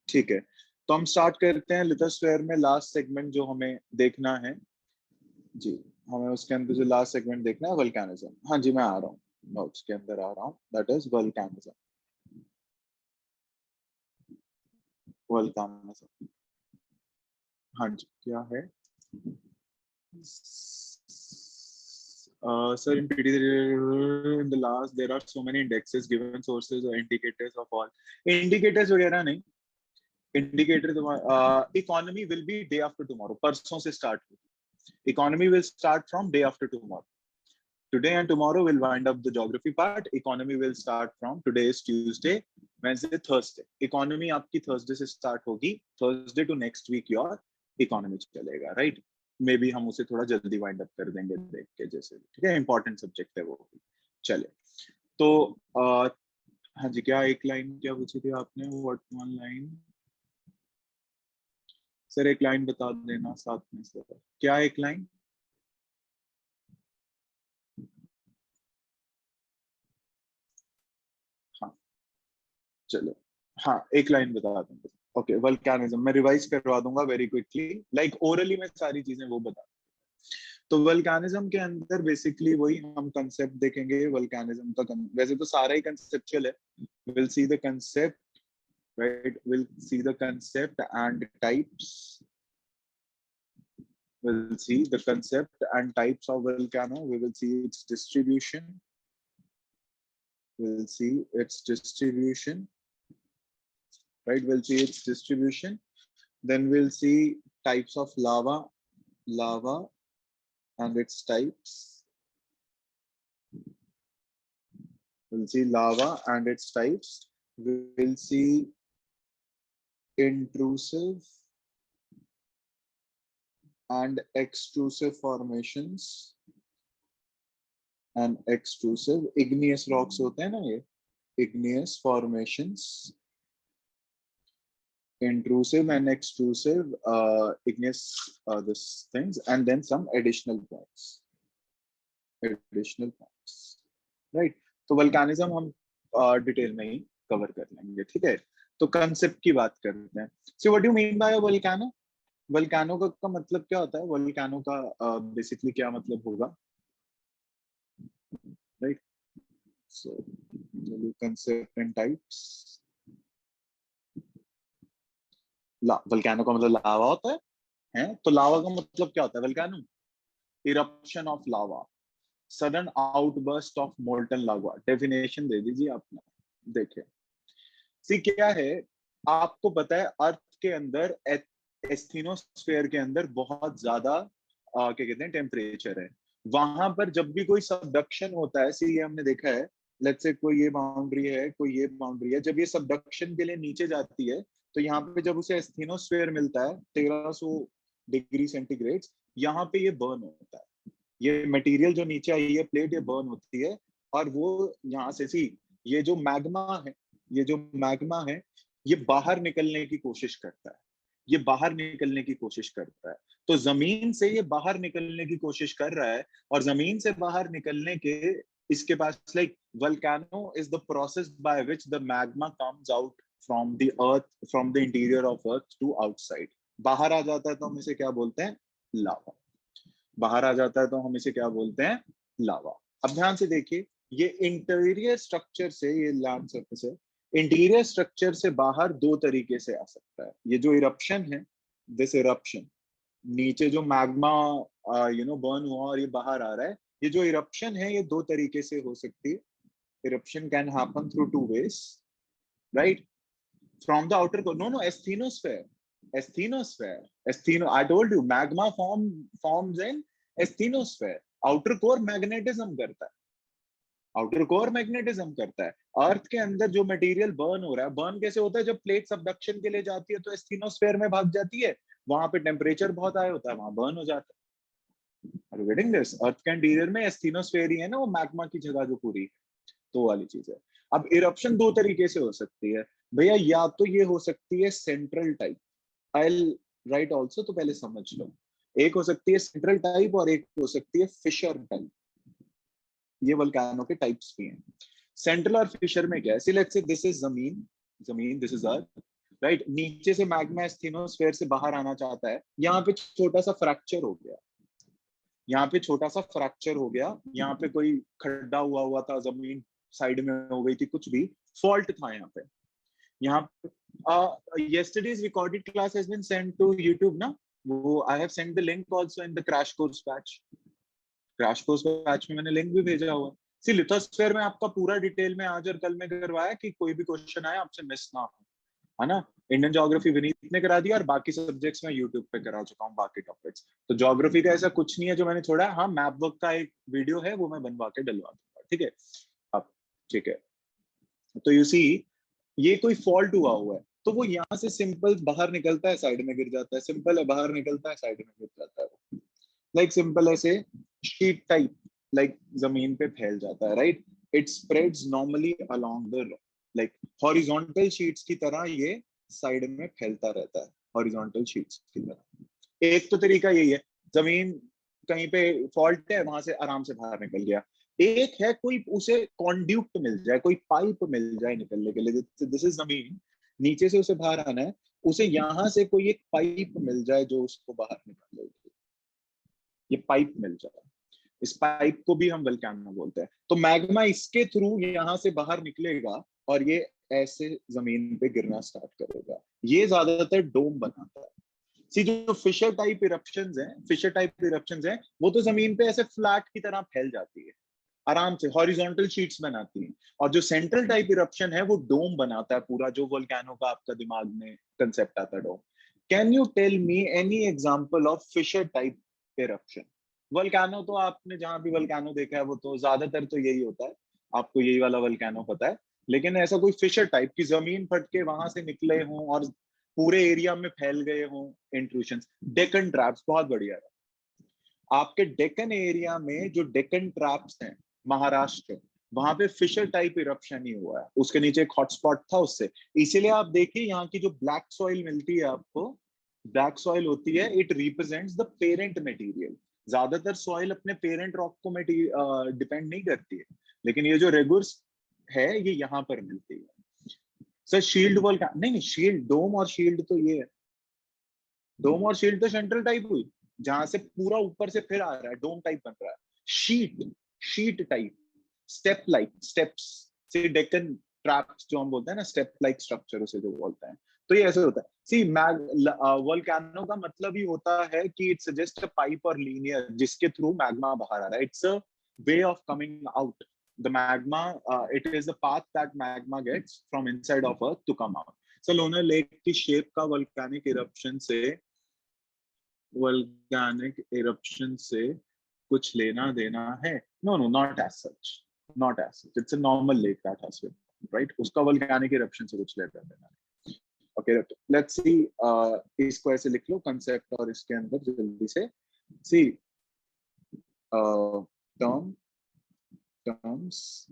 ठीक है, तो हम स्टार्ट करते हैं लिथोस्फीयर में लास्ट सेगमेंट जो हमें देखना है जी। हमें उसके अंदर जो लास्ट सेगमेंट देखना है वोल्केनिज्म। हाँ जी, मैं आ रहा हूँ, नोट्स के अंदर आ रहा हूँ। That is volcanism. वोल्केनिज्म, हाँ जी, क्या है sir, in PTD, in the last, there are so many indexes, given sources or indicators of all. Indicators वगैरह नहीं, indicator economy will be day after tomorrow. परसों से start होगी. Economy will start from day after tomorrow. Today and tomorrow will wind up the geography part. Economy will start from today is Tuesday, Wednesday, Thursday. Economy आपकी Thursday से start होगी. Thursday to next week your economy चलेगा, right? May be हम उसे थोड़ा जल्दी wind up कर देंगे देख के, जैसे ठीक है, इंपॉर्टेंट सब्जेक्ट है वो भी। चले तो हाँ जी, क्या एक लाइन क्या पूछी थी आपने? What one line sir? एक लाइन बता देना साथ में सर, क्या एक लाइन? हाँ चलो, हाँ एक लाइन बता देंगे। ओके, वल्केनिज्म मैं रिवाइज करवा दूंगा वेरी क्विकली, लाइक ओरली में सारी चीजें वो बता। तो वल्केनिज्म के अंदर बेसिकली वही हम कंसेप्ट देखेंगे वल्केनिज्म का। वैसे तो सारा ही कंसेप्चुअल है। Will see the concept, right? We'll see the concept and types. We'll see the concept and types of volcano. We will see its distribution. We'll see its distribution, right? We'll see its distribution. Then we'll see types of lava, lava and its types. We'll see lava and its types. We'll see intrusive and extrusive formations and extrusive igneous rocks होते हैं ना ये, igneous formations, intrusive and extrusive igneous this things, and then some additional points, right? तो volcanism हम detail में ही cover कर लेंगे, ठीक है? तो कंसेप्ट की बात करते हैं। So what do you mean by volcano? Volcano का मतलब क्या होता है? वोल्केनो का बेसिकली क्या मतलब होगा, right? So concept and types. Volcano का मतलब लावा होता है? तो लावा का मतलब क्या होता है? Volcano, eruption of lava, sudden outburst of molten lava. Definition दे दीजिए आपने, देखिए सी क्या है। आपको पता है अर्थ के अंदर, एस्थेनोस्फीयर के अंदर बहुत ज्यादा क्या कहते हैं, टेम्परेचर है। वहां पर जब भी कोई सबडक्शन होता है, सी ये हमने देखा है, लेट्स से कोई ये बाउंड्री है, कोई ये बाउंड्री है, जब ये सबडक्शन के लिए नीचे जाती है, तो यहाँ पे जब उसे एस्थेनोस्फीयर मिलता है 1300 डिग्री सेंटीग्रेड, यहाँ पे ये बर्न होता है। ये मटेरियल जो नीचे आई है प्लेट, ये बर्न होती है, और वो यहाँ से सी ये जो मैग्मा है, ये जो मैग्मा है, ये बाहर निकलने की कोशिश करता है। ये बाहर निकलने की कोशिश करता है। तो जमीन से ये बाहर निकलने की कोशिश कर रहा है, और जमीन से बाहर निकलने के इसके पास, like volcano is the process by which the magma comes out from the earth, from the interior of earth to outside. बाहर आ जाता है तो हम इसे क्या बोलते हैं? लावा। बाहर आ जाता है तो हम इसे क्या बोलते हैं? लावा। अब ध्यान से देखिए, ये इंटीरियर स्ट्रक्चर से, ये लैंड सरफेस है, इंटीरियर स्ट्रक्चर से बाहर दो तरीके से आ सकता है। ये जो इरप्शन है, दिस इरप्शन, नीचे जो मैग्मा बर्न हुआ और ये बाहर आ रहा है, ये जो इरप्शन है ये दो तरीके से हो सकती है। Eruption can happen through two ways, right? From the outer core, no no, asthenosphere, I told you magma forms in asthenosphere. outer core magnetism करता है, आउटर कोर मैग्नेटिज्म करता है। अर्थ के अंदर जो मटेरियल बर्न हो रहा है, बर्न कैसे होता है? जब प्लेट सबडक्शन के लिए जाती है तो एस्थेनोस्फीयर में भाग जाती है, वहां पे टेम्परेचर बहुत हाई होता है, वहां बर्न हो जाता है। Are you getting this? अर्थ के इंटीरियर में एस्थेनोस्फीयर ही है ना, वो मैग्मा की जगह जो पूरी, तो वाली चीज है। अब इरप्शन दो तरीके से हो सकती है भैया, या तो ये हो सकती है सेंट्रल टाइप, आई राइट ऑल्सो, तो पहले समझ लो। एक हो सकती है सेंट्रल टाइप और एक हो सकती है फिशर टाइप। ये वोल्केनो के टाइप्स भी हैं। सेंट्रल और फिशर में क्या है? See let's say this is जमीन, दिस इज अर्थ, राइट, नीचे से मैग्मा एस्थेनोस्फेयर से बाहर आना चाहता है, यहाँ पे छोटा सा फ्रैक्चर हो गया, यहाँ पे छोटा सा फ्रैक्चर हो गया, यहाँ पे कोई खड्डा हुआ था, जमीन साइड में हो गई थी, कुछ भी फॉल्ट था यहाँ पे। यहाँ yesterday's recorded class has been sent to YouTube ना, वो I have sent the link also in the crash course batch. Crash course batch में मैंने लिंक भी भेजा हुआ है। सी लिथोस्फीयर में आपका पूरा डिटेल में आज और कल में करवाया कि कोई भी क्वेश्चन आए आपसे मिस ना हो, है ना। इंडियन ज्योग्राफी विनीत ने करा दिया और बाकी सब्जेक्ट्स में यूट्यूब पे करा चुका हूँ बाकी टॉपिक्स। तो ज्योग्राफी का ऐसा कुछ नहीं है जो मैंने छोड़ा है। हाँ, मैप वर्क का एक वीडियो है वो मैं बनवा के डलवा दूंगा, ठीक है। अब ठीक है, तो यू सी ये कोई फॉल्ट हुआ है तो वो यहाँ से सिंपल बाहर निकलता है, साइड में गिर जाता है, सिंपल है, बाहर निकलता है, साइड में गिर जाता है, लाइक सिंपल ऐसे शीट टाइप, लाइक जमीन पे फैल जाता है, right. It spreads normally along the, like horizontal sheets की तरह ये साइड में फैलता रहता है, हॉरिजॉन्टल शीट्स की तरह। एक तो तरीका यही है, जमीन कहीं पे फॉल्ट है वहां से आराम से बाहर निकल गया। एक है कोई उसे कॉन्ड्यूक्ट मिल जाए, कोई पाइप मिल जाए निकलने के लिए, दिस इज जमीन, नीचे से उसे बाहर आना है, उसे यहां से कोई एक पाइप मिल जाए जो उसको बाहर निकालेगी, ये पाइप मिल जाए, इस पाइप को भी हम वल्केनो बोलते हैं। तो मैग्मा इसके थ्रू यहाँ से बाहर निकलेगा और ये ऐसे जमीन पे गिरना स्टार्ट करेगा, ये ज्यादातर डोम बनाता है। सी जो फिशर टाइप इरप्शंस हैं, फिशर टाइप इरप्शंस हैं, वो तो जमीन पे ऐसे फ्लैट की तरह फैल जाती है, आराम से हॉरिजॉन्टल शीट्स बनाती है। और जो सेंट्रल टाइप इरप्शन है वो डोम बनाता है पूरा, जो वोल्केनो का आपका दिमाग में कंसेप्ट आता है dome. Can you tell me any example of fissure type eruption? Volcano तो आपने जहां भी वोल्केनो देखा है वो तो ज्यादातर तो यही होता है, आपको यही वाला वोल्केनो पता है। लेकिन ऐसा कोई फिशर टाइप की जमीन फट के वहां से निकले हों और पूरे एरिया में फैल गए हों इंट्रूशन, डेक्कन ट्रैप्स बहुत बढ़िया है। आपके डेक्कन एरिया में जो डेक्कन ट्रैप्स हैं महाराष्ट्र, वहां पे फिशर टाइप इरप्शन ही हुआ है, उसके नीचे एक हॉटस्पॉट था उससे। इसीलिए आप देखिए यहाँ की जो ब्लैक सॉइल मिलती है आपको, ब्लैक सॉइल होती है, it represents the parent material. ज्यादातर सॉइल अपने पेरेंट रॉक को डिपेंड नहीं करती है, लेकिन ये जो रेगुर्स है ये यहाँ पर मिलती है। सर शील्ड वॉल का नहीं, शील्ड डोम और शील्ड तो ये है, डोम और शील्ड तो सेंट्रल टाइप हुई, जहां से पूरा ऊपर से फिर आ रहा है, डोम टाइप बन रहा है। Sheet, sheet type, step like, steps से डेक्कन ट्रैप्स जो हम बोलते हैं ना, स्टेप लाइक स्ट्रक्चर उसे जो बोलते हैं। तो ये ऐसे होता है। सी वोल्केनो का मतलब ही होता है कि इट्स जस्ट अ पाइप और लीनियर जिसके थ्रू मैग्मा बाहर आ रहा है, it's a way of coming out the magma, it is the path that magma gets from inside of earth to come out. So Lonar lake की शेप का volcanic eruption से, वोल्केनिक इरप्शन से कुछ लेना देना है? No no, not as such, not as such, it's a normal lake that has swim, right. उसका वोल्केनिक इरप्शन से कुछ लेना देना है। ओके, लेट्स सी, इसको ऐसे लिख लो कंसेप्ट और इसके अंदर जल्दी से see term terms.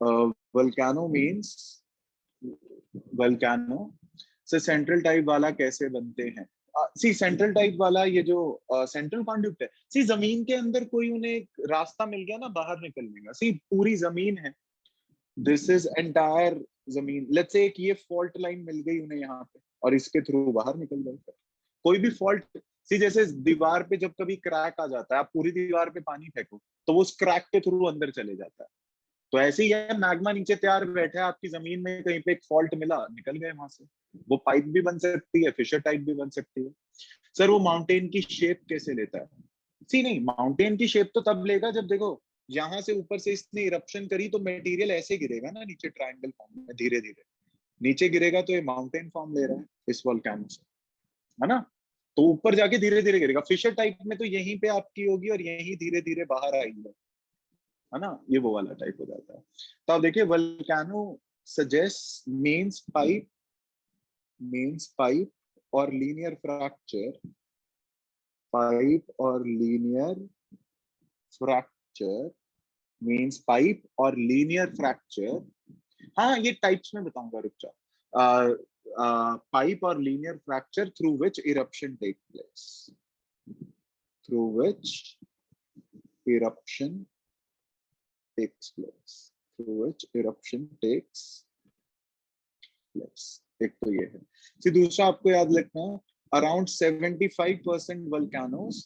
Volcano means, volcano से सेंट्रल टाइप वाला कैसे बनते हैं? सी सेंट्रल टाइप वाला ये जो सेंट्रल कॉन्ड्यूक्ट है, सी जमीन के अंदर कोई उन्हें एक रास्ता मिल गया ना बाहर निकलने का, सी पूरी जमीन है, दिस इज एंटायर जमीन, लेट्स से एक ये फॉल्ट लाइन मिल गई उन्हें यहाँ पे और इसके थ्रू बाहर निकल गए। कोई भी फॉल्ट, सी जैसे दीवार पे जब कभी क्रैक आ जाता है, आप पूरी दीवार पे पानी फेंको तो वो उस क्रैक के थ्रू अंदर चले जाता है। तो ऐसे ही है, मैग्मा नीचे तैयार बैठा है, आपकी जमीन में कहीं पे एक फॉल्ट मिला, निकल गए वहां से। वो पाइप भी बन सकती है, फिशर टाइप भी बन सकती है। सर वो माउंटेन की शेप कैसे लेता है? सी नहीं, माउंटेन की शेप तो तब लेगा जब देखो यहां से ऊपर से इसने इरप्शन करी तो मटेरियल ऐसे गिरेगा ना नीचे, ट्रायंगल फॉर्म में धीरे धीरे नीचे गिरेगा, तो ये माउंटेन फॉर्म ले रहा है इस वोल्केनो से, है ना। तो ऊपर जाके धीरे धीरे गिरेगा। फिशर टाइप में तो यहीं पे आपकी होगी और यहीं धीरे धीरे बाहर आएगी, है ना, ये वो वाला टाइप हो जाता है। तो आप देखिए वोल्केनो सजेस्ट मींस पाइप और लीनियर फ्रैक्चर, पाइप और लीनियर फ्रैक्चर मींस पाइप और लीनियर फ्रैक्चर। हाँ ये टाइप्स में बताऊंगा, रुक जाओ। पाइप और linear fracture through which eruption take place, through which eruption takes place, through which eruption takes place. एक तो ये है। फिर दूसरा आपको याद रखना है, अराउंड 75% वल्केनोस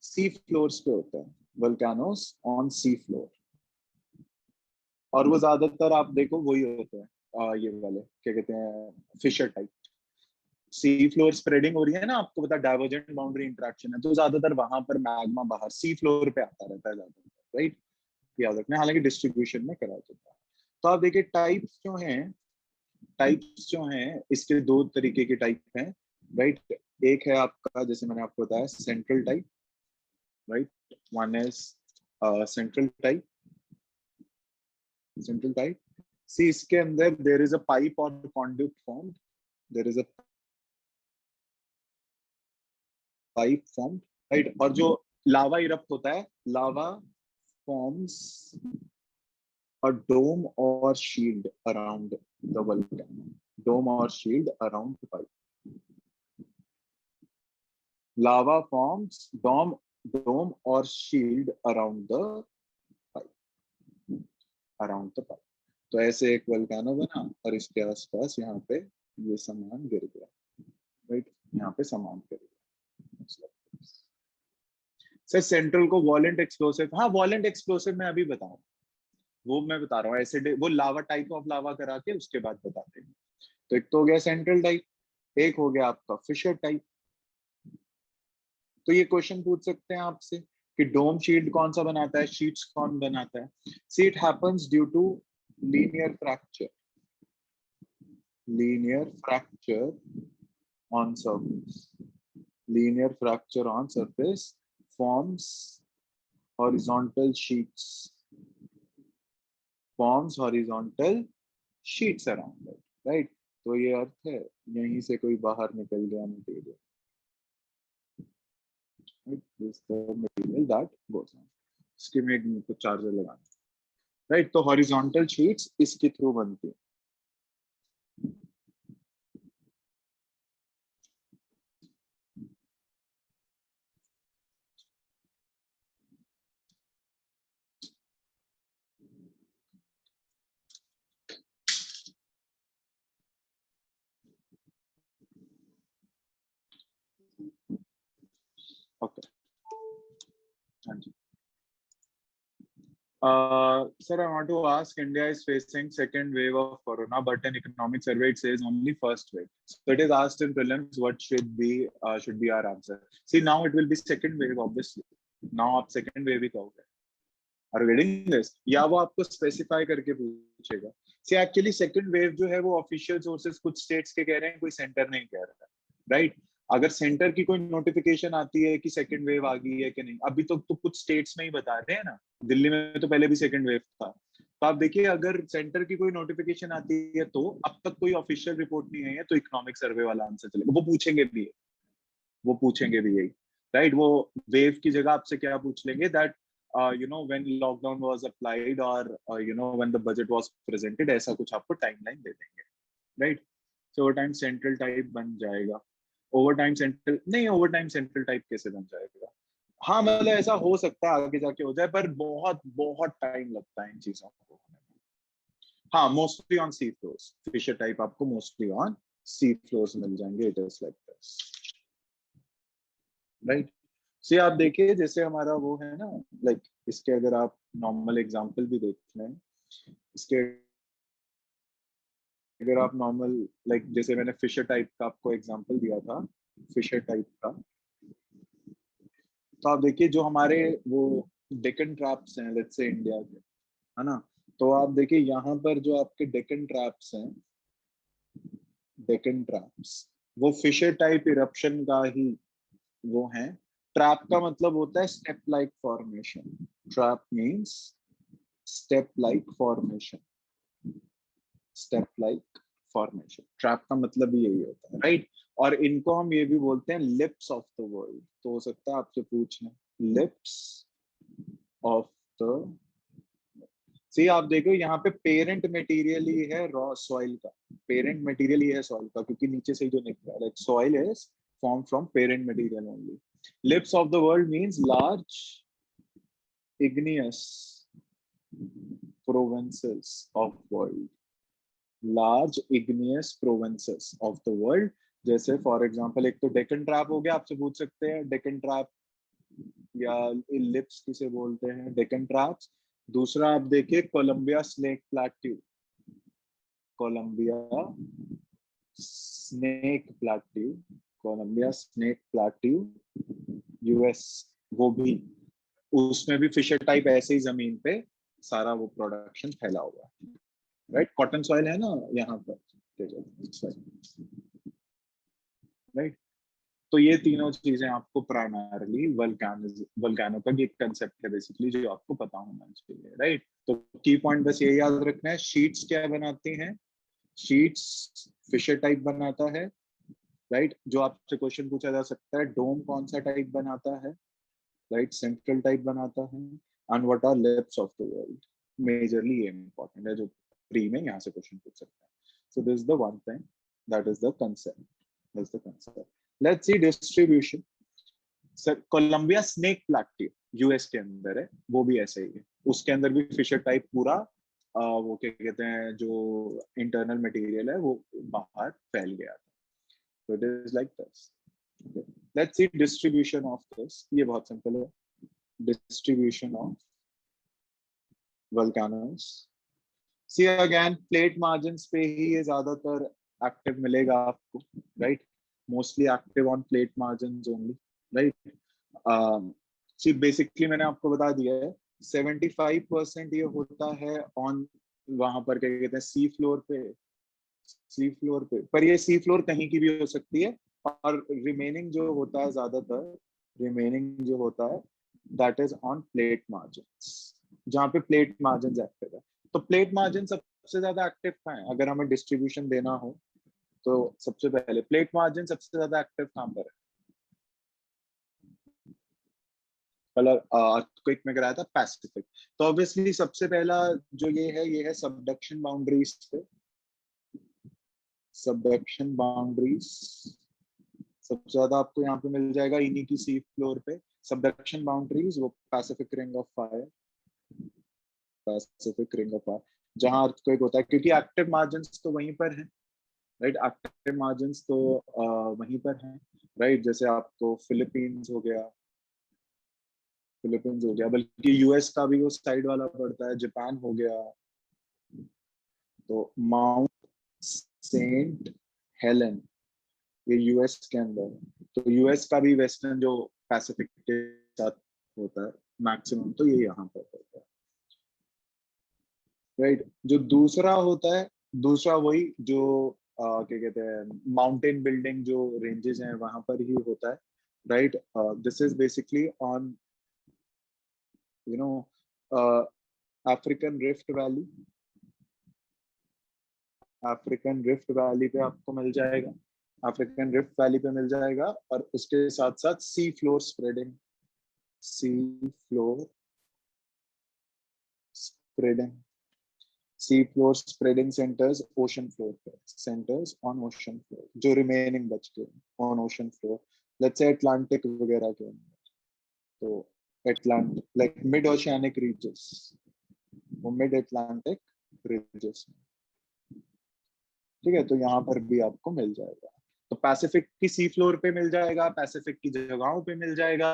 सी फ्लोर्स पे होता है, वल्केनोस ऑन सी फ्लोर, और वो ज्यादातर आप देखो वही होते हैं, ये वाले क्या कहते हैं, fissure type. Sea floor spreading हो रही है ना, आपको पता डाइवर्जेंट बाउंड्री इंटरेक्शन है, तो ज्यादातर वहां पर मैग्मा बाहर सी फ्लोर पे आता रहता है ज्यादातर, राइट, याद रखना, हालांकि डिस्ट्रीब्यूशन में करा देता है। तो आप देखिए टाइप्स जो हैं इसके दो तरीके के टाइप हैं, राइट। एक है आपका, जैसे मैंने आपको बताया, central type, right, one is central type. See इसके अंदर देयर इज अ पाइप और conduit formed, there is a pipe formed, right. और जो लावा इरप्ट होता है, lava forms a dome or shield around the volcano. Dome or shield around the pipe. Lava forms dome or shield around the pipe. Around the pipe. तो ऐसे एक volcano बना और इसके आसपास यहाँ पे ये सामान गिर गया, राइट, यहाँ पे सामान गिर गया। सर सेंट्रल को वॉलेंट एक्सप्लोसिव, हाँ वॉलेंट एक्सप्लोसिव मैं अभी बताऊँ, वो मैं बता रहा हूँ, एसिड वो लावा टाइप ऑफ लावा करा के उसके बाद बताते हैं। तो एक तो हो गया सेंट्रल टाइप, एक हो गया आपका फिशर टाइप। तो ये क्वेश्चन पूछ सकते हैं आपसे कि डोम शील्ड कौन सा बनाता है, शीट्स कौन बनाता है। See it happens due to linear fracture, linear fracture on surface, linear fracture on surface forms horizontal sheets, forms horizontal sheets around it, right. तो ये अर्थ है यहीं से कोई बाहर निकल गया material, this the material that goes on, इसके में कुछ चार्जर लगाना, राइट। तो हॉरिजॉन्टल शीट्स इसके थ्रू बनती है। ओके, हाँ जी। Sir, I want to ask, India is facing second wave of corona, but in economic survey it says only first wave. So it is asked in prelims, what should be our answer? See, now it will be second wave, obviously. Now आप second wave ही कहोगे। Are you getting this? या वो आपको specify करके पूछेगा। See, actually second wave जो है वो ऑफिशियल सोर्सेज कुछ स्टेट्स के कह रहे हैं, कोई सेंटर नहीं कह रहा है, राइट। अगर सेंटर की कोई नोटिफिकेशन आती है कि सेकंड वेव आ गई है कि नहीं, अभी तो कुछ स्टेट्स में ही बता रहे हैं ना, दिल्ली में तो पहले भी सेकंड वेव था। तो आप देखिए, अगर सेंटर की कोई नोटिफिकेशन आती है तो अब तक कोई ऑफिशियल रिपोर्ट नहीं आई है, तो इकोनॉमिक सर्वे वाला आंसर चलेगा। वो पूछेंगे भी, वो पूछेंगे भी यही, राइट। वो वेव की जगह आपसे क्या पूछ लेंगे, that when lockdown was applied or when the budget was presented, ऐसा कुछ आपको टाइमलाइन दे देंगे, right. So over time central type बन जाएगा। ओवर टाइम सेंट्रल नहीं, ओवर टाइम सेंट्रल टाइप कैसे बन जाएगा? हाँ मतलब ऐसा हो सकता है आगे जाके हो जाए, पर बहुत बहुत टाइम लगता है इन चीजों को। हाँ, mostly on sea floors, fissure type आपको मोस्टली ऑन सी फ्लोर्स मिल जाएंगे, it is like this, right. से आप देखिए, जैसे हमारा वो है ना, लाइक इसके अगर आप नॉर्मल एग्जांपल भी देख लें, इसके अगर आप नॉर्मल लाइक जैसे मैंने फिशर टाइप का आपको एग्जांपल दिया था, फिशर टाइप का, तो आप देखिए जो हमारे वो डेक्कन ट्रैप्स हैं, लेट्स से इंडिया के, है ना, तो आप देखिए यहाँ पर जो आपके डेक्कन ट्रैप्स हैं, डेक्कन ट्रैप्स, वो फिशर टाइप इरप्शन का ही वो है। ट्रैप का मतलब होता है step like formation, trap means step like formation, step like formation, trap का मतलब ही यही होता है, राइट। और इनको हम ये भी बोलते हैं लिप्स ऑफ द वर्ल्ड। तो हो सकता है आपसे पूछना लिप्स ऑफ द, सी आप देखो यहाँ पे पेरेंट मटेरियल ही है रॉ सॉइल का, पेरेंट मटेरियल ही है सॉइल का, क्योंकि नीचे से ही जो निकला है, like soil is form from parent material only. Lips of the world means large igneous provinces of world, large igneous provinces of the world, जैसे फॉर एग्जांपल एक तो डेक्कन ट्रैप हो गया, आपसे पूछ सकते हैं डेक्कन ट्रैप या इलिप्स किसे बोलते हैं, डेक्कन ट्रैप्स। दूसरा आप देखिए Columbia snake plateau, Columbia snake plateau, Columbia snake plateau US, वो भी, उसमें भी फिशर टाइप ऐसे ही जमीन पे सारा वो प्रोडक्शन फैला हुआ है, राइट। कॉटन सॉइल है ना यहाँ पर, राइट। तो ये तीनों चीजें आपको प्राइमरली वल्केनो का एक कंसेप्ट है बेसिकली, जो आपको पता होना चाहिए, राइट। तो की पॉइंट बस ये याद रखना है, शीट्स क्या बनाती हैं, शीट्स फिशर टाइप बनाता है, राइट। जो आपसे क्वेश्चन पूछा जा सकता है, डोम कौन सा टाइप बनाता है, राइट, सेंट्रल टाइप बनाता है, and what are lips of the world, majorly ये इंपॉर्टेंट है जो प्री में यहाँ से क्वेश्चन पूछ सकता है। So this is the one thing, that is the concept, that's the concept. Let's see distribution. Sir Columbia snake plateau US के अंदर है, वो भी ऐसे ही है, उसके अंदर भी फिशर टाइप पूरा वो क्या कहते हैं, जो इंटरनल मटेरियल है वो बाहर फैल गया था। So it is like this. Okay. Let's see distribution of this. ये बहुत सिंपल है, distribution of volcanoes. See again, plate margins पे ही ये ज्यादातर active मिलेगा आपको, right? Mostly active on plate margins only, right? See basically मैंने आपको बता दिया है, 75% ये होता है on वहां पर क्या कहते हैं सी फ्लोर पे, सी फ्लोर पे, पर ये सी फ्लोर कहीं की भी हो सकती है, और रिमेनिंग जो होता है ज्यादातर, रिमेनिंग जो होता है that is on plate margins, जहाँ पे प्लेट मार्जिन्स एक्टिव है। तो प्लेट मार्जिन सबसे ज्यादा एक्टिव कहाँ है, अगर हमें डिस्ट्रीब्यूशन देना हो तो सबसे पहले प्लेट मार्जिन सबसे ज्यादा एक्टिव कहाँ पर है, कलर क्विक में कराया था पैसिफिक। तो ऑब्वियसली सबसे पहला जो ये है सबडक्शन बाउंड्रीज पे, सबडक्शन बाउंड्रीज सबसे ज्यादा आपको यहाँ पे मिल जाएगा इन्हीं की सी फ्लोर पे, सबडक्शन बाउंड्रीज, वो Pacific ring of fire, Pacific ring of fire, जहां अर्थक्वेक होता है, क्योंकि एक्टिव मार्जिन्स तो वहीं पर हैं, राइट, एक्टिव मार्जिन्स तो वहीं पर हैं, राइट। जैसे आपको फिलीपींस हो गया, फिलीपींस हो गया, बल्कि यूएस का भी वो साइड वाला पड़ता है, जापान हो गया, तो माउंट सेंट हेलेन ये यूएस के अंदर, तो यूएस का भी वेस्टर्न जो पैसिफिक के साथ होता है मैक्सिमम, तो ये यहाँ पर होता है, राइट। जो दूसरा होता है, दूसरा वही जो क्या कहते हैं माउंटेन बिल्डिंग जो रेंजेस हैं वहां पर ही होता है, right. This is basically on you know African rift valley, African rift valley पे आपको मिल जाएगा, अफ्रीकन रिफ्ट वैली पे मिल जाएगा, और उसके साथ साथ सी फ्लोर स्प्रेडिंग, सी फ्लोर स्प्रेडिंग, सी floor spreading centres ocean floor पे, सेंटर्स ऑन ओशन फ्लोर, जो रिमेनिंग बच गए on ocean floor, let's say Atlantic वगैरह के अंदर, तो अटलांटिक लाइक मिड ओशियानिक रीजस, वो मिड अटलांटिक रीजस, ठीक है। तो यहाँ पर भी आपको मिल जाएगा, तो पैसिफिक की सी फ्लोर पे मिल जाएगा, पैसिफिक की जगहों पे मिल जाएगा,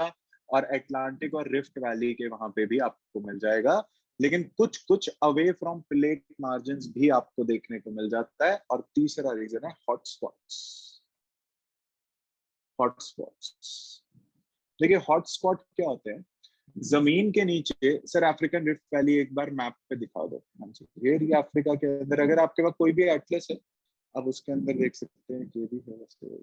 और अटलांटिक और रिफ्ट वैली के वहां पे भी आपको मिल जाएगा, लेकिन कुछ कुछ अवे फ्रॉम प्लेट मार्जिन्स भी आपको देखने को मिल जाता है। और तीसरा रीजन है हॉटस्पॉट्स, हॉटस्पॉट्स। देखिए हॉटस्पॉट क्या होते हैं, जमीन के नीचे, सर अफ्रीकन रिफ्ट वैली एक बार मैप पे दिखा दो, हाँ जी, ये अफ्रीका के अंदर, अगर आपके पास कोई भी एटलस है आप उसके अंदर देख सकते हैं कि ये भी है वैसे।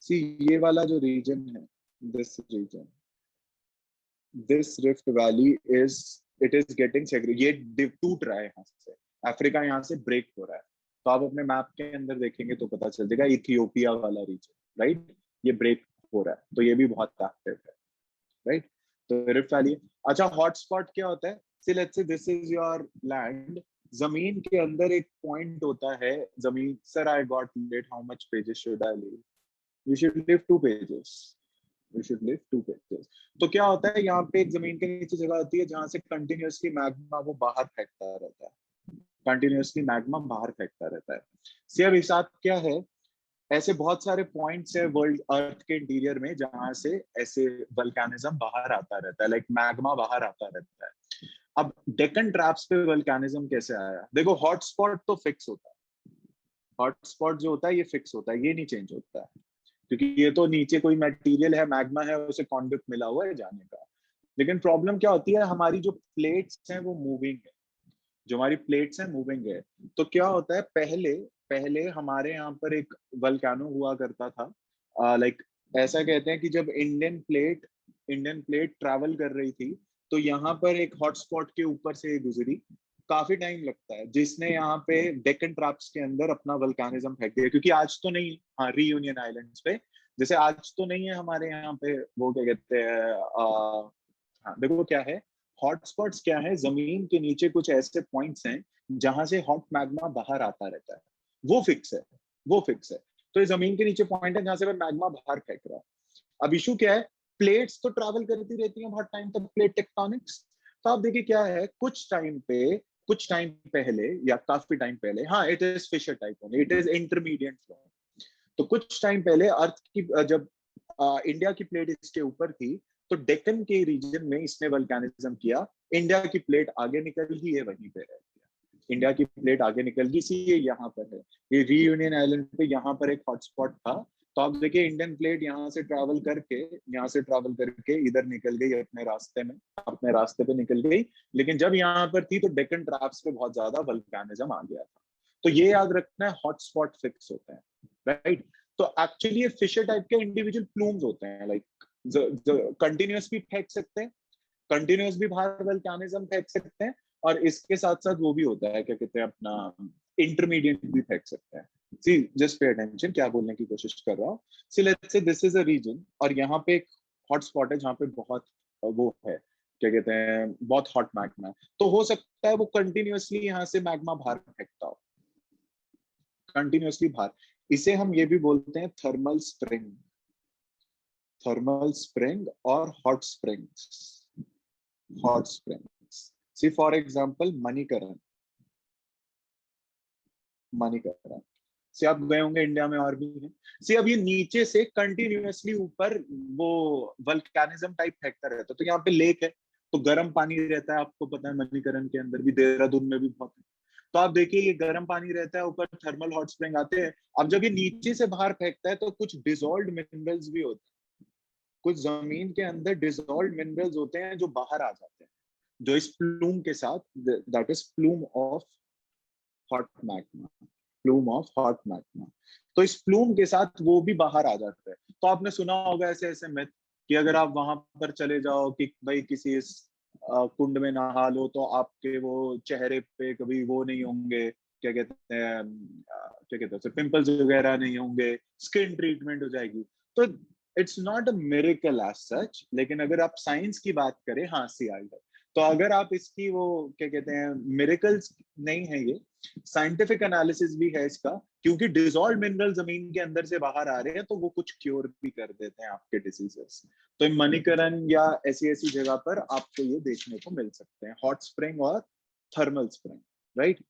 सी ये वाला जो रीजन है, this region, this rift valley is, it is getting segregate, ये टूट रहा है यहाँ से, अफ्रीका यहाँ से ब्रेक हो रहा है, तो आप अपने मैप के अंदर देखेंगे तो पता चल जाएगा इथियोपिया वाला रीजन, राइट, ये ब्रेक हो रहा है, तो ये भी बहुत एक्टिव है, राइट। तो रिफ्ट वैली। अच्छा हॉटस्पॉट क्या होता है, see let's say this is your land, जमीन के अंदर एक पॉइंट होता है, जमीन, sir I got late, how much pages should I leave, you should leave 2 pages, you should leave 2 pages. तो क्या होता है, यहाँ पे एक जमीन के नीचे जगह होती है जहां से कंटिन्यूअसली मैग्मा वो बाहर फेंकता रहता है, कंटिन्यूअसली मैग्मा बाहर फेंकता रहता है। सी अब साथ क्या है, ऐसे बहुत सारे पॉइंट्स है वर्ल्ड अर्थ के इंटीरियर में जहां से ऐसे वल्केनिज्म बाहर आता रहता है, लाइक मैग्मा बाहर आता रहता है। अब डेक्कन ट्रैप्स पे वल्केनिज्म कैसे आया? देखो हॉटस्पॉट तो फिक्स होता है, हॉटस्पॉट जो होता है ये फिक्स होता है, ये नहीं चेंज होता है, क्योंकि ये तो नीचे कोई मटेरियल है, मैग्मा है, उसे कॉन्डक्ट मिला हुआ है जाने का। लेकिन प्रॉब्लम क्या होती है, हमारी जो प्लेट्स हैं वो मूविंग है, जो हमारी प्लेट्स हैं मूविंग है। तो क्या होता है, पहले पहले हमारे यहाँ पर एक वल्केनो हुआ करता था, लाइक ऐसा कहते हैं कि जब इंडियन प्लेट ट्रैवल कर रही थी तो यहाँ पर एक हॉटस्पॉट के ऊपर से गुजरी, काफी टाइम लगता है, जिसने यहाँ पे डेक्कन ट्रैप्स के अंदर अपना वल्केनिज्म फेंक दिया। क्योंकि आज तो नहीं, हाँ रीयूनियन आइलैंड्स पे जैसे आज तो नहीं है हमारे यहाँ पे, वो क्या कहते हैं, हाँ देखो क्या है, हॉटस्पॉट्स क्या है, जमीन के नीचे कुछ ऐसे पॉइंट्स हैं जहां से हॉट मैग्मा बाहर आता रहता है, वो फिक्स है, वो फिक्स है। तो ये जमीन के नीचे पॉइंट है जहां से मैग्मा बाहर फेंक रहा है। अब इशू क्या है, प्लेट्स तो ट्रैवल करती रहती हैं बहुत टाइम तक, प्लेट टेक्टोनिक्स। तो आप देखिए क्या है, कुछ टाइम पहले या काफी टाइम पहले, हाँ it is fissure type only, it is intermediate flow. तो कुछ टाइम पहले अर्थ की जब इंडिया की प्लेट इसके ऊपर थी, तो डेक्कन के रीजन में इसने वल्केनिज्म किया, इंडिया की प्लेट आगे निकल गई है, वहीं पे रह गया, इंडिया की प्लेट आगे निकल गई, इसीलिए यहाँ पर है ये रीयूनियन आइलैंड पे, यहाँ पर एक हॉटस्पॉट था। तो आप देखिए इंडियन प्लेट यहाँ से ट्रैवल करके इधर निकल गई अपने रास्ते पे निकल गई। लेकिन जब यहाँ पर थी तो डेक्कन ट्रैप्स पे बहुत ज्यादा वल्केनिज्म आ गया था। तो ये याद रखना है, हॉटस्पॉट फिक्स होते हैं, राइट। तो एक्चुअली ये फिशर टाइप के इंडिविजुअल प्लूम्स होते हैं, लाइक कंटिन्यूअस भी फेंक सकते हैं, कंटिन्यूअस भी बाहर वल्केनिज्म फेंक सकते हैं, और इसके साथ साथ वो भी होता है, क्या कहते हैं अपना, इंटरमीडिएट भी फेंक सकते हैं। सी जस्ट पे अटेंशन, क्या बोलने की कोशिश कर रहा हूँ। See let's say this is a region, और यहाँ पे एक हॉट स्पॉट है जहाँ पे बहुत वो है, क्या कहते हैं, बहुत हॉट मैग्मा है। तो हो सकता है वो कंटिन्यूअसली यहाँ से मैग्मा बाहर फेंकता हो, कंटिन्यूअसली बाहर। इसे हम ये भी बोलते हैं थर्मल स्प्रिंग, थर्मल स्प्रिंग और hot springs, hot springs. See for example Manikaran, Manikaran से आप गए होंगे, इंडिया में और भी है। सी अब ये नीचे से कंटिन्यूअसली ऊपर वो वल्केनिज्म टाइप फेंकता रहता है, तो यहाँ पे लेक है तो गर्म पानी रहता है, आपको पता है मणिकरण के अंदर भी, देहरादून में भी बहुत है। तो आप देखिए ये गर्म पानी रहता है, ऊपर थर्मल हॉट स्प्रिंग आते हैं। अब जब ये नीचे से बाहर फेंकता है तो कुछ डिसॉल्व्ड मिनरल्स भी होते हैं, कुछ जमीन के अंदर डिसॉल्व्ड मिनरल्स होते हैं जो बाहर आ जाते हैं, जो इस प्लूम के साथ, that is plume of hot magma, plume of hot magma. तो इस प्लूम के साथ वो भी बाहर आ जाता है। तो आपने सुना होगा ऐसे ऐसे मिथ कि अगर आप वहां पर चले जाओ कि भाई किसी इस कुंड में नहा लो तो आपके वो चेहरे पे कभी वो नहीं होंगे, क्या कहते हैं, क्या कहते हैं, पिंपल्स वगैरह नहीं होंगे, स्किन ट्रीटमेंट हो जाएगी। तो it's not a miracle as such, लेकिन अगर आप साइंस की बात करें, हाँ सी आई है। तो अगर आप इसकी वो क्या कहते हैं, मिरेकल्स नहीं है ये, साइंटिफिक एनालिसिस भी है इसका, क्योंकि डिसॉल्व मिनरल जमीन के अंदर से बाहर आ रहे हैं तो वो कुछ क्योर भी कर देते हैं आपके डिसीजेस। तो मणिकरण या ऐसी ऐसी जगह पर आपको ये देखने को मिल सकते हैं, हॉट स्प्रिंग और थर्मल स्प्रिंग, राइट।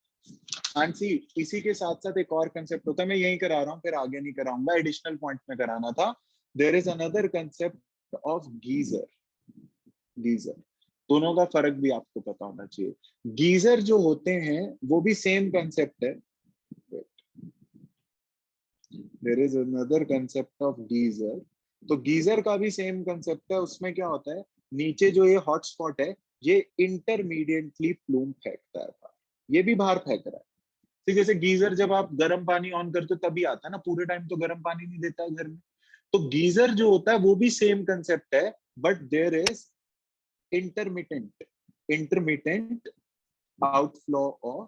एंड सी इसी के साथ साथ एक और कंसेप्ट होता है, मैं यही करा रहा हूँ, फिर आगे नहीं कराऊंगा, एडिशनल पॉइंट में कराना था। There is another concept of geyser, geyser. दोनों का फर्क भी आपको पता होना चाहिए। गीजर जो होते हैं वो भी सेम कंसेप्ट है, there is another concept of geyser. तो गीजर का भी सेम कंसेप्ट है, उसमें क्या होता है, नीचे जो ये हॉट स्पॉट है ये इंटरमीडिएटली प्लूम फेंकता है, ये भी बाहर फेंक रहा है। तो जैसे गीजर जब आप गर्म पानी ऑन करते हो तभी आता है ना, पूरे टाइम तो गर्म पानी नहीं देता है घर में। तो गीजर जो होता है वो भी सेम कंसेप्ट है, but there is intermittent intermittent outflow of,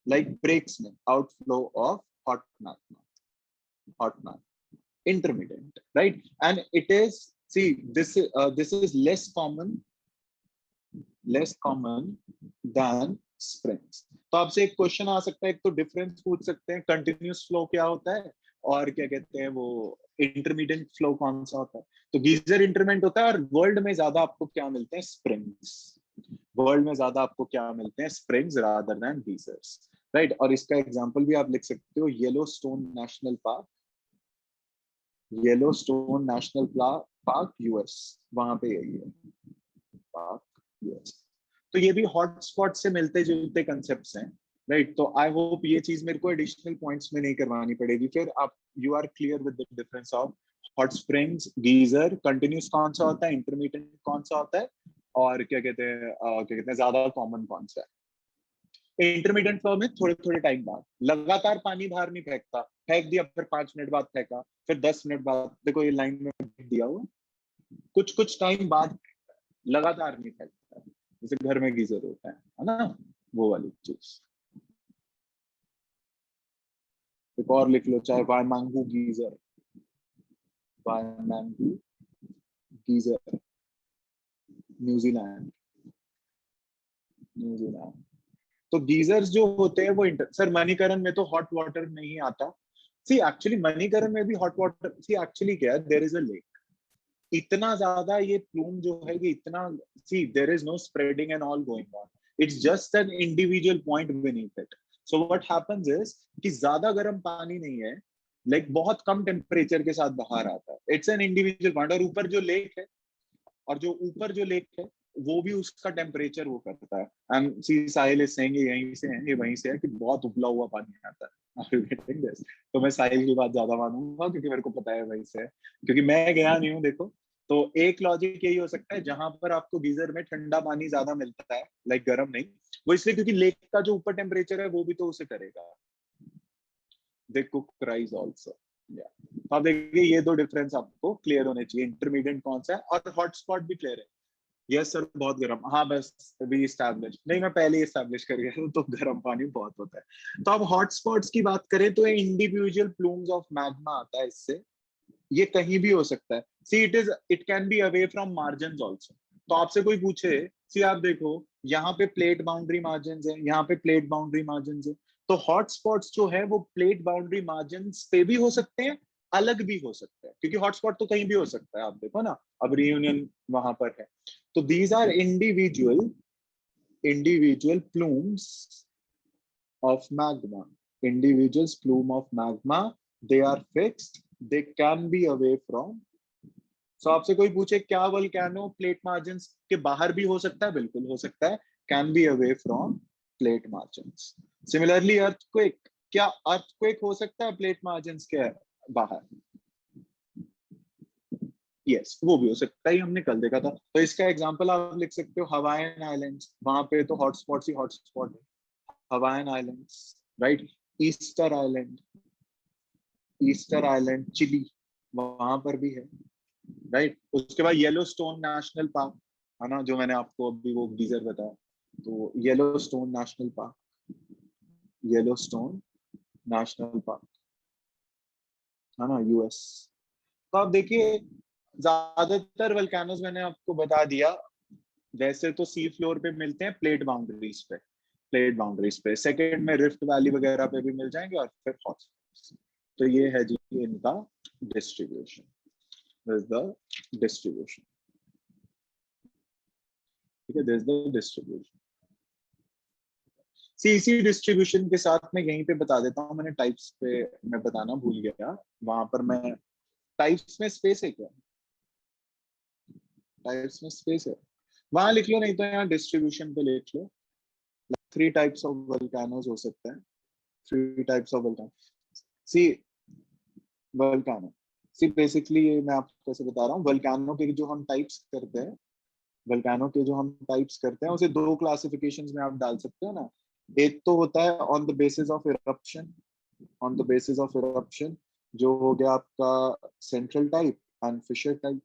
like breaks में outflow of hot magma, intermittent, right? And it is, see this is less common than springs. तो आपसे एक क्वेश्चन आ सकता है, एक तो डिफरेंस पूछ सकते हैं, कंटिन्यूस फ्लो क्या होता है और क्या कहते हैं वो इंटरमीडिएट फ्लो कौन सा होता है। तो गीजर इंटरमीडिएट होता है, और वर्ल्ड में ज्यादा आपको क्या मिलते हैं, स्प्रिंग्स, वर्ल्ड में ज्यादा आपको क्या मिलते हैं, springs rather than geysers, right. और इसका एग्जांपल भी आप लिख सकते हो, Yellowstone national park, Yellowstone national park US, वहां पे यही है पार्क यूएस। तो ये भी हॉटस्पॉट से मिलते जुलते कंसेप्ट्स हैं, राइट। तो आई होप ये चीज मेरे को एडिशनल पॉइंट्स में नहीं करवानी पड़ेगी, फिर आप you are clear with the difference of hot springs, geyser, continuous कौन सा होता है, इंटरमीडिएट कौन सा होता है, और क्या कहते हैं ज्यादा कॉमन कौन सा है। इंटरमीडिएट फ्लो में थोड़े थोड़े टाइम बाद लगातार पानी बाहर नहीं फेंकता, फेंक दिया फिर 5 मिनट बाद फेंका, फिर 10 मिनट बाद, देखो ये लाइन में दिया हुआ, कुछ कुछ टाइम बाद लगातार नहीं फेंकता, जैसे घर में गीजर होता है ना, वो वाली चीज। एक और लिख लो, चाहे वाईमांगू गीजर, वाईमांगू गीजर, न्यूजीलैंड, न्यूजीलैंड। तो गीजर्स जो होते हैं वो सर मणिकरण में तो हॉट वाटर नहीं आता। सी एक्चुअली मणिकरण में भी हॉट वाटर, सी एक्चुअली क्या है, देयर इज अ लेक, इतना ज्यादा ये प्लूम जो है ये इतना, see there is no spreading and all going on, it's just an individual point beneath it. So what happens is कि ज्यादा गर्म पानी नहीं है, लाइक बहुत कम टेम्परेचर के साथ बाहर आता है, इट्स एन इंडिविजुअल पॉइंट। और ऊपर जो लेक है, और जो ऊपर जो लेक है वो भी उसका टेम्परेचर वो करता है। And see Sahil is saying यहीं से है, ये वहीं से है कि बहुत उबला हुआ पानी आता है। Are you getting this? तो मैं साहिल की बात ज्यादा मानूंगा क्योंकि मेरे को पता है वहीं से है, क्योंकि मैं गया नहीं हूँ देखो। तो एक लॉजिक यही हो सकता है, जहां पर आपको गीजर में ठंडा पानी ज्यादा मिलता है, लाइक गर्म नहीं, वो इसलिए क्योंकि लेक का जो ऊपर टेम्परेचर है वो भी तो उसे करेगा, दे कुक राइस आल्सो। तो आप देखिए ये दो डिफरेंस आपको क्लियर होने चाहिए, इंटरमीडिएट कौन सा है, और हॉटस्पॉट भी क्लियर है। यस सर बहुत गर्म, हाँ बस अभी इस्टेब्लिश नहीं, मैं पहले ही इस्टेब्लिश कर गया हूँ, तो गर्म पानी बहुत होता है। तो अब हॉटस्पॉट्स की बात करें तो इंडिविजुअल प्लूम्स ऑफ मैग्मा आता है इससे, ये कहीं भी हो सकता है। See it can be away from margin also. तो आपसे कोई पूछे, सी आप देखो यहाँ पे प्लेट बाउंड्री मार्जिन है, यहाँ पे प्लेट बाउंड्री मार्जिन है, तो हॉटस्पॉट्स जो है वो प्लेट बाउंड्री मार्जिन पे भी हो सकते हैं, अलग भी हो सकते हैं, क्योंकि हॉटस्पॉट तो कहीं भी हो सकता है, आप देखो ना, अब रियूनियन वहां पर है। तो these are individual plumes of magma. Individuals plume of magma, they are fixed, they can be away from. So आपसे कोई पूछे क्या वोल्केनो प्लेट मार्जिन्स के बाहर भी हो सकता है, बिल्कुल हो सकता है, can be away from plate margins. Similarly earthquake, क्या अर्थक्वेक हो सकता है प्लेट मार्जिन्स के बाहर? यस वो भी हो सकता है, हमने कल देखा था। तो इसका एग्जांपल आप लिख सकते हो हवाईन आइलैंड्स, वहां पे तो हॉटस्पॉट ही हॉटस्पॉट है, Hawaiian islands, right. Easter island, Easter island Chile, वहां पर भी है, राइट। उसके बाद येलोस्टोन नेशनल पार्क है ना, जो मैंने आपको अभी वो गीजर बताया, तो Yellowstone national park, Yellowstone national park है ना, यूएस। तो आप देखिए ज्यादातर वल्केनोस मैंने आपको बता दिया, वैसे तो सी फ्लोर पे मिलते हैं, प्लेट बाउंड्रीज पे, प्लेट बाउंड्रीज पे, सेकंड में रिफ्ट वैली वगैरह पे भी मिल जाएंगे, और फिर हॉटस्पॉट्स। तो ये है जी इनका डिस्ट्रीब्यूशन, दिस द डिस्ट्रीब्यूशन, ठीक है, दिस द डिस्ट्रीब्यूशन। इसी डिस्ट्रीब्यूशन के साथ मैं यहीं पे बता देता हूँ, मैंने टाइप्स पे मैं बताना भूल गया, वहां पर मैं टाइप्स में स्पेस है क्या, टाइप्स में स्पेस है, वहां लिख लो, नहीं तो यहाँ डिस्ट्रीब्यूशन पे लिख लो। 3 टाइप्स ऑफ वोल्केनोज हो सकते हैं, 3 types of volcano. See volcano, see basically ये मैं आपको कैसे बता रहा हूँ, वोल्केनो के जो हम टाइप्स करते हैं, वोल्केनो के जो हम टाइप्स करते हैं उसे 2 क्लासिफिकेशंस में आप डाल सकते हो ना। एक तो होता है on the basis of eruption, on the basis of eruption, जो हो गया आपका central type and fissure type,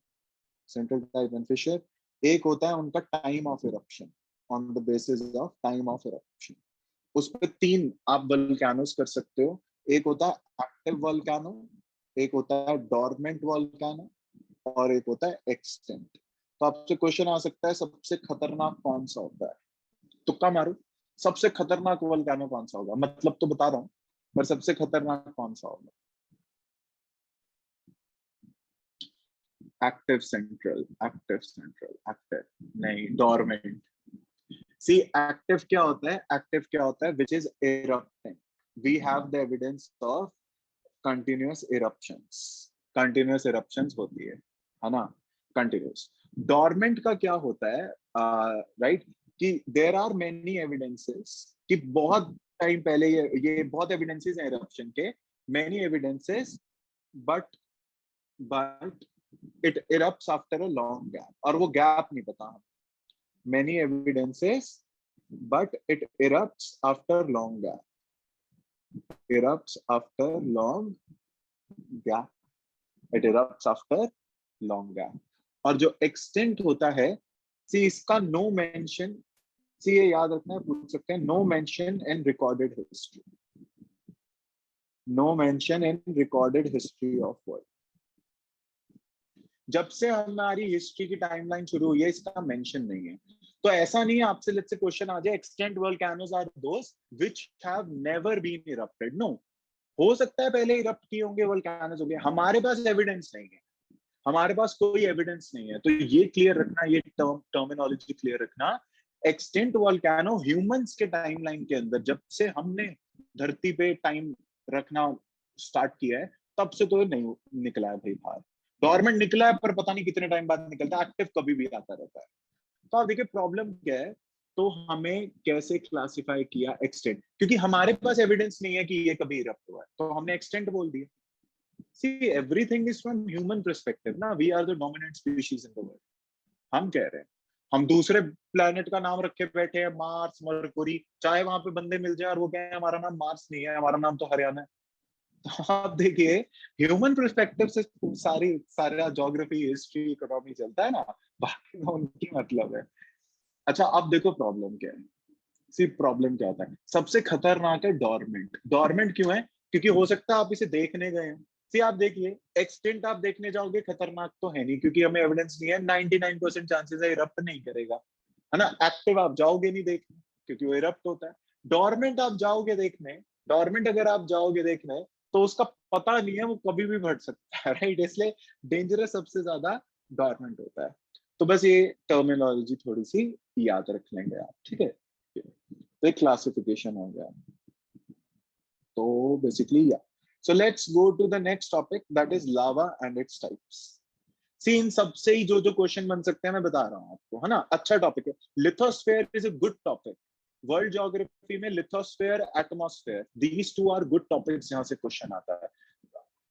central type and fissure. एक होता है उनका time of eruption, on the basis of time of eruption. उस पर 3 आप वोल्केनोस कर सकते हो, एक होता है एक्टिव वोल्केनो, एक होता है डोरमेंट वोल्केनो, और एक होता है एक्सटेंट। तो आपसे क्वेश्चन आ सकता है सबसे खतरनाक कौन सा होता है, तुक्का मारो, सबसे खतरनाक वोल्केनो कौन सा होगा, मतलब तो बता रहा हूँ, पर सबसे खतरनाक कौन सा होगा? Active central, active central, active नहीं, डोरमेंट, सी एक्टिव क्या होता है, एक्टिव क्या होता है, which is erupting. We have the evidence of continuous eruptions. Continuous eruptions होती है ना, कंटिन्यूअस. डॉर्मेंट का क्या होता है, राइट, कि देयर आर मेनी एविडेंसेस कि बहुत टाइम पहले ये बहुत एविडेंसेस हैं इरप्शन के, many evidences, but it erupts after a long gap, और वो गैप नहीं पता हमें. Many evidences but it erupts after long gap, erupts after long gap, it erupts after long gap. और जो extent होता है, सी इसका no mention, सी ये याद रखना है, पूछ सकते हैं, no mention in recorded history, no mention in recorded history of world. जब से हमारी हिस्ट्री की टाइमलाइन शुरू हुई है इसका मेंशन नहीं है. तो ऐसा नहीं है आपसे लेट्स से क्वेश्चन आ जाए extinct volcanoes are those which have never been erupted. No, हो सकता है पहले इरप्ट किए होंगे, वोल्केनोज होंगे, हमारे पास एविडेंस नहीं है, हमारे पास कोई एविडेंस नहीं है. तो ये क्लियर रखना, ये टर्मिनोलॉजी क्लियर रखना. एक्सटेंट वोल्केनो ह्यूमंस के टाइमलाइन के अंदर जब से हमने धरती पे टाइम रखना स्टार्ट किया है तब से तो नहीं निकला है भाई बाहर. गवर्नमेंट निकला है पर पता नहीं कितने टाइम बाद निकलता है, एक्टिव कभी भी आता रहता है. तो आप देखिए प्रॉब्लम क्या है. तो हमें कैसे क्लासिफाई किया एक्सटेंट, क्योंकि हमारे पास एविडेंस नहीं है कि ये कभी इरप्ट हुआ है, तो हमने एक्सटेंट बोल दिया. See everything is from human perspective ना, we are the dominant species in the world. हम कह रहे हैं, हम दूसरे प्लेनेट का नाम रखे बैठे हैं, मार्स, मरकुरी, चाहे वहां पे बंदे मिल जाए और वो कहें हमारा नाम मार्स नहीं है, हमारा नाम तो हरियाणा है. तो आप देखिए ह्यूमन पर्सपेक्टिव से सारा ज्योग्राफी, हिस्ट्री, इकोनॉमी चलता है ना, बाकी तो उनकी मतलब है. अच्छा अब देखो प्रॉब्लम क्या है. सी प्रॉब्लम क्या होता है, सबसे खतरनाक है डॉर्मेंट. डॉर्मेंट क्यों है, क्योंकि हो सकता है आप इसे देखने गए हैं. सी आप देखिए एक्सटेंट आप देखने जाओगे, खतरनाक तो है नहीं क्योंकि हमें एविडेंस नहीं है, 99% चांसेस है इरप्ट नहीं करेगा, है ना. एक्टिव आप जाओगे नहीं देखने क्योंकि वो इरप्ट होता है. डॉर्मेंट आप जाओगे देखने, डॉर्मेंट अगर आप जाओगे देखने तो उसका पता नहीं है, वो कभी भी बढ़ सकता है, राइट. इसलिए डेंजरस सबसे ज्यादा डॉर्मेंट होता है. तो बस ये टर्मिनोलॉजी थोड़ी सी याद रख लेंगे आप, ठीक है. तो एक क्लासिफिकेशन हो गया. तो बेसिकली या so let's go to the next topic that is lava and its types. See इन सबसे ही जो जो क्वेश्चन बन सकते हैं मैं बता रहा हूँ आपको, है ना. अच्छा टॉपिक है. Lithosphere is a good topic. World geography में lithosphere, atmosphere, these two are good topics जहां से क्वेश्चन आता है.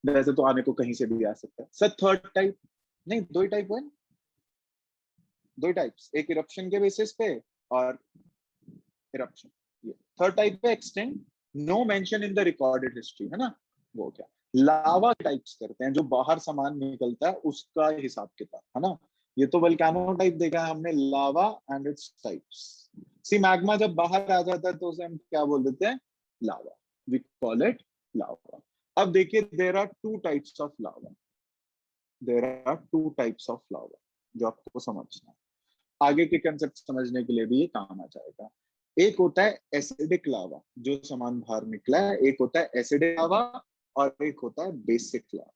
वैसे तो आने को कहीं से भी आ सकता है. सर थर्ड टाइप नहीं, दो ही टाइप हुए, दो टाइप्स, एक इरप्शन के बेसिस पे और इरप्शन. थर्ड टाइप पे extinct, no mention in the recorded history, है ना. वो क्या, लावा टाइप्स करते हैं, जो बाहर सामान निकलता है उसका हिसाब किताब, है ना. ये तो वोल्केनो टाइप देखा है हमने, lava and its types. See magma जब बाहर आ जाता है तो उसे हम क्या बोल देते हैं, lava. We call it lava. अब देखिए there are two types of lava, there are two types of lava जो आपको समझना है. आगे के कंसेप्ट समझने के लिए भी ये काम आ जाएगा. एक होता है एसिडिक लावा, जो सामान बाहर निकला है, एक होता है एसिडिक लावा और एक होता है basic lava.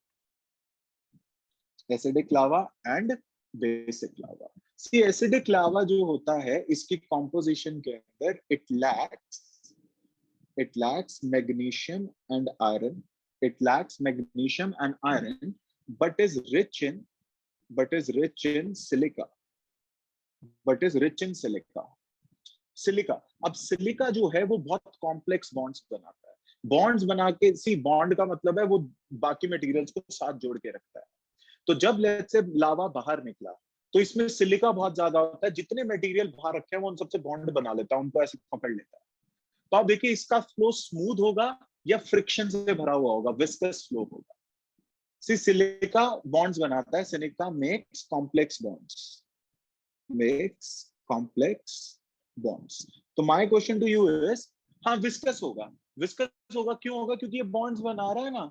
Acidic lava and basic lava. See acidic lava जो होता है इसकी कॉम्पोजिशन के अंदर it lacks magnesium and iron, it lacks magnesium and iron but is rich in silica, but is rich in silica. Silica, अब silica जो है वो बहुत कॉम्प्लेक्स बॉन्ड्स बनाता है. बॉन्ड्स बना के, सी बॉन्ड का मतलब है वो बाकी मटेरियल्स को साथ जोड़ के रखता है. तो जब लेट्स से लावा बाहर निकला तो इसमें सिलिका बहुत ज्यादा होता है, जितने मटेरियल बाहर रखे हैं वो उन सबसे बॉन्ड बना लेता है, उनको ऐसे पकड़ लेता है. तो आप देखिए इसका फ्लो स्मूथ होगा या फ्रिक्शन से भरा हुआ होगा, विस्कस फ्लो होगा. सी सिलिका बॉन्ड्स बनाता है, सिलिका मेक्स कॉम्प्लेक्स बॉन्ड्स. तो my question to you is, हाँ विस्कस होगा. विस्कस होगा क्यों होगा, क्योंकि ये बॉन्ड्स बना रहा है ना,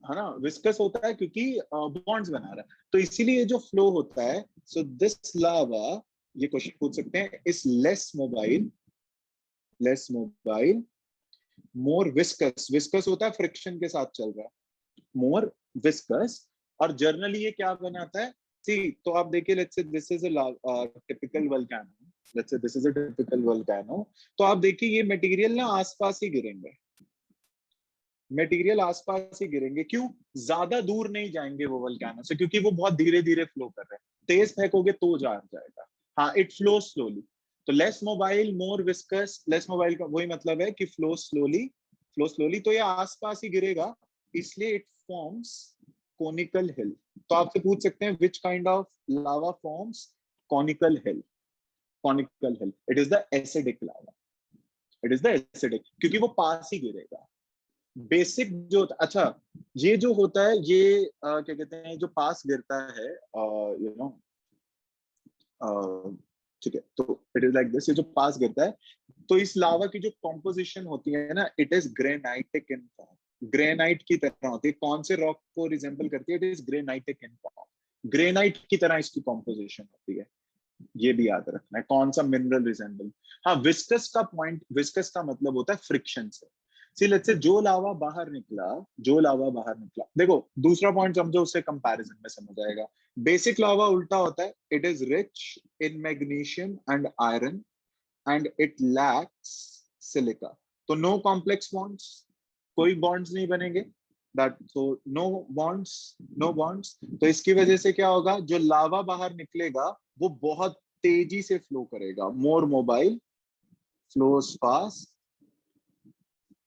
है ना. विस्कस होता है क्योंकि बॉन्ड्स बना रहा है, तो इसीलिए जो फ्लो होता है. सो दिस लावा, ये क्वेश्चन पूछ सकते हैं, is less mobile, more viscous. Viscous होता है फ्रिक्शन के साथ चल रहा है, मोर विस्कस. और जर्नली ये क्या बनाता है, सी तो आप देखिए, let's say this is a typical volcano, let's say this is a typical volcano, तो आप देखिए ये मटेरियल ना आसपास ही गिरेंगे, मटेरियल आसपास ही गिरेंगे। क्यों? ज्यादा दूर नहीं जाएंगे वो वोल्केनो से, क्योंकि वो बहुत धीरे धीरे फ्लो कर रहे हैं। तेज फेंकोगे तो जा जाएगा। हाँ, इट फ्लो स्लोली। तो less mobile more viscous, less mobile का वही मतलब है कि फ्लो स्लोली, फ्लो स्लोली, तो ये आसपास ही गिरेगा, इसलिए इट फॉर्म्स कोनिकल हिल। तो आपसे पूछ सकते हैं which kind of lava forms conical hill? Conical hill, it is the acidic lava, it is the acidic, क्योंकि वो पास ही गिरेगा। बेसिक जो अच्छा, ये जो होता है ये क्या कहते हैं, जो पास गिरता है, यू नो, ठीक है, तो इट इज लाइक दिस, ये जो पास गिरता है, तो इस लावा की जो कॉम्पोजिशन होती है ना, it is granitic in form, granite की तरह होती है। कौन से रॉक को रिजेंबल करती है? It is granitic in form, granite की तरह इसकी कॉम्पोजिशन होती है। ये भी याद रखना है, कौन सा मिनरल रिजेंबल। हाँ, विस्कस का पॉइंट, विस्कस का मतलब होता है फ्रिक्शन से। सी लेट्स से जो लावा बाहर निकला, जो लावा बाहर निकला, देखो दूसरा पॉइंट समझो, उससे कंपैरिजन में समझ आएगा। बेसिक लावा उल्टा होता है, it is rich in magnesium and iron and it lacks silica. तो नो कॉम्प्लेक्स बॉन्ड्स, कोई बॉन्ड्स नहीं बनेंगे, that so no bonds, no bonds. तो इसकी वजह से क्या होगा, जो लावा बाहर निकलेगा वो बहुत तेजी से फ्लो करेगा, more mobile, flows fast,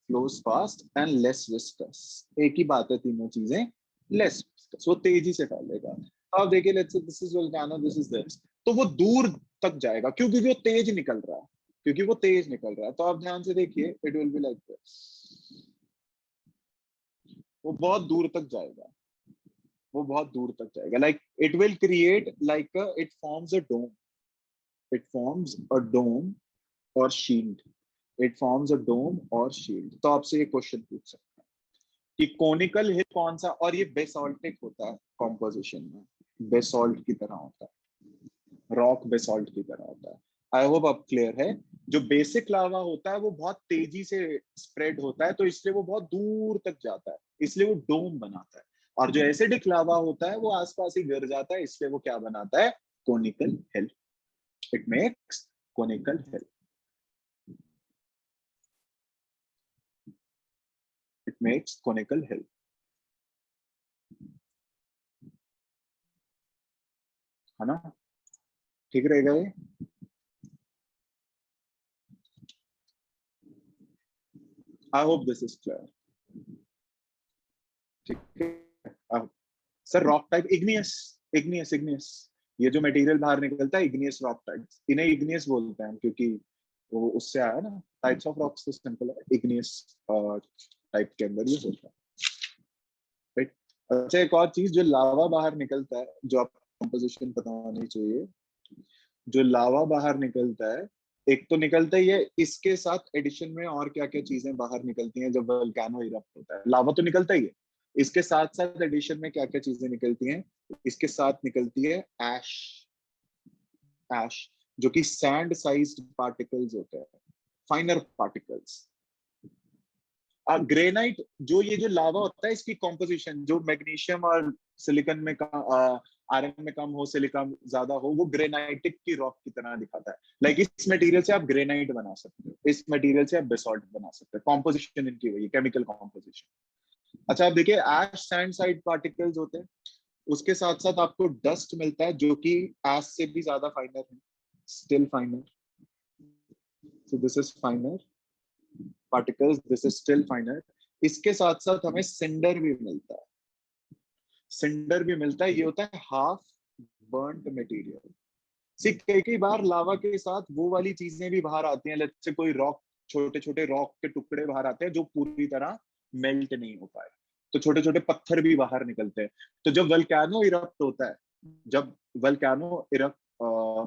flows fast and less viscous. एक ही बात है तीनों चीजें, लेस विस्कस, वो तेजी से फैलेगा। अब देखिए, let's say this is volcano, this is this, तो वो दूर तक जाएगा क्योंकि वो तेज निकल रहा है, क्योंकि वो तेज निकल रहा है। तो आप ध्यान से देखिए, it will be like this, वो बहुत दूर तक जाएगा, वो बहुत दूर तक जाएगा, like it will create like it forms a dome, it forms a dome और shield, it forms a dome और शील्ड। तो आपसे ये क्वेश्चन पूछ सकते हैं कि कोनिकल हिल कौन सा, और ये बेसॉल्टिक होता है कॉम्पोजिशन में, बेसॉल्ट की तरह होता है, रॉक बेसॉल्ट की तरह होता है। आई होप अब क्लियर है। जो बेसिक लावा होता है वो बहुत तेजी से स्प्रेड होता है, तो इसलिए वो बहुत दूर तक जाता है, इसलिए वो डोम बनाता है। और जो एसिडिक लावा होता है वो आसपास ही गिर जाता है, इसलिए वो क्या बनाता है? Conical hill, it makes conical hill, it makes conical hill. है ना? ठीक रहेगा ये? I hope this is clear. ठीक है sir. Rock type igneous, igneous, igneous, ये जो मटेरियल बाहर निकलता है, इग्नियस रॉक टाइप, इन्हें इग्नियस बोलते हैं क्योंकि वो उससे आया ना। टाइप्स ऑफ रॉक्स तो सिंपल है, इग्नियस टाइप के अंदर ये होता है, राइट। अच्छा, एक और चीज, जो लावा बाहर निकलता है, जो आपको कंपोजिशन पता होनी चाहिए, जो लावा बाहर निकलता है, एक तो निकलता ही है, इसके साथ एडिशन में और क्या क्या चीजें बाहर निकलती हैं जब वोल्केनो इरप्ट होता है? लावा तो निकलता ही है, इसके साथ साथ एडिशन में क्या क्या चीजें निकलती हैं? इसके साथ निकलती है एश, एश, जो कि सैंड साइज्ड पार्टिकल्स होते हैं, फाइनर पार्टिकल्स। ग्रेनाइट, जो ये जो लावा होता है, इसकी कॉम्पोजिशन जो मैग्नीशियम और सिलिकॉन में आयरन में कम हो, सिलिकॉन ज्यादा हो, वो ग्रेनाइटिक की रॉक की तरह दिखाता है। लाइक इस मटेरियल से आप ग्रेनाइट बना सकते हो, इस मटेरियल से आप बेसॉल्ट बना सकते हो, कॉम्पोजिशन इनकी वही, केमिकल कॉम्पोजिशन। अच्छा, आप देखिए, एश सैंड साइड पार्टिकल्स होते हैं, उसके साथ साथ आपको डस्ट मिलता है जो कि एश से भी ज्यादा फाइनर है, still फाइनर। So this is फाइनर particles, this is still फाइनर। इसके साथ साथ हमें सिंडर भी मिलता है, सिंडर भी मिलता है, ये होता है हाफ बर्न्ट मटेरियल। सी कई कई बार लावा के साथ वो वाली चीजें भी बाहर आती हैं, लेट्स से कोई रॉक, छोटे छोटे रॉक के टुकड़े बाहर आते हैं जो पूरी तरह मेल्ट नहीं हो पाए, तो छोटे छोटे पत्थर भी बाहर निकलते हैं। तो जब वल्केनो इरप्ट होता है, जब वल्केनो इरप्ट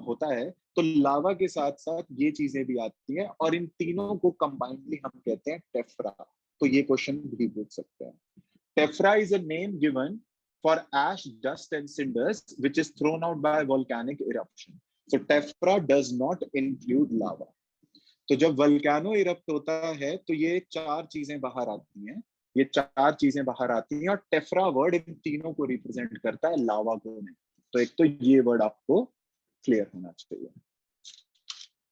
होता है, तो लावा के साथ साथ ये चीजें भी आती हैं, और इन तीनों को कंबाइंडली हम कहते हैं टेफ्रा। तो ये क्वेश्चन भी पूछ सकते हैं। Tephra is a name given for ash, dust, and cinders which is thrown out by volcanic eruption. So tephra does not include lava. तो जब वल्केनो इरप्ट होता है तो ये चार चीजें बाहर आती हैं, ये चार चीजें बाहर आती हैं, और टेफ्रा वर्ड इन तीनों को रिप्रेजेंट करता है, लावा को नहीं। तो एक तो ये वर्ड आपको क्लियर होना चाहिए,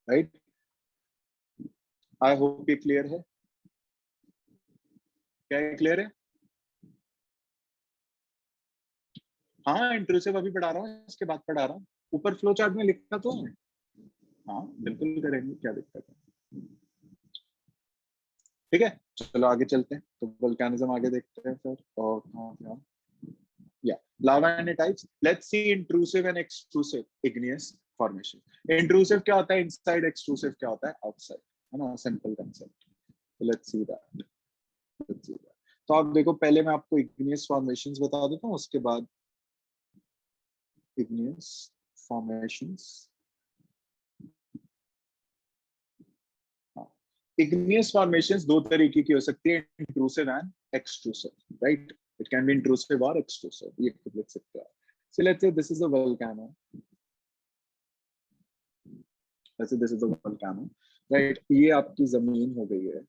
राइट। आई होप ये क्लियर है। क्या ये क्लियर है? हाँ, इंट्रूसिव अभी पढ़ा रहा हूँ, इसके बाद पढ़ा रहा हूँ। ऊपर फ्लो चार्ट में लिखा तो है। हाँ बिल्कुल करेंगे, क्या दिक्कत है। ठीक है, चलो आगे चलते हैं। तो वोल्केनिज्म आगे देखते हैं फिर। और या lava and types, let's see intrusive and extrusive igneous formation. Intrusive क्या होता है इनसाइड, एक्सट्रूसिव क्या होता है आउटसाइड, है ना, simple concept. Let's see that, let's see that. तो आप देखो, पहले मैं आपको इग्नियस फॉर्मेशंस बता देता हूँ, उसके बाद igneous formations. Igneous formations दो तरीके की हो सकती है, intrusive and extrusive, right? It can be intrusive or extrusive, ये खुद लिख सकते हैं। So let's say this is a volcano. Let's say this is a volcano, right? ये आपकी जमीन हो गई है,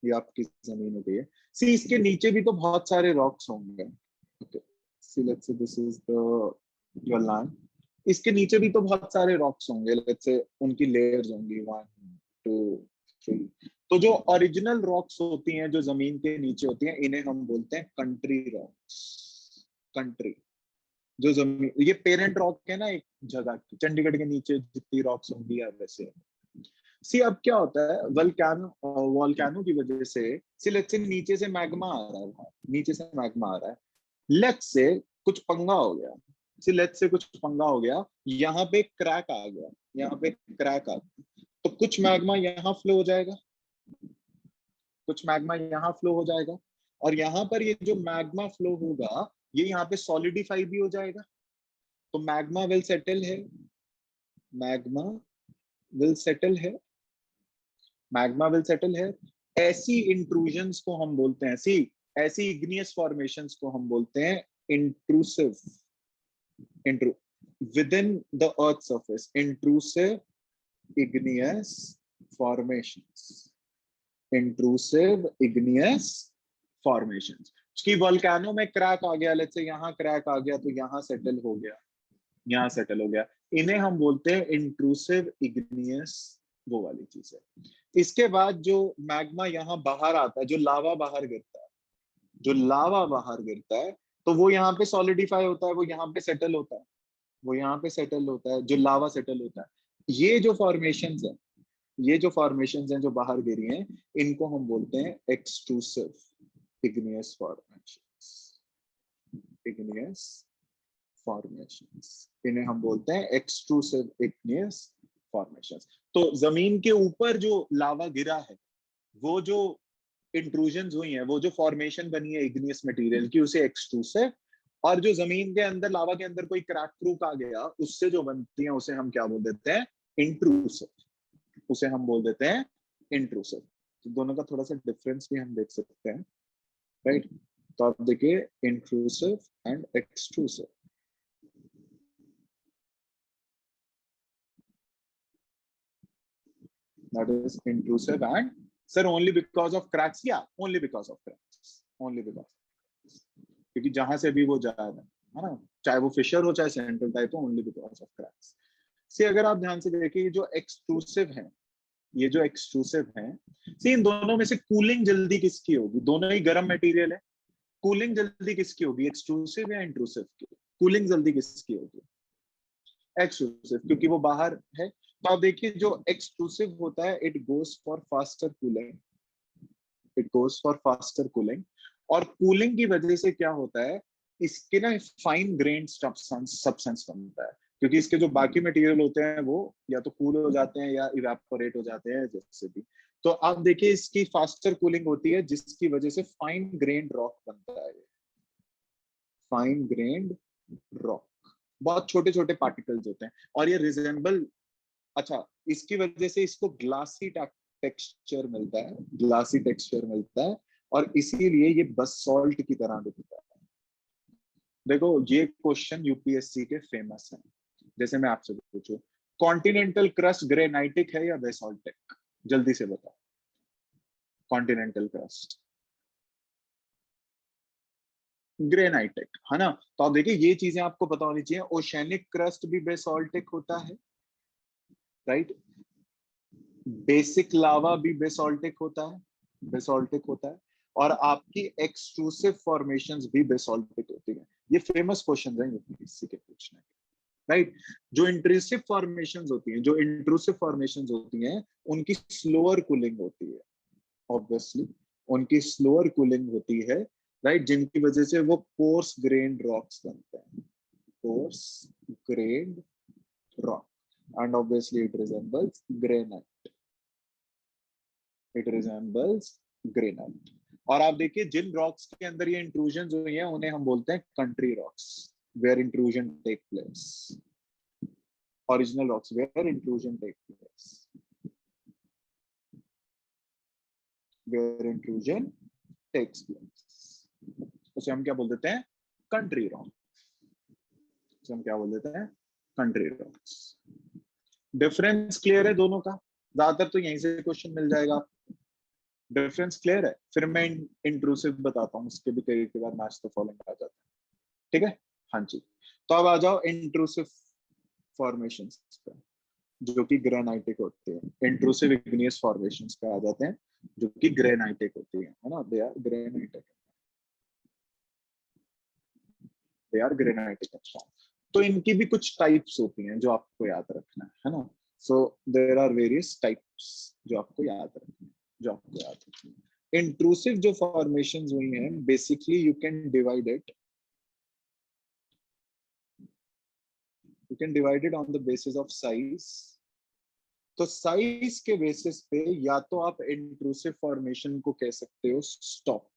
ये आपकी जमीन हो गई है। See, इसके नीचे भी तो बहुत सारे रॉक्स होंगे। Okay. See, let's say this is your land. इसके नीचे भी तो बहुत सारे रॉक्स होंगे, लेट्स से उनकी लेयर्स होंगी 1 2 3। तो जो ओरिजिनल रॉक्स होती हैं, जो जमीन के नीचे होती हैं, इन्हें हम बोलते हैं कंट्री रॉक्स। कंट्री, जो जमीन, ये पेरेंट रॉक है ना एक जगह की, चंडीगढ़ के नीचे जितनी रॉक्स होंगी या वैसे। सी अब क्या होता है, वोल्केनो की वजह से, सी लेट्स से नीचे से मैग्मा आ रहा है, नीचे से मैग्मा आ रहा है, लेट्स से कुछ पंगा हो गया, सी लेट्स से कुछ पंगा हो गया, यहाँ पे क्रैक आ गया, यहाँ पे क्रैक आ गया, तो कुछ मैग्मा यहाँ फ्लो हो जाएगा, कुछ मैग्मा यहाँ फ्लो हो जाएगा, और यहाँ पर ये जो मैग्मा फ्लो होगा, ये यहाँ पे सॉलिडिफाई भी हो जाएगा। तो मैग्मा विल सेटल है, मैग्मा विल सेटल है, मैग्मा विल सेटल है। ऐसी इंट्रूजन्स को हम बोलते हैं, ऐसी इग्नियस फॉर्मेशंस को हम बोलते हैं intrusive, within the earth surface, intrusive igneous formations, intrusive igneous formations। कि वोल्केनो में क्रैक आ गया, लेट्स से यहाँ क्रैक आ गया, तो यहाँ सेटल हो गया, यहाँ सेटल हो गया, इन्हें हम बोलते हैं इंट्रूसिव इग्नियस, वो वाली चीज है। इसके बाद जो मैग्मा यहाँ बाहर आता है, जो लावा बाहर गिरता है, जो लावा बाहर गिरता है, तो वो यहाँ पे सॉलिडिफाई होता है, वो यहाँ पे सेटल होता है, वो यहाँ पे सेटल होता है, जो लावा सेटल होता है। ये जो फॉर्मेशंस है, ये जो फॉर्मेशंस हैं जो बाहर गिरी हैं, इनको हम बोलते हैं extrusive igneous formations, igneous formations, इन्हें हम बोलते हैं एक्सट्रूसिव इग्नियस फॉर्मेशंस। तो जमीन के ऊपर जो लावा गिरा है, वो जो इंट्रूजन्स हुई हैं, वो जो फॉर्मेशन बनी है इग्नियस मटेरियल की, उसे एक्सट्रूसिव, और जो जमीन के अंदर, लावा के अंदर कोई क्रैक क्रूक आ गया, उससे जो बनती है, उसे हम क्या बोल देते हैं, इंट्रूसिव, उसे हम बोल देते हैं इंट्रूसिव। तो दोनों का थोड़ा सा डिफरेंस भी हम देख सकते हैं, राइट। तो आप देखिए intrusive and extrusive. That is intrusive and sir only because of cracks, yeah only because of cracks, only because, क्योंकि जहां से भी वो जा रहा है ना, चाहे वो फिशर हो चाहे सेंट्रल टाइप हो, ओनली बिकॉज ऑफ क्रैक्स। से अगर आप ध्यान से देखिए, ये जो एक्सट्रूसिव है, ये जो एक्सट्रूसिव है, सी इन दोनों में से कूलिंग जल्दी किसकी होगी, दोनों ही गर्म मटेरियल है, कूलिंग जल्दी किसकी होगी, एक्सट्रूसिव या इंट्रूसिव की, कूलिंग जल्दी किसकी होगी, एक्सक्लूसिव, क्योंकि वो बाहर है। तो आप देखिए जो एक्सक्लूसिव होता है, it goes for faster cooling, it goes for faster cooling. और कूलिंग की वजह से क्या होता है, इसके ना फाइन ग्रेन सब्सटेंस बनता है, क्योंकि इसके जो बाकी मटेरियल होते हैं वो या तो कूल हो जाते हैं या इवेपोरेट हो जाते हैं, जैसे भी। तो आप देखिए इसकी फास्टर कूलिंग होती है, जिसकी वजह से फाइन ग्रेन रॉक बनता है, फाइन ग्रेन रॉक, बहुत छोटे छोटे पार्टिकल्स होते हैं, और ये रिजेंबल, अच्छा इसकी वजह से इसको ग्लासी टेक्सचर मिलता है, ग्लासी टेक्सचर मिलता है, और इसीलिए ये बसॉल्ट की तरह दिखता है। देखो ये क्वेश्चन यूपीएससी के फेमस है, जैसे मैं आपसे पूछूं, कॉन्टिनेंटल क्रस्ट ग्रेनाइटिक है या बेसॉल्टिक, जल्दी से बताओ, कॉन्टिनेंटल क्रस्ट ग्रेनाइटिक, है ना। तो आप देखिए ये चीजें आपको पता होनी चाहिए। ओशेनिक क्रस्ट भी बेसोल्टिक होता है, राइट। बेसिक लावा भी बेसोल्टिक होता है, बेसोल्टिक होता है। और आपकी एक्सट्रूसिव फॉर्मेशंस भी बेसोल्टिक होती है। ये फेमस क्वेश्चन है यूपीएससी के पूछने, राइट। जो इंट्रूसिव फॉर्मेशंस होती हैं, जो इंट्रूसिव फॉर्मेशंस होती हैं, उनकी स्लोअर कूलिंग होती है, ऑब्वियसली उनकी स्लोअर कूलिंग होती है, राइट, जिनकी वजह से वो कोर्स ग्रेन्ड रॉक्स बनते हैं, course grand rock, and obviously it resembles granite, it resembles granite. और आप देखिए जिन रॉक्स के अंदर ये इंट्रूजन हुई है उन्हें हम बोलते हैं country rocks, where intrusion take place, original rocks where intrusion take place, where intrusion takes place, उसे हम क्या बोल देते हैं, कंट्री रॉक, उसे हम क्या बोल देते हैं, कंट्री रॉक्स। डिफरेंस क्लियर है दोनों का, ज्यादातर तो यहीं से क्वेश्चन मिल जाएगा। डिफरेंस क्लियर है, फिर मैं इंट्रूसिव बताता हूँ, उसके भी कई बार मैच द फॉलोइंग आ जाता है, ठीक है। हाँ जी, तो अब आ जाओ इंट्रूसिव फॉर्मेशंस पे, जो कि ग्रेनाइटिक होते हैं। इंट्रूसिव इग्नियस फॉर्मेशंस पे आ जाते हैं, जो कि ग्रेनाइटिक होती है ना, they are granitic, they are granitic. तो इनकी भी कुछ टाइप्स होती हैं जो आपको याद रखना है ना। So there are various types जो आपको याद रखना है, जो आपको याद रखना है। इंट्रूसिव जो फॉर्मेशंस हुई हैं, basically you can divide it, you can divide it on the basis of size। तो साइज के बेसिस पे या तो आप इंट्रूसिव फॉर्मेशन को कह सकते हो स्टॉक,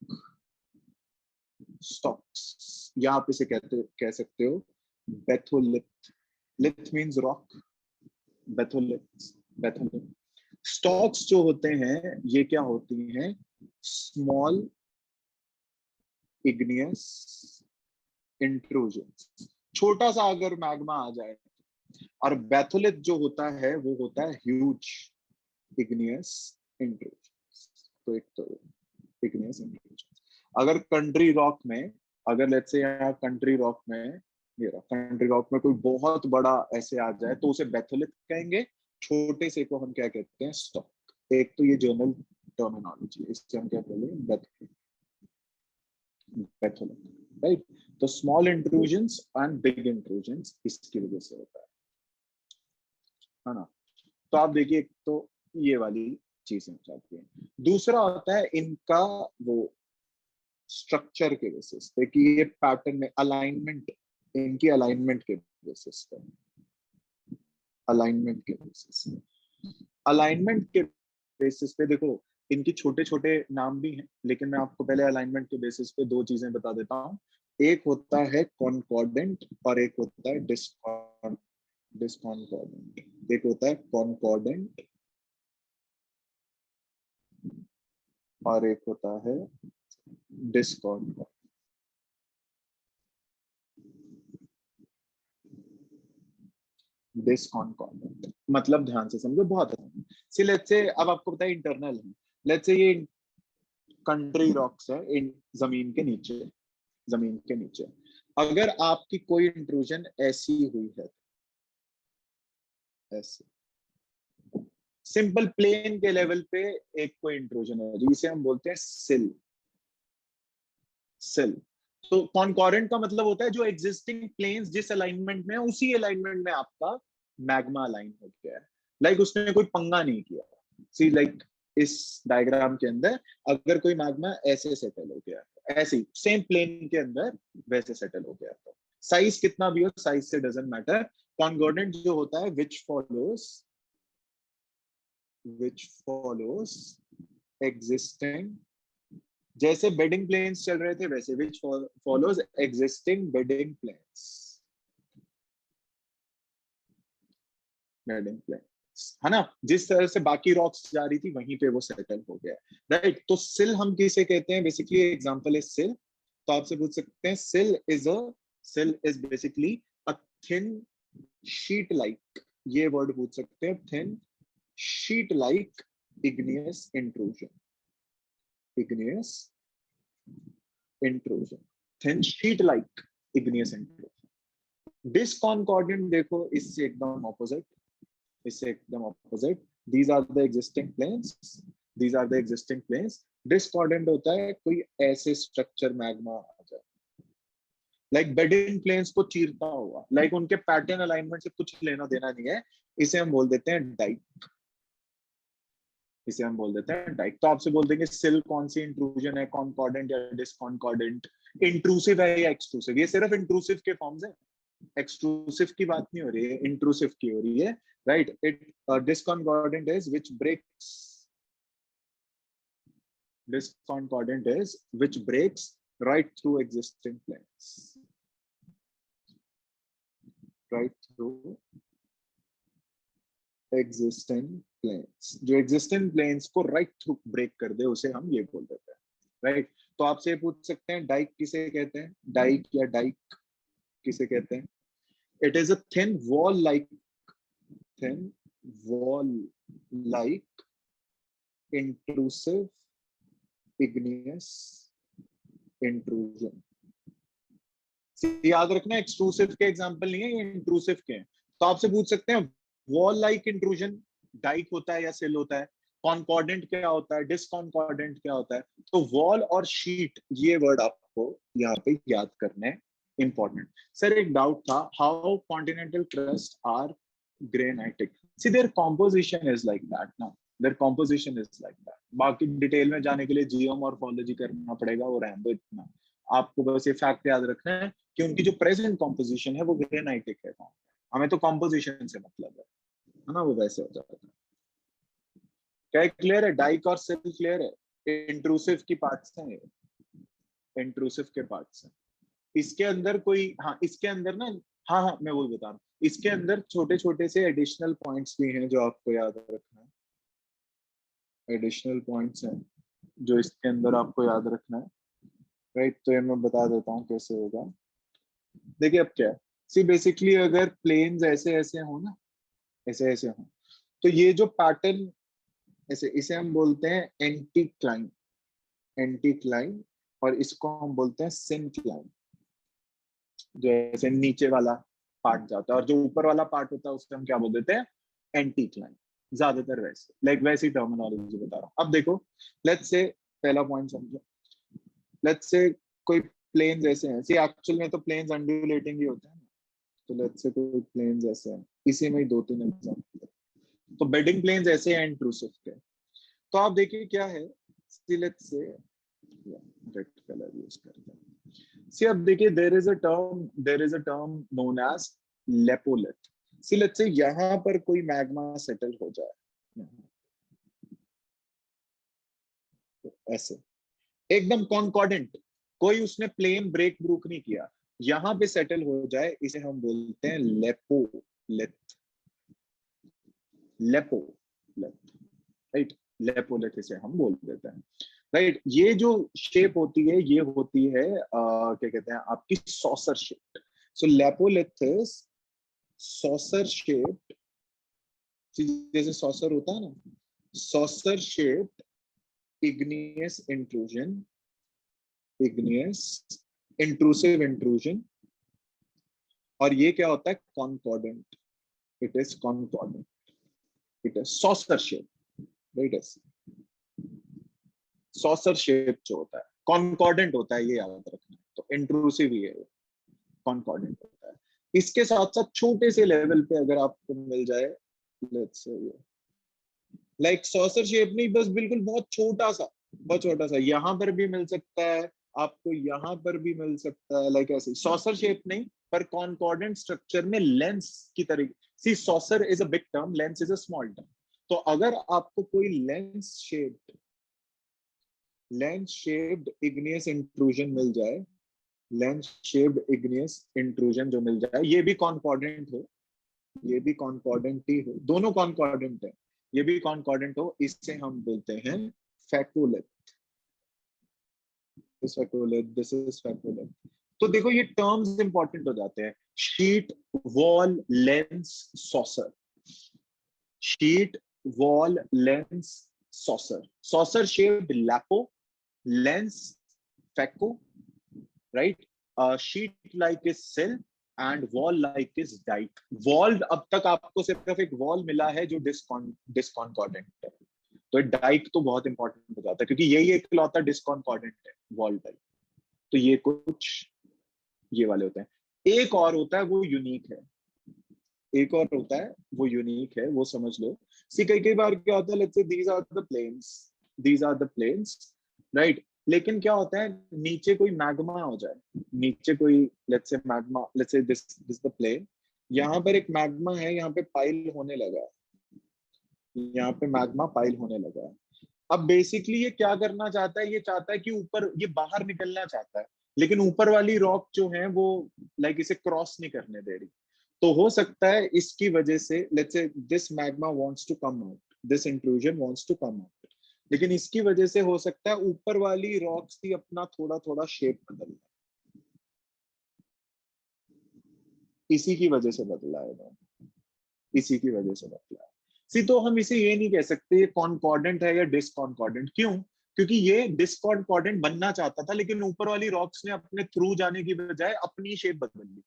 स्टॉक्स, या आप इसे कह सकते हो बेथोलिथ, लिथ मींस रॉक, बेथोलिथ, बेथोलिथ। स्टॉक्स जो होते हैं ये क्या होती हैं, स्मॉल इग्नियस इंट्रूजन, छोटा सा अगर मैग्मा आ जाए। और बेथोलिथ जो होता है वो होता है ह्यूज इग्नियस इंट्रूजन। तो एक तो इग्नियस इंट्रूजन। अगर कंट्री रॉक में, अगर लेट्स से यहाँ कंट्री रॉक में, ये कंट्री रॉक में कोई बहुत बड़ा ऐसे आ जाए तो उसे बेथोलिथ कहेंगे, छोटे से को हम क्या कहते हैं, स्टॉक। एक तो ये जर्नल टर्मिनोलॉजी, इससे हम क्या बोलेंगे, बेथोलिथ, राइट। तो small intrusions and big intrusions इसकी वजह से होता है ना। तो आप देखिए, एक तो ये वाली चीजें हो जाती है। दूसरा होता है इनका वो स्ट्रक्चर के बेसिस पे कि ये पैटर्न में अलाइनमेंट, इनकी अलाइनमेंट के बेसिस पे, अलाइनमेंट के बेसिस पे, अलाइनमेंट के बेसिस पे देखो इनकी छोटे छोटे नाम भी हैं, लेकिन मैं आपको पहले अलाइनमेंट के बेसिस पे दो चीजें बता देता हूँ। एक होता है कॉन्कॉर्डेंट और एक होता है डिस्कॉन्कॉर्डेंट। एक होता है कॉन्कॉर्डेंट और एक होता है डिस्कॉन्कॉर्डेंट। डिस्कॉन्कॉर्डेंट मतलब ध्यान से समझो, बहुत आसान। सी लेट्स से, अब आपको पता है इंटरनल है, लेट्स से ये कंट्री रॉक्स है इन जमीन के नीचे, जमीन के नीचे। अगर आपकी कोई इंट्रूजन ऐसी हुई है, ऐसे सिंपल प्लेन के लेवल पे एक कोई इंट्रूजन है जिसे हम बोलते हैं सिल, सिल। तो कॉन्कॉरेंट का मतलब होता है जो एग्जिस्टिंग प्लेन्स जिस अलाइनमेंट में है उसी अलाइनमेंट में आपका मैग्मा अलाइन हो गया है, लाइक उसने कोई पंगा नहीं किया। सी लाइक इस डायग्राम के अंदर अगर कोई मैग्मा ऐसे सेटल हो गया, ऐसे ही सेम प्लेन के अंदर वैसे सेटल हो गया, तो साइज कितना भी हो, साइज से डजंट मैटर। कॉन्कॉर्डेंट जो होता है which follows existing, जैसे बेडिंग प्लेन्स चल रहे थे वैसे which follows existing bedding planes, bedding planes, है ना। जिस तरह से बाकी रॉक्स जा रही थी वहीं पे वो सेटल हो गया, राइट। तो सिल हम किसे कहते हैं, बेसिकली एग्जांपल है सिल। तो आपसे पूछ सकते हैं sill is basically a thin sheet like, ये वर्ड पूछ सकते हैं, thin sheet like igneous intrusion, igneous intrusion, thin sheet like igneous intrusion. Disconcordant देखो इससे एकदम ऑपोजिट, इससे एकदम opposite. These are the existing planes, these are the existing planes. Discordant होता है कोई ऐसे स्ट्रक्चर मैग्मा आ जाए, लाइक बेडिंग प्लेन्स को चीरता हुआ, लाइक उनके पैटर्न अलाइनमेंट से कुछ लेना देना नहीं है, इसे हम बोल देते हैं डाइक, इसे हम बोल देते हैं डाइक। तो आपसे बोल देंगे सिल कौन सी इंट्रूजन है, कॉन्कॉर्डेंट या डिसकॉन्कॉर्डेंट, इंट्रूसिव है या एक्सट्रूसिव। ये सिर्फ इंट्रूसिव के फॉर्म्स है, एक्सट्रूसिव की बात नहीं हो रही है, इंट्रूसिव की हो रही है, right. It disconcordant is which breaks, discordant is which breaks right through existing planes, right through existing planes। जो existing planes को right through break कर दे उसे हम ये बोल देते हैं, right। तो आपसे पूछ सकते हैं डाइक किसे कहते हैं, डाइक या डाइक किसे कहते हैं। It is a thin wall like intrusive igneous intrusion। याद रखना एक्सट्रूसिव के एग्जांपल नहीं है, ये इंट्रूसिव के हैं। तो आपसे पूछ सकते हैं वॉल लाइक इंट्रूजन डाइक होता है या सिल होता है, कॉन्कॉर्डेंट क्या होता है, डिसकॉन्कॉर्डेंट क्या होता है। तो वॉल और शीट ये वर्ड आपको यहाँ पे याद करने इंपॉर्टेंट। सर एक डाउट था, how continental crust are granitic. See their composition is like that ना, their composition is like that. बाकी डिटेल में जाने के लिए जियोमॉर्फोलॉजी करना पड़ेगा, वो रहने दो इतना। आपको बस ये फैक्ट याद रखना है कि उनकी जो प्रेजेंट कॉम्पोजिशन है वो ग्रेनाइटिक है। हमें तो कॉम्पोजिशन से मतलब है ना, वो वैसे हो जाता है। क्या क्लियर है, डाइक और सिल क्लियर है। इंट्रूसिव की पार्ट्स हैं, इंट्रूसिव के पार्ट्स हैं। इसके अंदर कोई, हाँ इसके अंदर ना, हाँ हाँ मैं वो बता रहा हूँ, इसके अंदर छोटे छोटे से एडिशनल पॉइंट्स भी हैं जो आपको याद रखना है, एडिशनल पॉइंट्स हैं जो इसके अंदर आपको याद रखना है, राइट। तो ये मैं बता देता हूँ कैसे होगा। देखिए अब क्या है, सी बेसिकली अगर प्लेन्स ऐसे ऐसे हो ना, ऐसे ऐसे हो, तो ये जो पैटर्न ऐसे, इसे हम बोलते हैं एंटीक्लाइन, एंटीक्लाइन। और इसको हम बोलते हैं सिनक्लाइन, जो ऐसे नीचे वाला पार्ट जाता है, और जो ऊपर वाला पार्ट होता है उससे हम क्या बोल देते हैं, एंटीक्लाइन। ज्यादातर वैसे, लाइक वैसी टर्मिनोलॉजी बता रहा हूँ। अब देखो लेट्स से, पहला पॉइंट समझो, लेट्स से कोई प्लेन्स ऐसे हैं, सी एक्चुअल में तो प्लेन्स अंडुलेटिंग ही होते हैं, तो लेट्स से कोई प्लेन्स ऐसे हैं, इसी में ही दो तीन एग्जांपल। तो बेडिंग प्लेन्स ऐसे हैं इंट्रूसिव के। तो आप देखिए क्या है, लेट्स से रेड कलर यूज करते हैं। सी अब देखिए there is a term known as lopolith. See let's say यहां पर कोई मैग्मा सेटल हो जाए, तो ऐसे एकदम कॉन्कॉर्डेंट, कोई उसने प्लेन ब्रेक ब्रूक नहीं किया, यहां पे सेटल हो जाए, इसे हम बोलते हैं लेपोलिथ, लेपोलिथ, राइट। लेपोलिथ इसे हम बोल देते हैं, राइट। ये जो शेप होती है ये होती है क्या कहते हैं आपकी saucer shape. So लेपोलिथ is saucer shaped, जैसे सॉसर होता है ना, saucer shaped igneous intrusion, igneous intrusive intrusion। और ये क्या होता है, concordant, it is concordant, it is saucer shape, right. Saucer shape जो होता है कॉन्कॉर्डेंट होता है, ये याद रखना। तो इंट्रूसिव ही है, कॉन्कॉर्डेंट होता है। इसके साथ साथ छोटे से लेवल पे अगर आपको मिल जाए, लेट्स से ये लाइक सॉसर शेप नहीं, बस बिल्कुल बहुत छोटा सा, बहुत छोटा सा, यहाँ पर भी मिल सकता है आपको, यहाँ पर भी मिल सकता है, लाइक ऐसे सॉसर शेप नहीं, पर कॉन्कॉर्डेंट स्ट्रक्चर में लेंस की तरीके। See saucer is a big term, lens is a small term. तो अगर आपको कोई लेंस शेप्ड इग्नियस इंट्रूजन मिल जाए, लेंस शेप्ड इग्नियस इंट्रूजन जो मिल जाए, ये भी कॉन्कॉर्डेंट हो, ये भी कॉन्कॉर्डेंट ही हो, दोनों कॉन्कॉर्डेंट है, ये भी कॉन्कॉर्डेंट हो, इससे हम बोलते हैं फेकोलिथ, दिस इज फेकोलिथ। तो देखो ये टर्म्स इंपॉर्टेंट हो जाते हैं, sheet, wall, lens, saucer, sheet, wall, lens, saucer, saucer shaped लैपो, लेंस फेको, right. Sheet like is sill and wall like is dyke. Wall, अब तक आपको सिर्फ एक वॉल मिला है जो डिस्कॉन्कॉर्डेंट है, तो डाइक तो बहुत इंपॉर्टेंट हो जाता है क्योंकि यही एक लौता डिस्कॉन्कॉर्डेंट है, वॉल डाइक। तो ये कुछ ये वाले होते हैं। एक और होता है वो यूनिक है, एक और होता है वो यूनिक है, वो समझ लो। सी कई बार क्या होता है, let's say these are the planes, these are the planes, right. लेकिन क्या होता है, नीचे कोई मैग्मा हो जाए, नीचे कोई let's say magma, let's say this the plane, यहाँ पर एक मैग्मा है, यहाँ पे पाइल होने लगा है, यहाँ पे मैग्मा पाइल होने लगा है। अब बेसिकली ये क्या करना चाहता है, ये चाहता है कि ऊपर ये बाहर निकलना चाहता है, लेकिन ऊपर वाली रॉक जो है वो लाइक इसे क्रॉस नहीं करने दे रही। तो हो सकता है इसकी वजह से let's say this magma wants to come out, this intrusion wants to come out, लेकिन इसकी वजह से हो सकता है ऊपर वाली रॉक्स भी अपना थोड़ा थोड़ा शेप बदल, इसी की वजह से बदला है, इसी की वजह से बदला है। सी तो हम इसे ये नहीं कह सकते ये कॉन्कॉर्डेंट है या डिसकॉन्कॉर्डेंट, क्यों? क्योंकि ये डिसकॉन्कॉर्डेंट बनना चाहता था, लेकिन ऊपर वाली रॉक्स ने अपने थ्रू जाने की बजाय अपनी शेप बदल ली।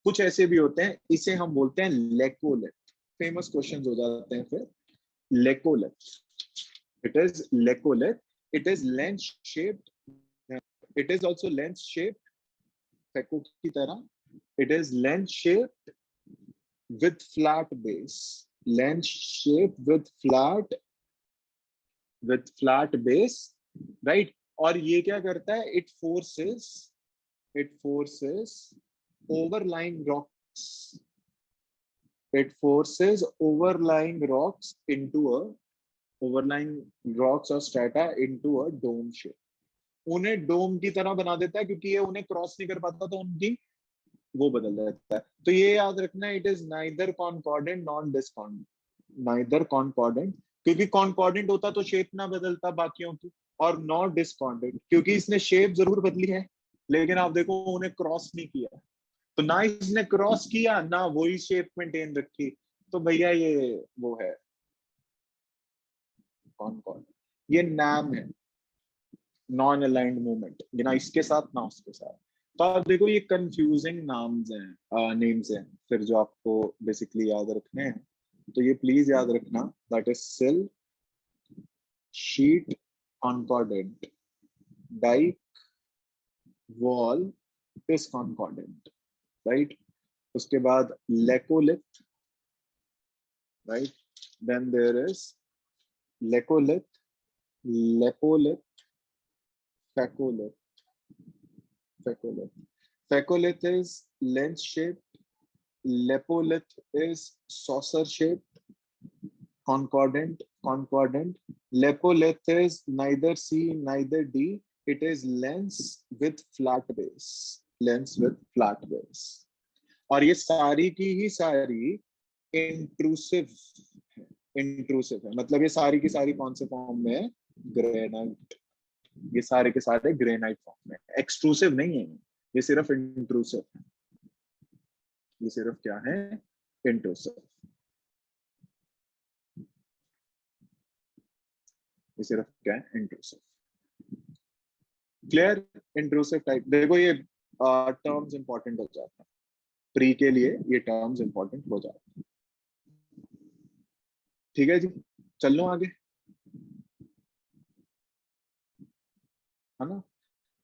कुछ ऐसे भी होते हैं, इसे हम बोलते हैं लेकोलिथ। फेमस क्वेश्चंस हो जाते हैं फिर। Laccolith, it is laccolith, it is lens shaped, it is also lens shaped, phaco की तरह, it is lens shaped with flat base, lens shape with flat base, right? और ये क्या करता है, it forces overlying rocks, it forces overlying rocks into a overlying rocks or strata into a dome shape, उन्हें डोम की तरह बना देता है, क्योंकि ये उन्हें क्रॉस नहीं कर पाता तो उनकी वो बदल जाता है। तो ये याद रखना, it is neither concordant non discordant, neither concordant, क्योंकि कॉन्कॉर्डेंट होता तो शेप ना बदलता बाकियों की, और नॉट डिस्कॉर्डेंट क्योंकि इसने शेप जरूर बदली है लेकिन आप देखो उन्हें क्रॉस नहीं किया, तो ना इसने क्रॉस किया ना वही शेप मेंटेन रखी, तो भैया ये वो है कॉन्कॉर्डेंट। ये नाम है नॉन अलाइंड मूवमेंट, ना इसके साथ ना उसके साथ। तो आप देखो ये कंफ्यूजिंग नाम्स हैं, नेम्स हैं फिर जो आपको बेसिकली याद रखने हैं, तो ये प्लीज याद रखना, that is sill, sheet, concordant, dyke, wall, is concordant, right. उसके बाद laccolith, right, then there is laccolith, lopolith, phacolith, phacolith, phacolith is lens shape, lepolith is saucer shaped, concordant. Lepolith is neither C neither D, it is lens with flat base, lens with flat base। और ये सारी की ही सारी intrusive है, intrusive है, मतलब ये सारी की सारी कौन से फॉर्म में है, ग्रेनाइट, ये सारे के सारे ग्रेनाइट फॉर्म में, एक्सट्रूसिव नहीं है, ये सिर्फ इंट्रूसिव है, ये सिर्फ क्या है, इंट्रूसिव, ये सिर्फ क्या है, इंट्रूसिव। क्लियर? इंट्रूसिव टाइप, देखो ये टर्म्स इंपॉर्टेंट हो जाते हैं प्री के लिए, ये टर्म्स इंपॉर्टेंट हो जाते हैं। ठीक है जी, चल लो आगे, है ना।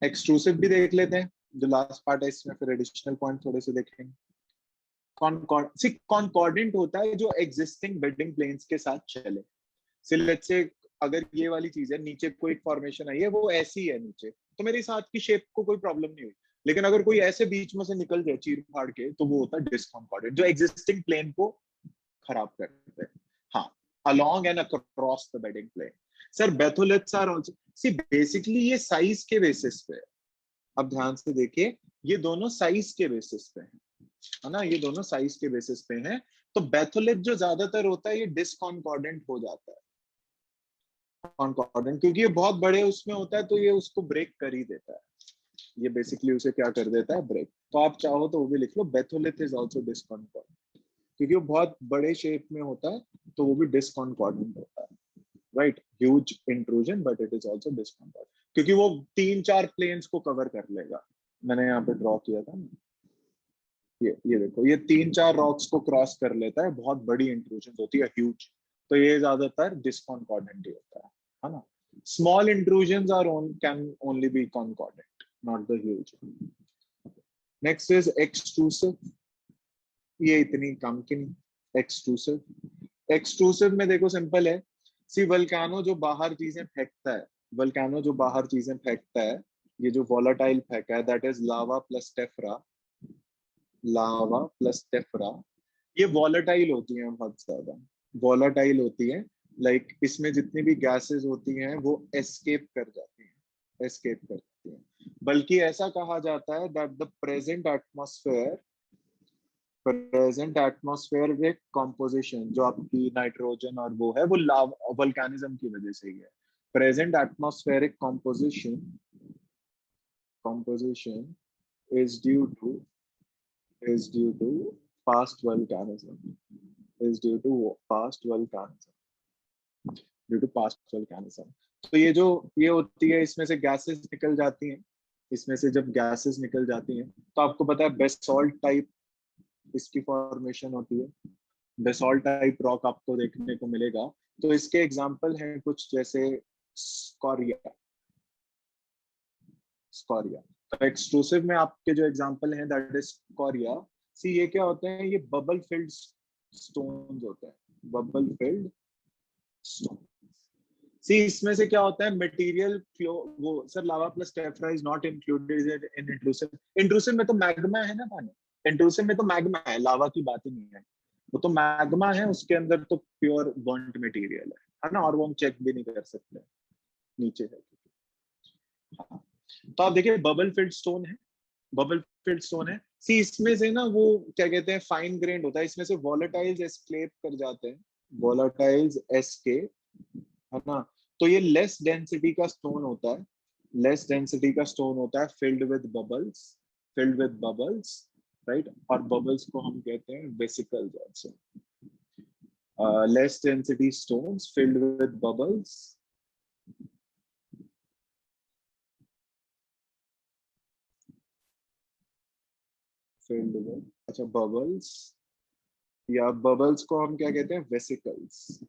एक्सट्रूसिव भी देख लेते हैं, जो लास्ट पार्ट है इसमें, फिर एडिशनल पॉइंट थोड़े से देखेंगे। कॉन्कॉर्डेंट होता है जो एग्जिस्टिंग बेडिंग प्लेन्स के साथ चले। से लेट्स से अगर ये वाली चीज है, नीचे कोई फॉर्मेशन आई है, वो ऐसी है नीचे, तो मेरे साथ की शेप को कोई प्रॉब्लम नहीं हुई, लेकिन अगर कोई ऐसे बीच में से निकल जाए चीर फाड़ के, तो वो होता है डिसकॉन्कॉर्डेंट, जो एग्जिस्टिंग प्लेन को खराब करते हैं। हाँ, along and across the bedding plane. Sir batholiths are also, see basically ये साइज के बेसिस पे है। अब ध्यान से देखिए, ये दोनों साइज के बेसिस पे है ना, ये दोनों साइज के बेसिस पे हैं। तो बेथोलिथ जो ज्यादातर होता है ये डिसकॉन्कॉर्डेंट हो जाता है, कॉन्कॉर्डेंट क्योंकि ये बहुत बड़े उसमें होता है, तो ये उसको ब्रेक कर ही देता है, ये बेसिकली उसे क्या कर देता है, ब्रेक। तो आप चाहो तो वो भी लिख लो, बेथोलिथ इज आल्सो डिसकॉन्कॉर्डेंट, क्योंकि वो बहुत बड़े शेप में होता है, तो वो भी डिसकॉन्कॉर्डेंट होता है, right. Huge intrusion but it is also discordant, क्योंकि वो 3-4 प्लेन्स को कवर कर लेगा, मैंने यहाँ पे ड्रॉ किया था ना, ये देखो, ये 3-4 रॉक्स को क्रॉस कर लेता है, बहुत बड़ी इंट्रूजन होती है, ह्यूज। तो ये ज्यादातर डिसकॉन्कॉर्डेंट ही होता है ना। Small intrusion are can only be concordant, not the huge. Next is extrusive. ये इतनी कम की नहीं। एक्सट्रूसिव, एक्सट्रूसिव में देखो सिंपल है। सी वल्केनो जो बाहर चीजें फेंकता है, वल्केनो जो बाहर चीजें फेंकता है, ये जो वॉलेटाइल फेंका है, that is lava plus tephra. Lava plus tephra, ये वॉलेटाइल होती हैं, बहुत ज्यादा वॉलेटाइल होती हैं। लाइक इसमें जितनी भी गैसेस होती हैं वो एस्केप कर जाती हैं, एस्केप कर जाती हैं। बल्कि ऐसा कहा जाता है that the present atmospheric composition, जो आपकी नाइट्रोजन और वो है, वो लावा वोल्केनिज्म की वजह से ही है। Present atmospheric composition is due to past volcanism, is due to past volcanism, due to past volcanism। तो ये होती है, इसमें से गैसेस निकल जाती हैं। इसमें से जब गैसेस निकल जाती हैं तो आपको पता है बेसॉल्ट टाइप इसकी फॉर्मेशन होती है। बेसॉल्ट टाइप रॉक आपको देखने को मिलेगा। तो इसके एग्जांपल हैं कुछ, जैसे स्कोरिया। स्कोरिया, तो एक्सट्रूसिव में आपके जो एग्जांपल हैं दैट इज स्कोरिया। सी ये क्या होते हैं, ये बबल फिल्ड स्टोन्स होते हैं, बबल फिल्ड स्टोन। सी इसमें से क्या होता है, मटेरियल फ्लो, वो sir lava plus tephra is not included in intrusive. Intrusive में तो मैग्मा है ना पानी, इंट्रूसिव में तो मैग्मा है, लावा की बात ही नहीं है। वो तो मैग्मा है, उसके अंदर तो प्योर बर्न्ट मटेरियल है ना, और वो हम चेक भी नहीं कर सकते नीचे है। हाँ। तो आप देखिए बबल फिल्ड स्टोन है, बबल फिल्ड स्टोन है। सी इसमें से ना वो क्या कहते हैं, फाइन ग्रेन्ड होता है, इसमें से वॉलेटाइल्स एस्केप कर जाते हैं, वॉलेटाइल्स एस्केप, है ना। तो ये लेस डेंसिटी का स्टोन होता है, लेस डेंसिटी का स्टोन होता है, filled with bubbles, filled with bubbles, right. और बबल्स को हम कहते हैं vesicles also. Less density stones filled with bubbles, filled with, अच्छा बबल्स, या बबल्स को हम क्या कहते हैं, वेसिकल्स।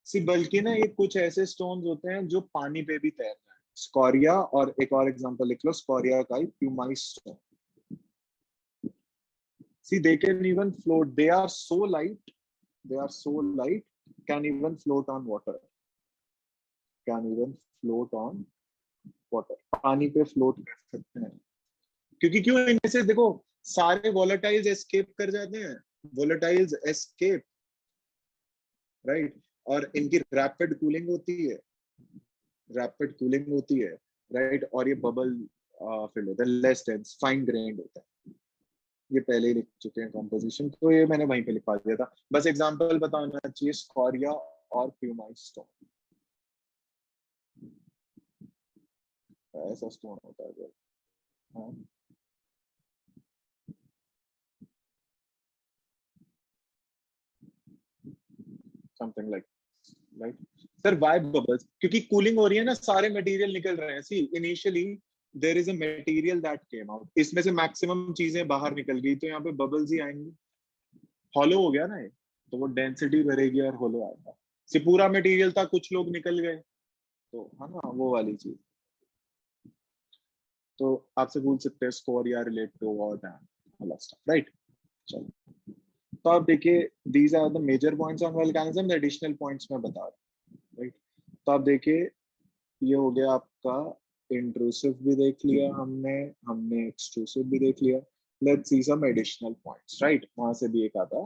सी बल्कि ना ये कुछ ऐसे स्टोन्स होते हैं जो पानी पे भी तैर रहे हैं। स्कोरिया, और एक और एग्जांपल लिख लो स्कोरिया का ही, pumice stone. See they can even float, they are so light, they are so light, can even float on water, can even float on water, पानी पे फ्लोट कर सकते हैं। क्योंकि क्यों, इनमें से देखो सारे वॉलेटाइल्स एस्केप कर जाते हैं, वॉलेटाइल्स एस्केप, राइट। और इनकी रैपिड कूलिंग होती है, रैपिड कूलिंग होती है, राइट। और ये बबल फिल्ड होता है, लेस डेंस, फाइन ग्रेन्ड होता है। ये पहले ही लिख चुके हैं कॉम्पोजिशन, तो ये मैंने वहीं पे लिखवा दिया था, बस एग्जांपल बताना चाहिए स्कोरिया और प्यूमाइस स्टोन, ऐसा स्टोन होता है। हाँ, something like, right. Sir why bubbles, क्योंकि कूलिंग हो रही है ना, सारे मटेरियल निकल रहे हैं। See initially there is a material that came out, इसमें से मैक्सिमम चीजें बाहर निकल गई, तो यहाँ पे बबल्स ही आएंगे। हॉलो हो गया ना ये, तो वो डेंसिटी बढ़ेगी और हॉलो आएगा। से पूरा मटेरियल था, कुछ लोग निकल गए, तो है ना वो वाली चीज। तो आपसे पूछ सकते हैं स्कोर या relate to what and stuff, right. चलो, तो आप देखिए these are the major points on volcanism, additional points में बता रहा हूं, राइट। तो आप देखिए ये हो गया आपका, इंट्रूसिव भी देख लिया हमने, हमने एक्सट्रूसिव भी देख लिया। Let's see some additional points, right. वहां से भी एक आता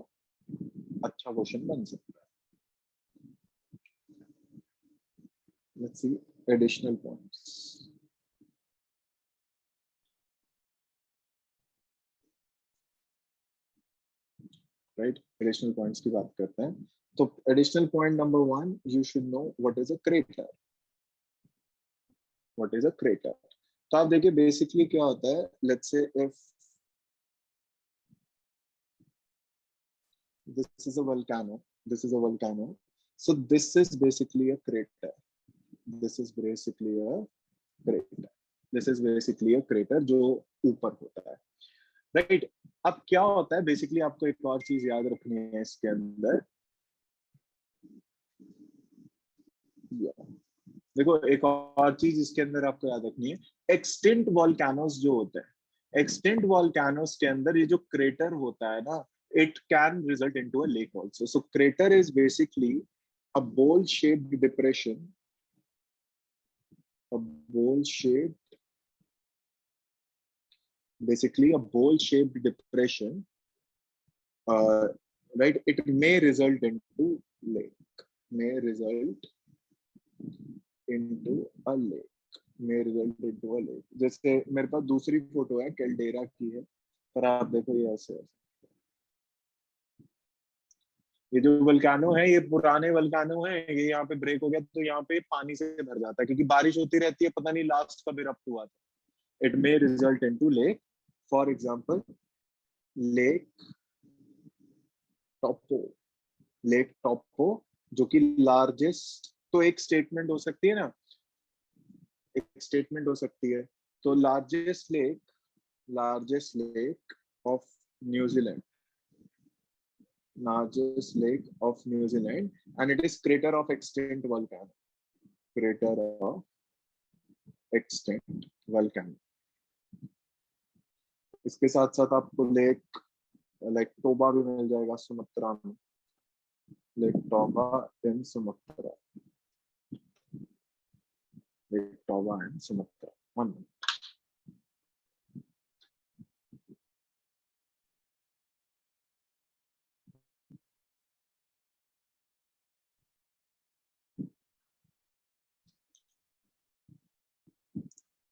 अच्छा क्वेश्चन बन सकता है। Let's see additional points, right. Additional points की बात करते हैं। तो additional point number 1, you should know what is a crater, what is a crater. तो आप देखिए बेसिकली क्या होता है, लेट्स से if this is a volcano, this is a volcano, so this is basically a crater, this is basically a crater, this is basically a crater जो ऊपर होता है, राइट। अब क्या होता है बेसिकली, आपको एक और चीज याद रखनी है इसके अंदर। देखो एक और चीज इसके अंदर आपको याद रखनी है, एक्सटिंक्ट वॉल्केनोस जो होते हैं, एक्सटिंक्ट वॉल्केनोस के अंदर ये जो क्रेटर होता है ना, it can result into a lake also. So crater is basically a bowl shaped depression, a bowl shaped, basically a bowl shaped depression, uh, right? It may result into lake, may result into a lake, may result into a lake। जैसे मेरे पास दूसरी photo है caldera की है, पर आप देखो ये ऐसे है। ये जो वल्कानो है ये पुराने वल्कानो है, ये यहाँ पे ब्रेक हो गया तो यहाँ पे पानी से भर जाता है, क्योंकि बारिश होती रहती है, पता नहीं लास्ट कब इरप्ट हुआ था। It may result into lake, for example lake टॉपो, lake टॉपो, जो कि लार्जेस्ट, तो एक स्टेटमेंट हो सकती है ना, एक स्टेटमेंट हो सकती है। तो largest lake of New Zealand, largest lake of New Zealand, and it is crater of extinct volcano, crater of extinct volcano। इसके साथ साथ आपको लेक लाइक टोबा भी मिल जाएगा सुमत्रा में, लेक टोबा इन सुमत्रा, लेक टोबा इन सुमत्रा। वन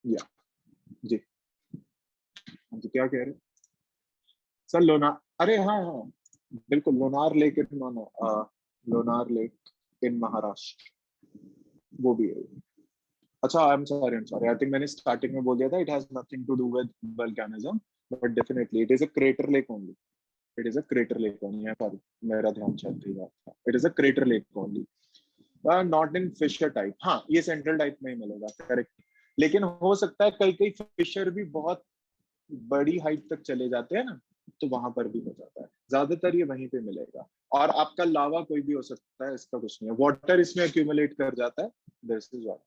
या जी, जी क्या कह रहे हैं सर? लोनार, अरे हाँ हाँ बिल्कुल, Lonar lake in Lonar lake in Maharashtra, वो भी है। अच्छा, I am sorry, I think मैंने स्टार्टिंग में बोल दिया था it has nothing to do with volcanism, but definitely it is a crater lake only, it is a crater lake only. है सॉरी, मेरा ध्यान शायद थी बात था, it is a crater lake only, not in fissure type. हाँ ये central type में ही मिलेगा, करेक्ट। लेकिन हो सकता है कई कई फिशर भी बहुत बड़ी हाइट तक चले जाते हैं ना, तो वहां पर भी हो जाता है, ज्यादातर ये वहीं पे मिलेगा। और आपका लावा कोई भी हो सकता है, इसका कुछ नहीं है, वाटर इसमें अक्यूमुलेट कर जाता है, दिस इज वाटर।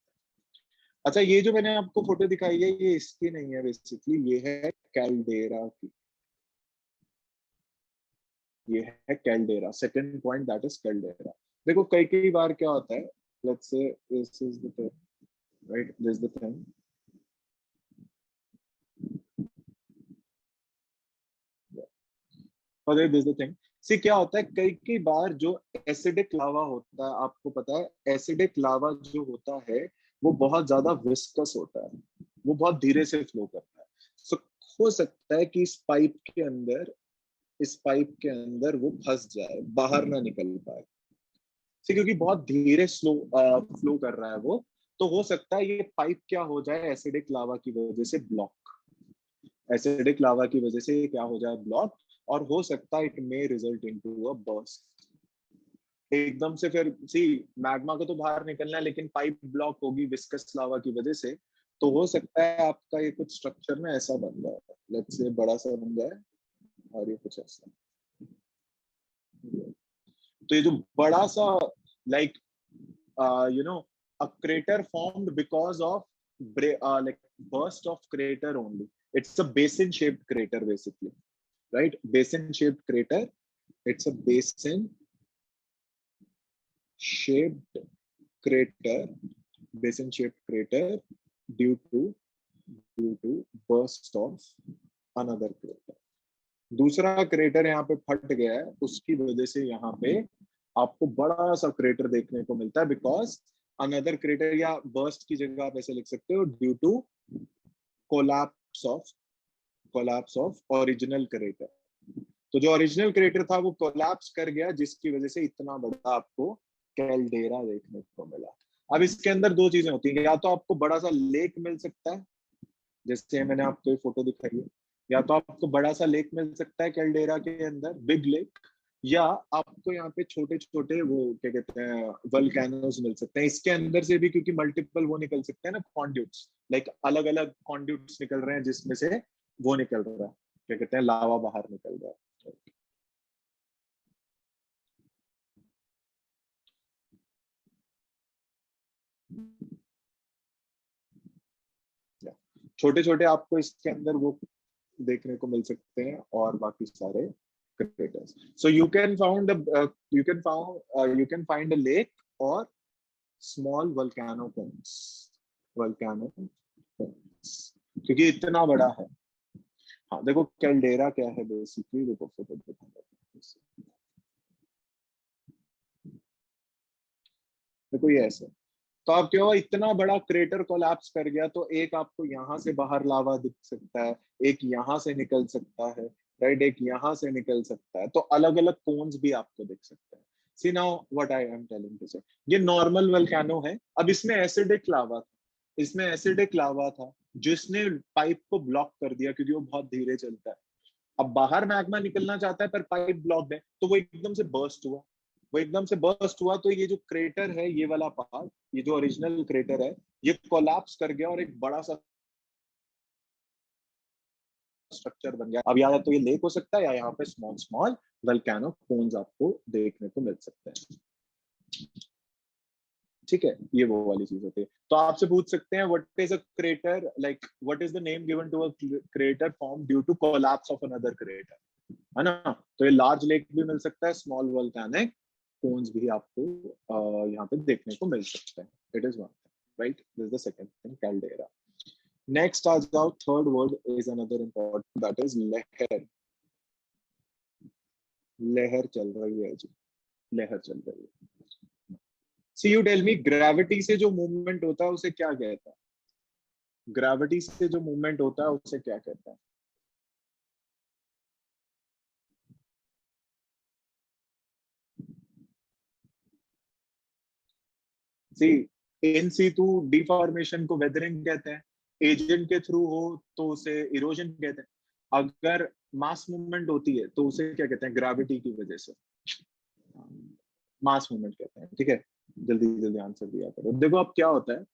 अच्छा, ये जो मैंने आपको फोटो दिखाई है ये इसकी नहीं है, बेसिकली ये है कैल्डेरा की, ये है caldera, second point that is caldera. देखो कई कई बार क्या होता है, let's say this is the thing, right, this is the thing, और दिस इज द थिंग। सी क्या होता है, कई कई बार जो एसिडिक लावा होता है, आपको पता है एसिडिक लावा जो होता है वो बहुत ज्यादा विस्कस होता है, वो बहुत धीरे से फ्लो करता है। सो हो सकता है कि इस पाइप के अंदर वो फंस जाए, बाहर ना निकल पाए, क्योंकि बहुत धीरे स्लो फ्लो कर रहा है वो। तो हो सकता है ये पाइप क्या हो जाए, एसिडिक लावा की वजह से ब्लॉक, एसिडिक लावा की वजह से क्या हो जाए, ब्लॉक। और हो सकता है it may result into a burst, एकदम से फिर सी मैग्मा को तो बाहर निकलना है, लेकिन पाइप ब्लॉक होगी विस्कस लावा की वजह से। तो हो सकता है आपका ये कुछ स्ट्रक्चर में ऐसा बन जाए, लेट्स से बड़ा सा बन जाए, और ये कुछ ऐसा। तो ये जो बड़ा सा like you know a crater formed because of like burst of crater only, it's a basin shaped crater basically, right? Basin shaped crater, it's a basin shaped crater, basin shaped crater due to burst of another crater। दूसरा crater यहाँ पे फट गया है, उसकी वजह से यहाँ पे आपको बड़ा सा क्रेटर देखने को मिलता है, बिकॉज अनदर क्रेटर, या बर्स्ट की जगह आप ऐसे लिख सकते हो, due to collapse of original crater. तो जो ओरिजिनल क्रेटर था वो कोलैप्स कर गया, जिसकी वजह से इतना बड़ा आपको कैल्डेरा देखने को मिला। अब इसके अंदर दो चीजें होती हैं, या तो आपको बड़ा सा लेक मिल सकता है, जैसे मैंने आपको फोटो दिखाई है, या तो आपको बड़ा सा लेक मिल सकता है कैल्डेरा के अंदर, बिग लेक, या आपको यहाँ पे छोटे छोटे वो क्या कहते हैं वल्केनोस मिल सकते हैं। इसके अंदर से भी क्योंकि मल्टीपल वो निकल सकते हैं ना कॉन्ड्यूट्स, लाइक अलग अलग कॉन्ड्यूट्स निकल रहे हैं जिसमें से वो निकल रहा है, क्या कहते हैं लावा बाहर निकल रहा है। छोटे छोटे आपको इसके अंदर वो देखने को मिल सकते हैं और बाकी सारे cricketers. So you can find a lake और small volcano cones, volcano cones, क्योंकि इतना बड़ा है। हाँ देखो कैल्डेरा क्या है बेसिकली, देखो फोटो दिखाऊंगा। देखो ये ऐसे, तो आप क्या हुआ इतना बड़ा क्रेटर कोलैप्स कर गया तो एक आपको यहाँ से बाहर लावा दिख सकता है, एक यहाँ से निकल सकता है, राइट, एक यहाँ से निकल सकता है, तो अलग अलग कोन्स भी आपको दिख सकते हैं। See now what I am telling to say, ये नॉर्मल वल्केनो है। अब इसमें एसिडिक लावा था, इसमें एसिडिक लावा था जिसने पाइप को ब्लॉक कर दिया क्योंकि वो बहुत धीरे चलता है। अब बाहर मैग्मा निकलना चाहता है पर पाइप ब्लॉक्ड है, तो वो एकदम से बर्स्ट हुआ, वो एकदम से बर्स्ट हुआ तो ये जो क्रेटर है ये वाला पार्ट, ये जो ओरिजिनल क्रेटर है ये कोलैप्स कर गया और एक बड़ा सा स्ट्रक्चर बन गया। अब या तो ये लेक हो सकता है या यहाँ पे स्मॉल स्मॉल वल्केनो कोन्स आपको देखने को मिल सकते हैं। ठीक है, ये वो वाली चीज होती है। तो आपसे पूछ सकते हैं what is a crater, like what is the name given to a crater form due to collapse of another crater, है ना। तो ये लार्ज लेक भी मिल सकता है, स्मॉल वोल्केनिक कोन्स भी आपको यहाँ पे देखने को मिल सकते हैं। It is one right, this is the second thing, caldera. Next आ जाओ, third word is another important, that is lahar. Lahar चल रही है जी, लहर चल रही है। सी यू टेल मी, ग्रेविटी से जो मूवमेंट होता है उसे क्या कहता है? ग्रेविटी से जो मूवमेंट होता है उसे क्या कहता है? सी, इन सीटू डिफॉर्मेशन को वेदरिंग कहते हैं, एजेंट के थ्रू हो तो उसे इरोजन कहते हैं, अगर मास मूवमेंट होती है तो उसे क्या कहते हैं? ग्रेविटी की वजह से मास मूवमेंट कहते हैं। ठीक है, जल्दी जल्दी आंसर दिया करो। देखो अब क्या होता है,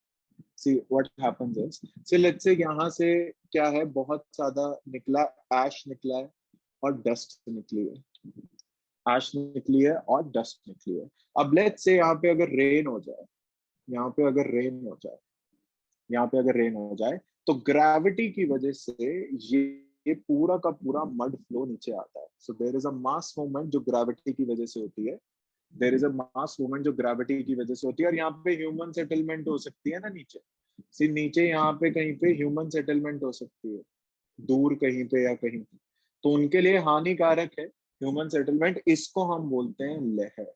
see what happens is, C let's से यहाँ से क्या है, बहुत ज्यादा निकला, ऐश निकला है और डस्ट निकली है, ऐश निकली है और डस्ट निकली है। अब लेट्स से यहाँ पे अगर रेन हो जाए, यहाँ पे अगर रेन हो जाए, यहाँ पे अगर रेन हो जाए तो ग्रेविटी की वजह से ये पूरा का पूरा मड फ्लो नीचे आता है। So there is a mass movement जो ग्रेविटी की वजह से होती है, there is a mass movement जो ग्रेविटी की वजह से होती है। और यहाँ पे ह्यूमन सेटलमेंट हो सकती है ना नीचे, सिर्फ नीचे यहाँ पे कहीं पे ह्यूमन सेटलमेंट हो सकती है, दूर कहीं पे या कहीं पे, तो उनके लिए हानिकारक है ह्यूमन सेटलमेंट, इसको हम बोलते हैं लहर,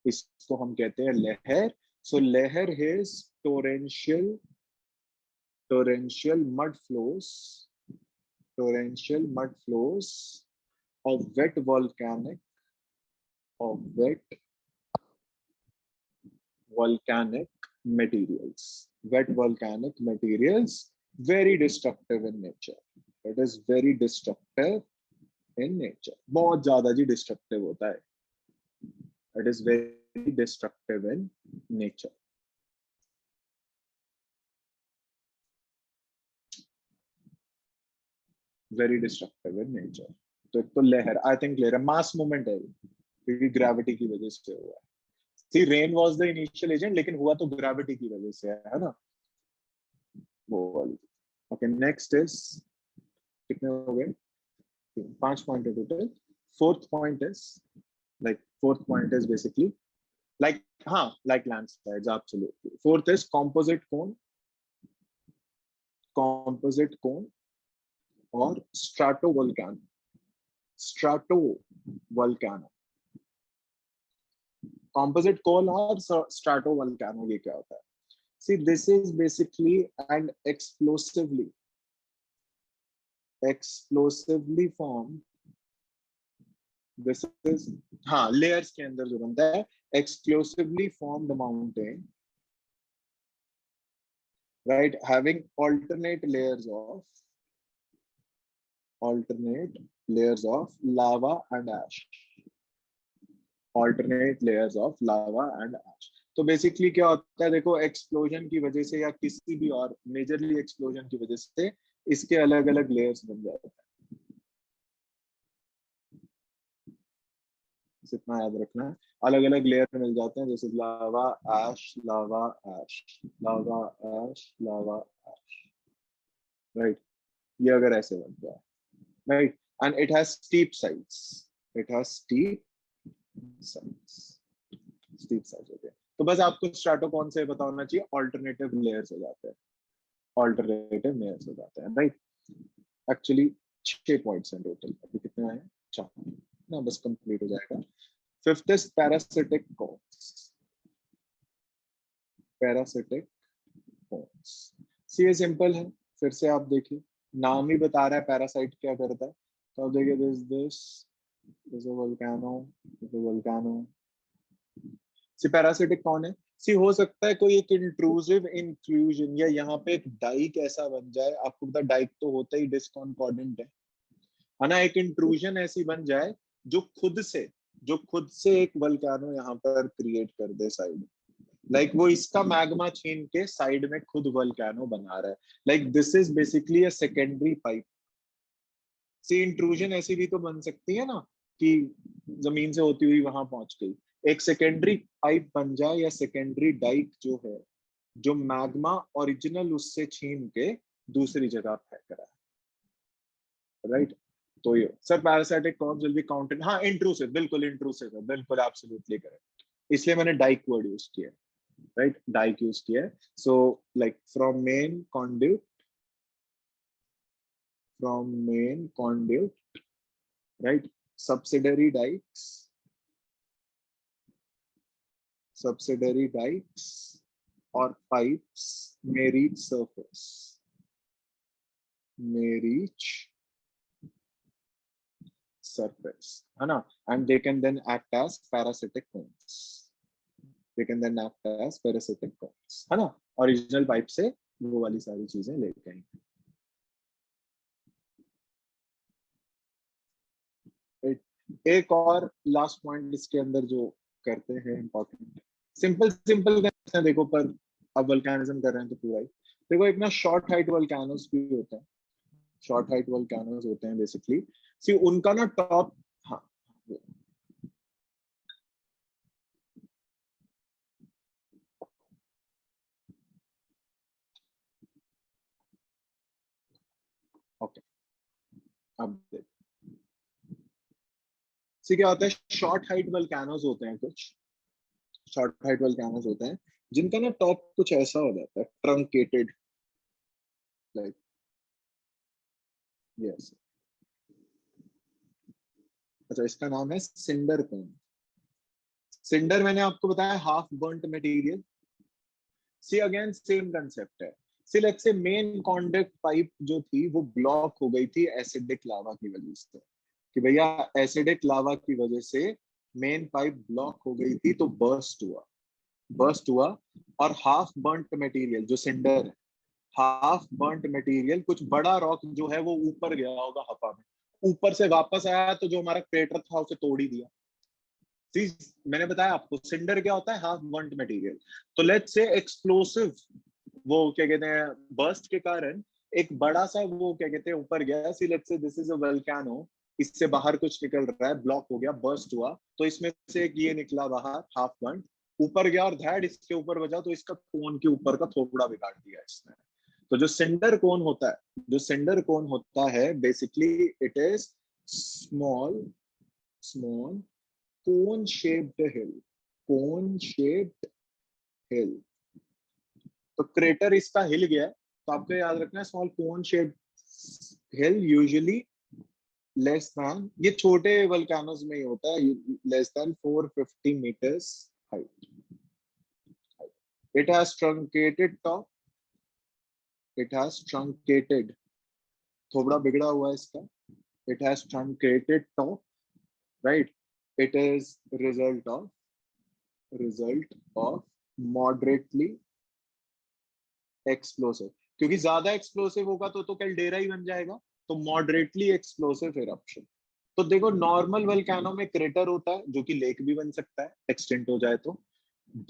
इसको हम कहते हैं लहर। सो लहर is torrential, torrential mud flows, torrential mud flows of wet volcanic, of wet volcanic materials. Wet volcanic materials, very destructive in nature. It is very destructive in nature. बहुत ज्यादा जी destructive होता है. It is very destructive in nature. Very destructive in nature. तो एक तो लहर, I think लहर mass movement है क्योंकि ग्रेविटी की वजह से हुआ है। See rain was the initial agent लेकिन हुआ तो ग्रेविटी की वजह से है ना, वो वाली। ओके नेक्स्ट इज, कितने हो गए? 5 पॉइंट है टोटल। Fourth point is, like fourth point is basically like, हाँ like landslides absolutely. Fourth is composite cone, composite cone और strato volcano, strato volcano. Composite cone और स्ट्राटो वोल्केनो ये क्या होता है? See, this is basically an explosively formed. This is, हाँ layers के अंदर जो बनता है, explosively formed mountain, right? Having alternate layers of lava and ash. alternate layers of lava and ash. तो बेसिकली क्या होता है, देखो एक्सप्लोजन की वजह से या किसी भी और मेजरली एक्सप्लोजन की वजह से इसके अलग अलग लेयर्स बन जाते हैं। इतना याद रखना है, अलग अलग लेयर मिल जाते हैं, जैसे लावा ऐश लावा ऐश लावा ऐश लावा ऐश, राइट। ये अगर ऐसे बन जाए, right, and it has steep sides, it has steep sides, steep sides होते हैं। तो बस आपको स्ट्रैटो कौन से पता होना चाहिए, ऑल्टरनेटिव लेयर्स हो जाते हैं, ऑल्टरनेटिव लेयर्स हो जाते हैं, राइट। एक्चुअली 6 पॉइंट्स हैं टोटल, अभी कितने आए, 4 ना, बस कंप्लीट हो जाएगा। Fifth is parasitic cones, parasitic cones. See ये सिंपल है, फिर से आप देखिए नाम ही बता रहा है पैरासाइट क्या करता है। तो आप देखिए this volcano, volcano. See parasitic कौन है, सी हो सकता है कोई एक इंट्रूसिव इंक्लूजन, या यहाँ पे एक डाइक ऐसा बन जाए, आपको पता डाइक तो होता ही डिस्कॉन्कॉर्डेंट है ना, एक इंट्रूजन ऐसी बन जाए जो खुद से एक वोल्केनो यहाँ पर क्रिएट कर दे साइड, लाइक वो इसका मैग्मा छीन के साइड में खुद वोल्केनो बना रहा है, like this is basically a secondary pipe. See intrusion ऐसी भी तो बन सकती है ना कि जमीन से होती हुई वहां पहुंच गई, एक सेकेंडरी पाइप बन जाए या सेकेंडरी डाइक जो है, जो मैग्मा ओरिजिनल उससे छीन के दूसरी जगह फेंक रहा है, राइट। तो ये sir parasitic cons will be counted, हाँ इंट्रूसिव, बिल्कुल इंट्रूसिव है, बिल्कुल एब्सोल्युटली करेक्ट, इसलिए मैंने डाइक वर्ड यूज किया, राइट, डाइक यूज किया। So like from main conduit, right, subsidiary dikes or pipes may reach surface, है ना, and they can then act as parasitic cones, है ना, ओरिजिनल पाइप से वो वाली सारी चीजें लेके आएंगे, राइट। एक और लास्ट पॉइंट इसके अंदर जो करते हैं इंपॉर्टेंट, सिंपल करते हैं देखो, पर अब वल्केनिज्म कर रहे हैं तो पूरा ही देखो, एक ना शॉर्ट हाइट वल्केनोस भी होता है, शॉर्ट हाइट वल्केनोस होते हैं बेसिकली, सी उनका ना टॉप, हाँ ओके, अब देख सी क्या होता है, शॉर्ट हाइट वल्केनोस होते हैं, कुछ शॉर्ट हाइट वल्केनोस होते हैं जिनका ना टॉप कुछ ऐसा हो जाता है, ट्रंकेटेड, लाइक यस। अच्छा, इसका नाम है सिंडर कोन। सिंडर मैंने आपको बताया half burnt material, see again same concept है। सी लेट्स से मेन कॉन्डक्ट पाइप जो थी वो ब्लॉक हो गई थी एसिडिक लावा की वजह से, कि भैया एसिडिक लावा की वजह से मेन पाइप ब्लॉक हो गई थी, तो बर्स्ट हुआ, और हाफ बर्न्ट मटेरियल जो सिंडर है, हाफ बर्न्ट मटेरियल कुछ बड़ा रॉक जो है वो ऊपर गया होगा हवा में, ऊपर से वापस आया तो जो हमारा क्रेटर था उसे तोड़ ही दिया। मैंने बताया आपको सिंडर क्या होता है, हाफ बर्न्ट मटेरियल। तो लेट्स से एक्सप्लोसिव, वो क्या कहते हैं, बर्स्ट के कारण एक बड़ा सा वो क्या कहते हैं ऊपर गया, सी let's say this is a volcano, इससे बाहर कुछ निकल रहा है, ब्लॉक हो गया, बर्स्ट हुआ, तो इसमें से एक ये निकला बाहर हाफ बर्न्ट, ऊपर गया और धैड इसके ऊपर बजा, तो इसका कोन के ऊपर का थोबड़ा बिगाड़ दिया इसने। तो जो सिंडर कोन होता है basically it is small small cone shaped hill. तो क्रेटर इसका हिल गया है, तो आपको याद रखना है स्मॉल कोन शेप्ड हिल यूजुअली लेस देन, ये छोटे वल्केनोस में ही होता है, less than 450 meters height. It has truncated top, it has truncated, थोड़ा बिगड़ा हुआ है इसका, it has truncated top, right. It is result of moderately explosive, क्योंकि ज्यादा एक्सप्लोसिव होगा तो कैल्डेरा ही बन जाएगा, तो मॉडरेटली एक्सप्लोसिव इरप्शन, तो देखो नॉर्मल वल्केनो में क्रेटर होता है जो कि लेक भी बन सकता है एक्सटेंट हो जाए तो,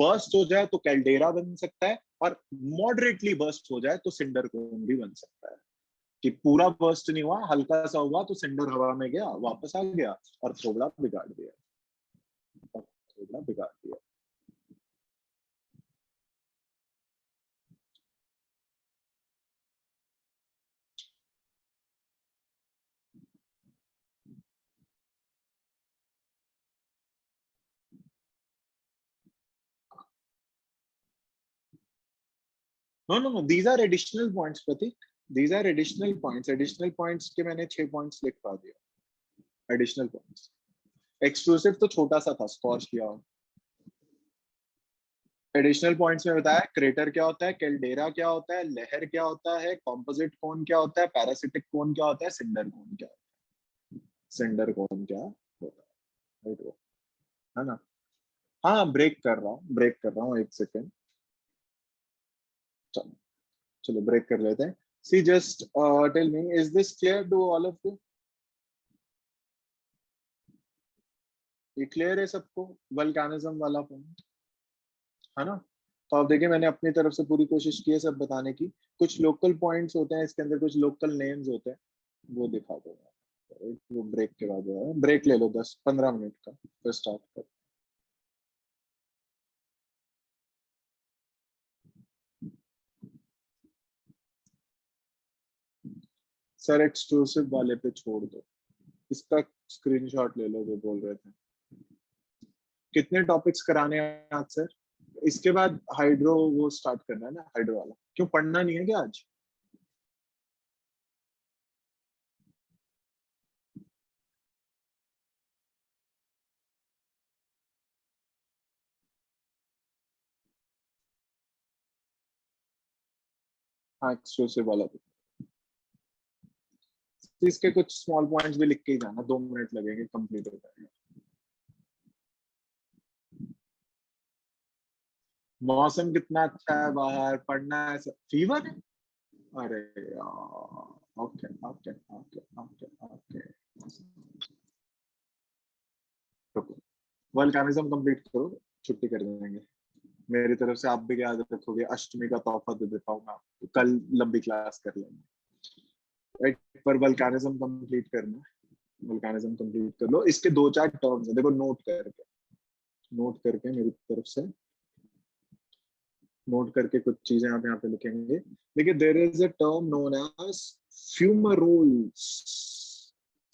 बर्स्ट हो जाए तो कैल्डेरा बन सकता है, और मॉडरेटली बर्स्ट हो जाए तो सिंडर कोन भी बन सकता है। कि पूरा बर्स्ट नहीं हुआ, हल्का सा हुआ तो सिंडर हवा में गया, वापस आ गया और थोड़ा बिगाड़ दिया, थोड़ा बिगाड़ दिया। No no no, these are additional points Prateek, these are additional points, additional points के मैंने 6 पॉइंट्स लिखवा दिया, एडिशनल पॉइंट्स। एक्सक्लूसिव तो छोटा सा था, स्कॉच किया। एडिशनल पॉइंट्स में बताया क्रेटर क्या होता है, कैल्डेरा क्या होता है, लहर क्या होता है, कॉम्पोजिट कोन क्या होता है, पैरासिटिक कोन क्या होता है, सिंडर कोन क्या होता है, सिंडर कोन क्या होता है, राइट वो, है ना। हाँ ब्रेक कर रहा हूँ, ब्रेक कर रहा हूँ, एक सेकेंड। चलो चलो ब्रेक कर लेते हैं। See just tell me, is this clear to all of you? ये क्लियर है सबको, वल्केनिज्म वाला पॉइंट, है ना। तो आप देखिए मैंने अपनी तरफ से पूरी कोशिश की है सब बताने की। कुछ लोकल पॉइंट्स होते हैं इसके अंदर, कुछ लोकल नेम्स होते हैं, वो दिखा दूंगा वो ब्रेक के बाद जो है। ब्रेक ले लो 10-15 मिनट का, फिर स्टार्ट कर। सर एक्सक्लूसिव वाले पे छोड़ दो, इसका स्क्रीनशॉट ले लो जो बोल रहे थे। कितने टॉपिक्स कराने हैं आज सर? इसके बाद हाइड्रो वो स्टार्ट करना है ना, हाइड्रो वाला। क्यों पढ़ना नहीं है क्या आज? हाँ एक्सक्लूसिव वाला भी। तो इसके कुछ स्मॉल पॉइंट्स भी लिख के ही जाना, 2 मिनट लगेंगे, कंप्लीट हो जाएगा। मौसम कितना अच्छा है बाहर, पढ़ना है फीवर है। अरे यार, okay okay okay okay okay, रुको, वल्केनिज्म कंप्लीट करो, छुट्टी कर देंगे। मेरी तरफ से आप भी याद रखोगे, अष्टमी का तोहफा दे देता हूँ मैं आपको, कल लंबी क्लास कर लेंगे। राइट, पर वल्केनिज्म कंप्लीट करना है, वल्केनिज्म कंप्लीट कर लो। इसके 2-4 टर्म्स है, देखो नोट करके, नोट करके मेरी तरफ से नोट करके कुछ चीजें आप यहाँ पे लिखेंगे। देखिए there is a term known as fumaroles,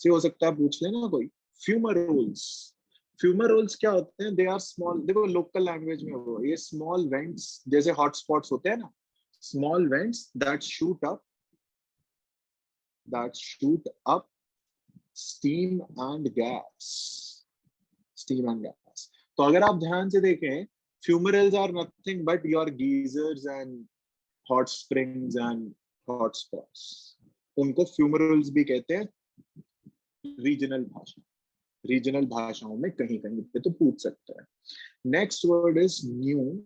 से हो सकता है पूछ लेना कोई। फ्यूमरोल्स, फ्यूमरोल्स क्या होते हैं? दे आर स्मॉल, देखो लोकल लैंग्वेज में वो ये स्मॉल वेंट्स जैसे हॉटस्पॉट्स होते हैं ना, small vents that shoot up steam and gas, steam and gas. तो अगर आप ध्यान से देखें, fumaroles are nothing but your geysers and hot springs and hot spots, उनको फ्यूमरल्स भी कहते हैं। रीजनल भाषा, रीजनल भाषाओं में कहीं कहीं पे तो पूछ सकते हैं। Next word is nuee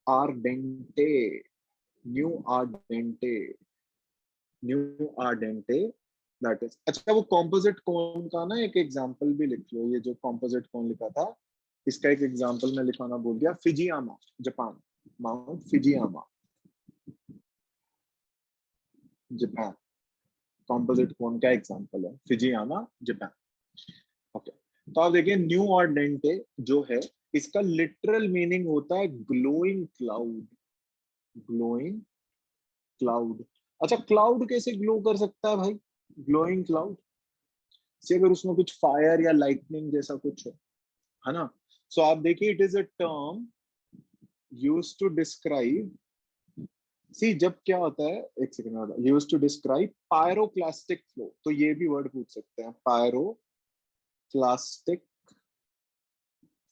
ardente, nuee ardente, nuee ardente, that is अच्छा। वो कॉम्पोजिट कौन का ना एक एग्जांपल भी लिख लो, ये जो कॉम्पोजिट कौन लिखा था इसका एक एग्जांपल मैं लिखाना भूल गया। फिजियामा, जापान, माउंट फिजियामा, जापान, कॉम्पोजिट कौन का एग्जांपल है, फिजियामा, जापान। ओके, तो आप देखिए न्यू ऑर्डेंटे जो है, इसका लिटरल मीनिंग होता है ग्लोइंग क्लाउड, ग्लोइंग क्लाउड। अच्छा क्लाउड कैसे ग्लो कर सकता है भाई? ग्लोइंग क्लाउड से अगर उसमें कुछ फायर या लाइटनिंग जैसा कुछ है ना। सो आप देखिए it is a term used to describe, see जब क्या होता है, एक second, used to describe pyroclastic flow, तो ये भी वर्ड पूछ सकते हैं, पायरोक्लास्टिक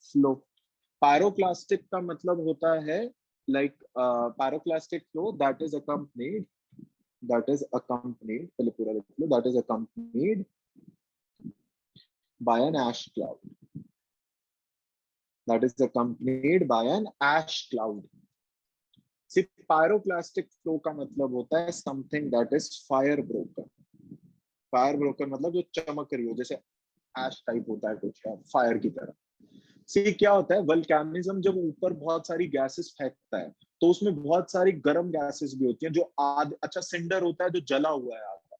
फ्लो। पायरोक्लास्टिक का मतलब होता है like pyroclastic flow that is accompanied, पहले पूरा लिख लो, that is accompanied by an ash cloud, that is accompanied by an ash cloud. सिर्फ पायरोक्लास्टिक फ्लो का मतलब होता है something that is fire broken, fire broken मतलब जो चमक रही हो, जैसे एश टाइप होता है कुछ, या फायर की तरह। सी क्या होता है, वल्केनिज्म जब ऊपर बहुत सारी गैसेस फेंकता है तो उसमें बहुत सारी गर्म गैसेस भी होती हैं, जो आद अच्छा सिंडर होता है जो जला हुआ है आधा,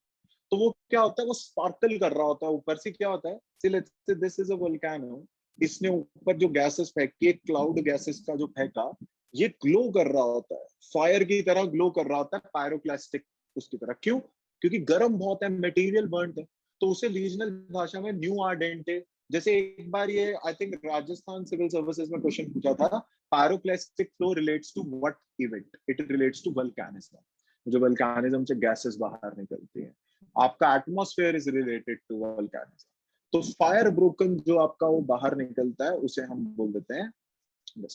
तो वो क्या होता है, वो स्पार्कल कर रहा होता है ऊपर से। क्या होता है, see let's say this is a volcano, इसने ऊपर जो गैसेस फेंकी, क्लाउड गैसेस का जो फेंका, ये ग्लो कर रहा होता है, फायर की तरह ग्लो कर रहा होता है, पायरोक्लास्टिक उसकी तरह। क्यों? क्योंकि गर्म बहुत है, मटेरियल बर्न्ड है, तो उसे रीजनल भाषा में न्यू आर्डेंटे। जैसे एक बार ये I think Rajasthan civil services में क्वेश्चन पूछा था, pyroclastic flow relates to what event? It relates to volcanism, जो वल्केनिज्म से गैसेस बाहर निकलती हैं। आपका atmosphere is related to volcanism. तो फायर ब्रोकन जो आपका वो बाहर निकलता है, उसे हम बोल देते हैं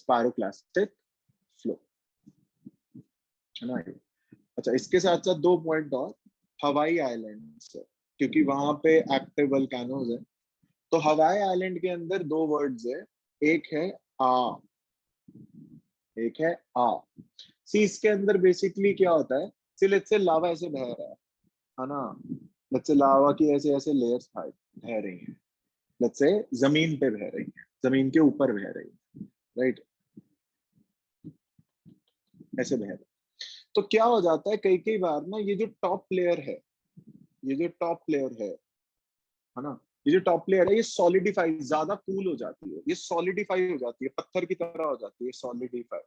पायरोक्लास्टिक फ्लो, है ना। अच्छा, इसके साथ साथ दो पॉइंट और, हवाई आइलैंड्स है, क्योंकि वहां पे एक्टिव वल्केनोज है। तो हवाई आइलैंड के अंदर दो वर्ड्स है, एक है आ, एक है आ। सी इसके अंदर बेसिकली क्या होता है, सी लेट्स से लावा ऐसे बह रहा है ना, लेट्स से लावा की ऐसे ऐसे लेयर्स बह रही हैं, लेट्स से जमीन पे बह रही है, जमीन के ऊपर बह रही है, राइट, ऐसे बह रही है। तो क्या हो जाता है, कई कई बार ना ये जो टॉप लेयर है, ये जो टॉप लेयर है ना, ये जो टॉप लेयर है, ये सॉलिडिफाई, ज्यादा कूल हो जाती है, ये सॉलिडिफाई हो जाती है, पत्थर की तरह हो जाती है, सॉलिडिफाई।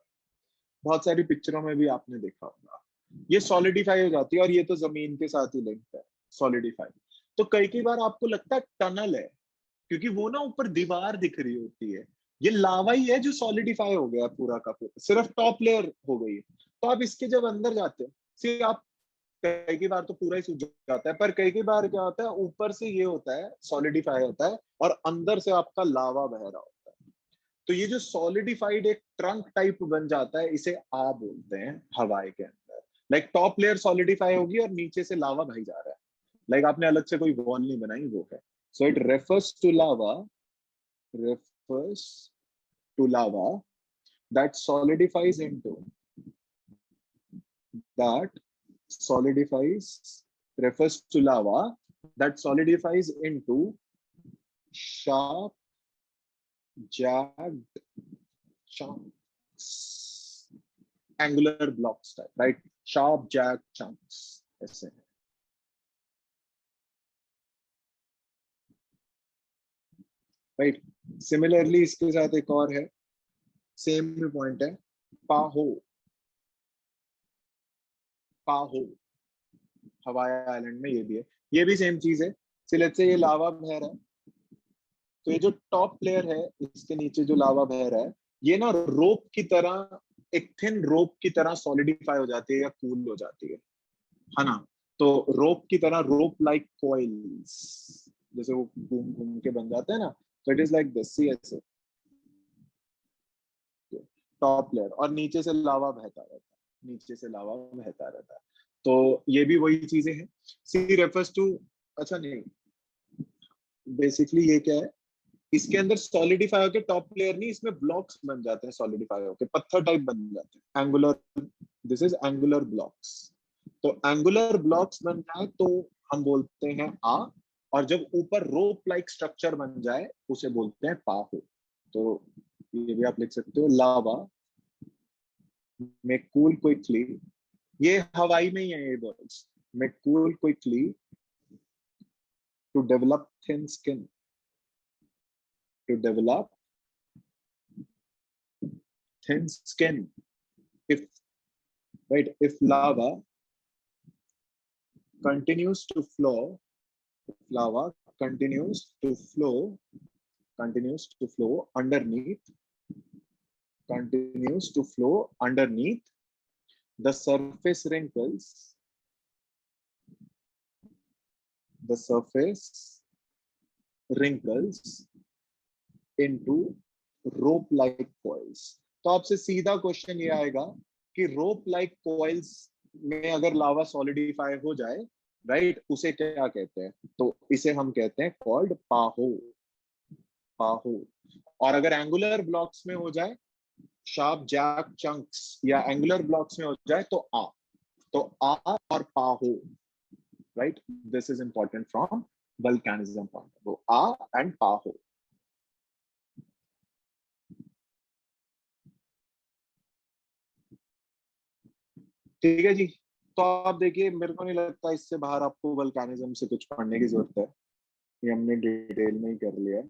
बहुत सारी पिक्चरों में भी आपने देखा होगा, ये सॉलिडिफाई हो जाती है, और ये तो जमीन के साथ ही लिंक है, सॉलिडिफाई। तो कई कई बार आपको लगता है टनल है, क्योंकि वो ना ऊपर दीवार दिख रही होती है, ये लावा ही है जो सॉलिडिफाई हो गया पूरा का पूरा, सिर्फ टॉप लेयर हो गई है। तो आप इसके जब अंदर जाते हो, सिर्फ आप कई कई बार तो पूरा ही सूख जाता है, पर कई कई बार क्या होता है, ऊपर से ये होता है, सॉलिडिफाई होता है, और अंदर से आपका लावा बह रहा होता है। तो ये जो सॉलिडिफाइड एक ट्रंक टाइप बन जाता है, इसे आ बोलते हैं हवाई के अंदर। लाइक टॉप लेयर सॉलिडिफाई होगी और नीचे से लावा बह जा रहा है, लाइक आपने अलग से कोई वॉल नहीं बनाई, वो है। So it refers to lava, refers to lava that solidifies into, that solidifies, refers to lava that solidifies into sharp jagged chunks, angular blocks type, right? Sharp jagged chunks, ऐसे। Right, similarly इसके साथ एक और है, same point है, पाहो, पाहो Hawaii island में ये भी है, ये भी सेम चीज है। सिलेट से ये लावा बह रहा है, तो ये जो टॉप लेयर है, इसके नीचे जो लावा बह रहा है, ये ना रोप की तरह, एक थिन रोप की तरह सॉलिडिफाई हो जाती है या कूल हो जाती है ना। तो रोप की तरह, रोप लाइक कॉइल्स, जैसे वो घूम घूम के बन जाते हैं ना, तो इट इज लाइक दिस, सी ऐसे टॉप लेयर, और नीचे से लावा बहता रहता है, नीचे से लावा बहता रहता है। तो ये भी वही चीजें हैं, सी रेफर्स टू। अच्छा नहीं, बेसिकली ये क्या है, इसके अंदर सॉलिडिफाई होकर टॉप लेयर नहीं, इसमें ब्लॉक्स बन जाते हैं, सॉलिडिफाई होकर पत्थर टाइप बन जाते हैं, angular, this is angular blocks. तो एंगुलर ब्लॉक्स बन जाए तो हम बोलते हैं आ, और जब ऊपर रोप लाइक स्ट्रक्चर बन जाए उसे बोलते हैं पाहो। तो ये भी आप लिख सकते हो, लावा में कूल क्विकली, ये हवाई में ही है ये वर्ड्स, में cool quickly to develop thin skin, to develop thin skin. If, right, if lava continues to flow, if lava continues to flow underneath, continues to flow underneath, the surface wrinkles, the surface wrinkles into rope like coils. तो आपसे सीधा question ये आएगा कि रोप like coils में अगर लावा solidify हो जाए, राइट, उसे क्या कहते हैं? तो इसे हम कहते हैं कॉल्ड पाहो, पाहो। और अगर एंगुलर ब्लॉक्स में हो जाए, शार्प जैक चंक्स, या एंगुलर ब्लॉक्स में हो जाए तो आ, तो आ और पाहो, right? This is important from volcanism point of view. A and Pa हो. ठीक है जी. तो आप देखिए, मेरे को नहीं लगता इससे बाहर आपको वल्केनिज्म से कुछ पढ़ने की जरूरत है. ये हमने डिटेल में ही कर लिया है.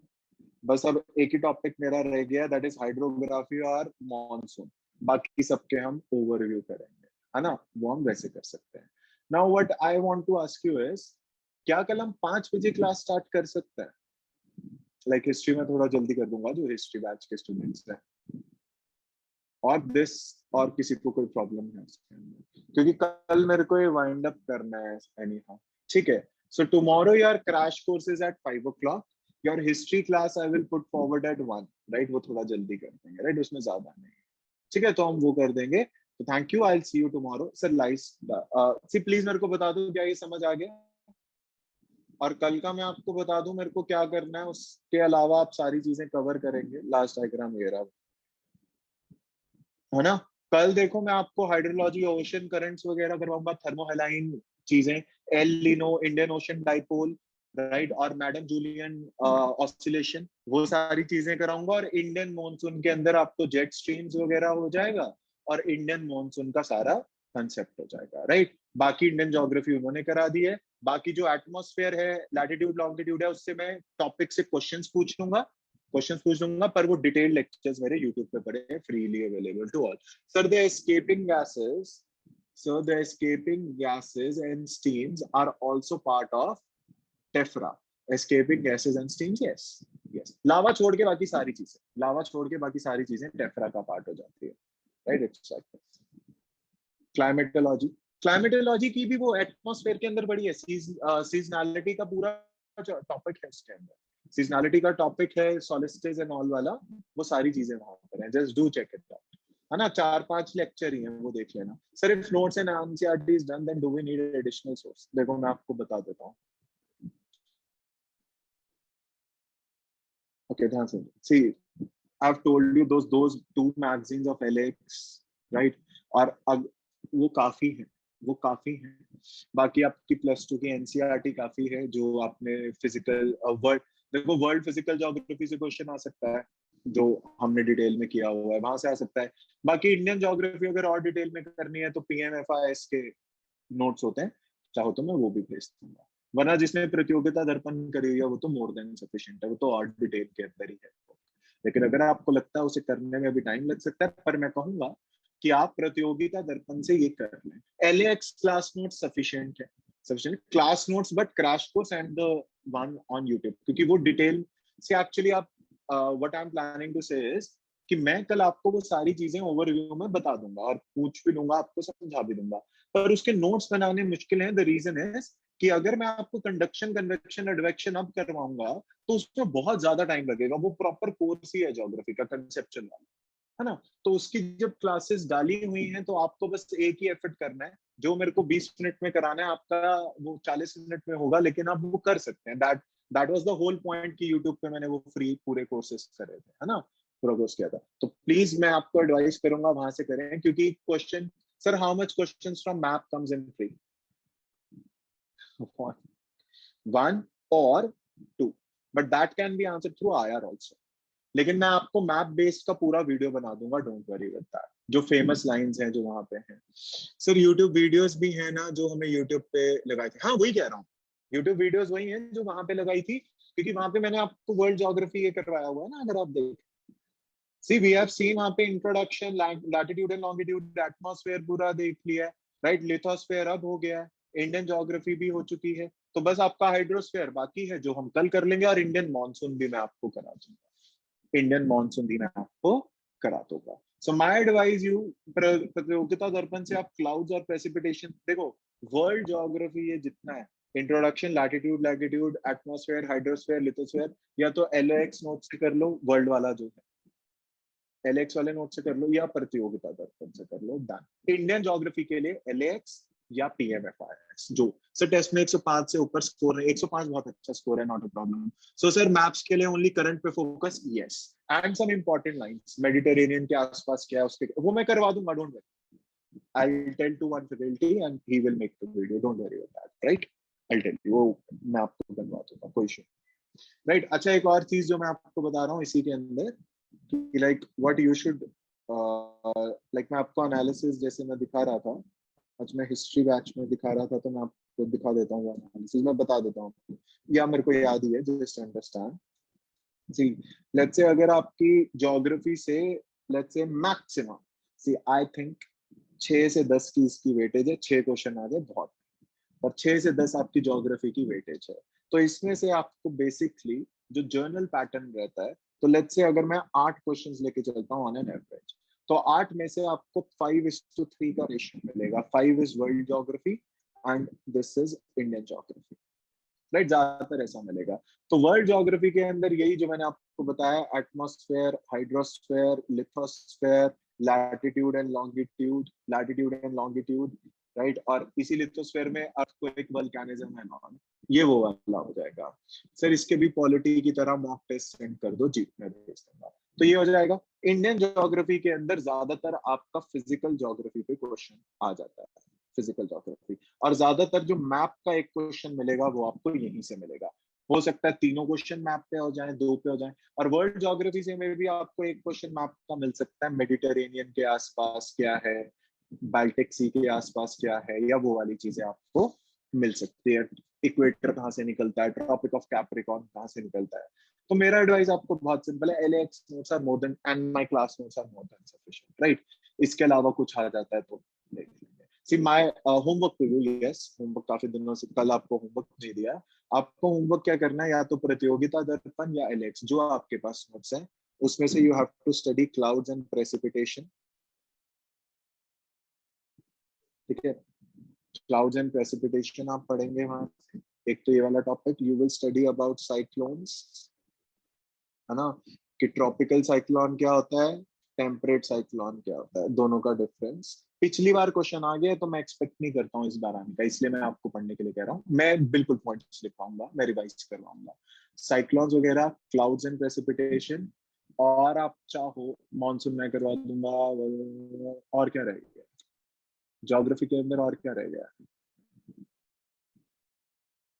बस अब एक ही टॉपिक मेरा रह गया, दैट इज हाइड्रोग्राफी और मॉनसून. बाकी सबके हम ओवरव्यू करेंगे, है ना. वो हम वैसे कर सकते हैं. Now what I want to ask you is, क्या कल हम 5 बजे क्लास स्टार्ट कर सकते हैं? लाइक हिस्ट्री में थोड़ा जल्दी कर दूंगा जो हिस्ट्री बैच के स्टूडेंट्स हैं. और दिस, और किसी को कोई प्रॉब्लम है उसके अंदर? क्योंकि कल मेरे को ये वाइंड अप करना है एनी हाउ. ठीक है. So tomorrow your crash course is at 5 o'clock. Your history class I will put forward at 1, right. वो थोड़ा जल्दी कर देंगे, राइट. उसमें ज्यादा नहीं. ठीक है, तो हम वो कर देंगे. तो thank you, I will see you tomorrow. Sir live see please मेरे को बता दो क्या ये समझ आ गया. और कल का मैं आपको बता दूं मेरे को क्या करना है. उसके अलावा आप सारी चीजें कवर करेंगे. लास्ट डायग्राम ये रहा, है ना. कल देखो मैं आपको हाइड्रोलॉजी, ओशन करंट्स वगैरह करवाऊंगा, थर्मोहेलाइन चीजें, El Nino, Indian Ocean dipole, right, और मैडम जूलियन ऑसिलेशन, वो सारी चीजें कराऊंगा. और इंडियन मॉनसून के अंदर आपको जेट स्ट्रीम्स वगैरह हो जाएगा और इंडियन मॉनसून का सारा कंसेप्ट हो जाएगा, राइट. बाकी इंडियन ज्योग्राफी उन्होंने करा दी है. बाकी जो एटमॉस्फेयर है, लैटिट्यूड लॉन्गिट्यूड है, उससे मैं टॉपिक से क्वेश्चंस पूछ लूंगा, पर वो डिटेल्ड लेक्चर्स मेरे यूट्यूब पे पड़े हैं, freely available to all. Sir the escaping gases, so the escaping gases and steams are also part of TEFRA. Escaping gases and steams, yes. लावा छोड़ के बाकी सारी चीजें टेफ्रा का पार्ट हो जाती है, राइट. इट्स क्लाइमेटोलॉजी की भी वो एटमॉस्फेयर के अंदर बड़ी है. सीजनैलिटी का पूरा टॉपिक है उसके अंदर. सीजनैलिटी का टॉपिक है, सॉलिस्टिस एंड ऑल वाला, वो सारी चीजें वहां पर हैं. Just do check it out, है ना. 4-5 लेक्चर ही हैं, वो देख लेना. Sir if notes and NCERT is done then do we need additional source? देखो मैं आपको बता देता हूँ. ओके, ध्यान से see, I have told you those 2 magazines of Alex, right. और अब वो काफी है. बाकी आपकी +2 की एनसीईआरटी काफी है, जो आपने फिजिकल वर्ल्ड, देखो वर्ल्ड फिजिकल ज्योग्राफी से क्वेश्चन आ सकता है, जो हमने डिटेल में किया हुआ है, वहां से आ सकता है. बाकी इंडियन ज्योग्राफी अगर और डिटेल में करनी है तो पीएमएफआईएस के नोट्स होते हैं, चाहो तो मैं वो भी भेज दूंगा. वरना जिसने प्रतियोगिता दर्पण करी हुई है वो तो मोर देन सफिशिएंट है, वो तो और डिटेल के अंदर ही है. लेकिन अगर आपको लगता है उसे करने में भी टाइम लग सकता है, पर मैं कहूंगा कि आप प्रतियोगिता दर्पण से ये कर लें. LX class notes sufficient class notes, but crash course and the one on YouTube, क्योंकि वो डिटेल से एक्चुअली आप what I am planning to say is कि मैं कल आपको वो सारी चीजें ओवरव्यू में बता दूंगा और पूछ भी लूंगा, आपको समझा भी दूंगा, पर उसके नोट्स बनाने मुश्किल हैं. द रीजन इज कि अगर मैं आपको कंडक्शन, कन्वेक्शन, एडवेक्शन अब करवाऊंगा तो उसमें बहुत ज्यादा टाइम लगेगा. वो प्रॉपर कोर्स ही है ज्योग्राफी का, कंसेप्चुअल वाला, है ना. तो उसकी जब क्लासेस डाली हुई हैं तो आपको बस एक ही एफर्ट करना है. जो मेरे को 20 मिनट में कराना है आपका, वो 40 मिनट में होगा, लेकिन आप वो कर सकते हैं. That was the whole point कि यूट्यूब पे मैंने वो फ्री पूरे कोर्सेज करे थे, है ना, पूरा कोर्स किया था. तो प्लीज मैं आपको एडवाइस करूंगा वहां से करें, क्योंकि question, sir how much questions from map comes in free? 1 or 2, but that can be answered through IR also. लेकिन मैं आपको मैप बेस्ड का पूरा वीडियो बना दूंगा, डोंट वरी विद दैट. जो फेमस लाइंस हैं जो वहां पे हैं. सर यूट्यूब वीडियोस भी हैं ना जो हमें यूट्यूब पे लगाई थी? हाँ वही कह रहा हूँ, यूट्यूब वीडियोस वही हैं जो वहां पे लगाई थी, क्योंकि वहां पे मैंने आपको वर्ल्ड ज्योग्राफी ये करवाया हुआ है ना. अगर आप देख, सी वी हैव सीन वहां पे introduction, latitude and longitude, atmosphere पूरा देख लिया है, राइट. लिथोस्फेयर अब हो गया है, इंडियन ज्योग्राफी भी हो चुकी है. तो बस आपका हाइड्रोस्फेयर बाकी है जो हम कल कर लेंगे, और इंडियन मॉनसून भी मैं आपको करा दूंगा. सो माय एडवाइस यू, प्रतियोगिता दर्पण से आप क्लाउड्स और प्रेसिपिटेशन देखो. वर्ल्ड ज्योग्राफी ये जितना है, introduction, latitude, latitude, atmosphere, hydrosphere, lithosphere, या तो एलएक्स नोट से कर लो, वर्ल्ड वाला जो है एलएक्स वाले नोट से कर लो, या प्रतियोगिता दर्पण से कर लो. डन. इंडियन ज्योग्राफी के लिए एलएक्स या पीएमएफआईएस, जो सर टेस्ट में 105 से ऊपर स्कोर है, 105 बहुत अच्छा स्कोर है, not a problem. So sir maps के लिए ओनली करंट पे focus, yes, and some important lines, Mediterranean के आसपास क्या है उसके, वो मैं करवा दूंगा, don't worry. I will tell to one faculty and he will make the video, don't worry about that, right. I'll tell you, वो मैं आपको बनवा दूंगा, कोई इशू। राइट, अच्छा एक और चीज जो मैं आपको बता रहा हूँ इसी के अंदर कि like what you should, like मैं आपको एनालिसिस जैसे मैं दिखा रहा था, आज मैं हिस्ट्री बैच में दिखा रहा था, तो मैं आपको दिखा देता हूँ एनालिसिस, मैं बता देता हूँ, या मेरे को याद ही है, जस्ट अंडरस्टैंड। सी लेट्स से अगर आपकी ज्योग्राफी से लेट्स से मैक्सिमम, सी आई थिंक 6 से 10 की इसकी वेटेज है, 6 क्वेश्चन आ जाए बहुत, और 6 से 10 आपकी ज्योग्राफी की वेटेज है। तो इसमें से आपको बेसिकली जो जर्नल पैटर्न रहता है, तो लेट्स से अगर मैं 8 क्वेश्चंस लेके चलता हूँ ऑन एन एवरेज, तो 8 में से आपको 5:3 का रेशियो मिलेगा। 5 is world geography and this is Indian geography, right, ज्यादातर ऐसा मिलेगा। तो वर्ल्ड ज्योग्राफी के अंदर यही जो मैंने आपको बताया, atmosphere, hydrosphere, lithosphere, latitude and longitude, right, और इसी लिथोस्फेयर में अर्थक्वेक, वोल्केनिज्म एंड ऑल, ये वो वाला हो जाएगा। सर इसके भी पॉलिटी की तरह मॉक टेस्ट सेंड कर दो जी, मैं भेज दूंगा। तो ये हो जाएगा। इंडियन ज्योग्राफी के अंदर ज्यादातर आपका फिजिकल ज्योग्राफी पे क्वेश्चन आ जाता है, फिजिकल ज्योग्राफी, और ज्यादातर जो मैप का एक क्वेश्चन मिलेगा वो आपको यहीं से मिलेगा। हो सकता है तीनों क्वेश्चन मैप पे हो जाए, 2 पे हो जाए, और वर्ल्ड ज्योग्राफी से में भी आपको एक क्वेश्चन मैप का मिल सकता है, मेडिटेरेनियन के आसपास क्या है, बाल्टिक सी के आसपास क्या है, या वो वाली चीजें आपको मिल सकती है। इक्वेटर कहाँ से निकलता है, ट्रॉपिक ऑफ कैप्रिकॉर्न कहाँ से निकलता है। तो मेरा एडवाइस आपको बहुत सिंपल है, LAX notes are more than and my class notes are more than sufficient, right. इसके अलावा कुछ आ जाता है तो देख लेंगे। See my homework to you, yes homework काफी दिनों से, कल आपको होमवर्क नहीं दिया। आपको होमवर्क क्या करना है, या तो प्रतियोगिता दर्पण या LAX, जो आपके पास नोट्स है उसमें से you have to study clouds and precipitation, ठीक है। क्लाउड्स एंड प्रेसिपिटेशन आप पढ़ेंगे वहां, एक तो ये वाला topic. You will study about cyclones, है ना, कि ट्रॉपिकल साइक्लोन क्या होता है, टेम्परेट साइक्लोन क्या होता है, दोनों का डिफरेंस। पिछली बार क्वेश्चन आ गया तो मैं एक्सपेक्ट नहीं करता हूँ इस बार आने का, इसलिए मैं आपको पढ़ने के लिए कह रहा हूँ। मैं बिल्कुल पॉइंट्स लिख पाऊंगा, मैं रिवाइज करवाऊंगा साइक्लोन्स वगैरह, क्लाउड्स एंड प्रेसिपिटेशन, और आप चाहो मानसून में करवा दूंगा। और क्या रह गया ज्योग्राफी के अंदर, और क्या रह गया?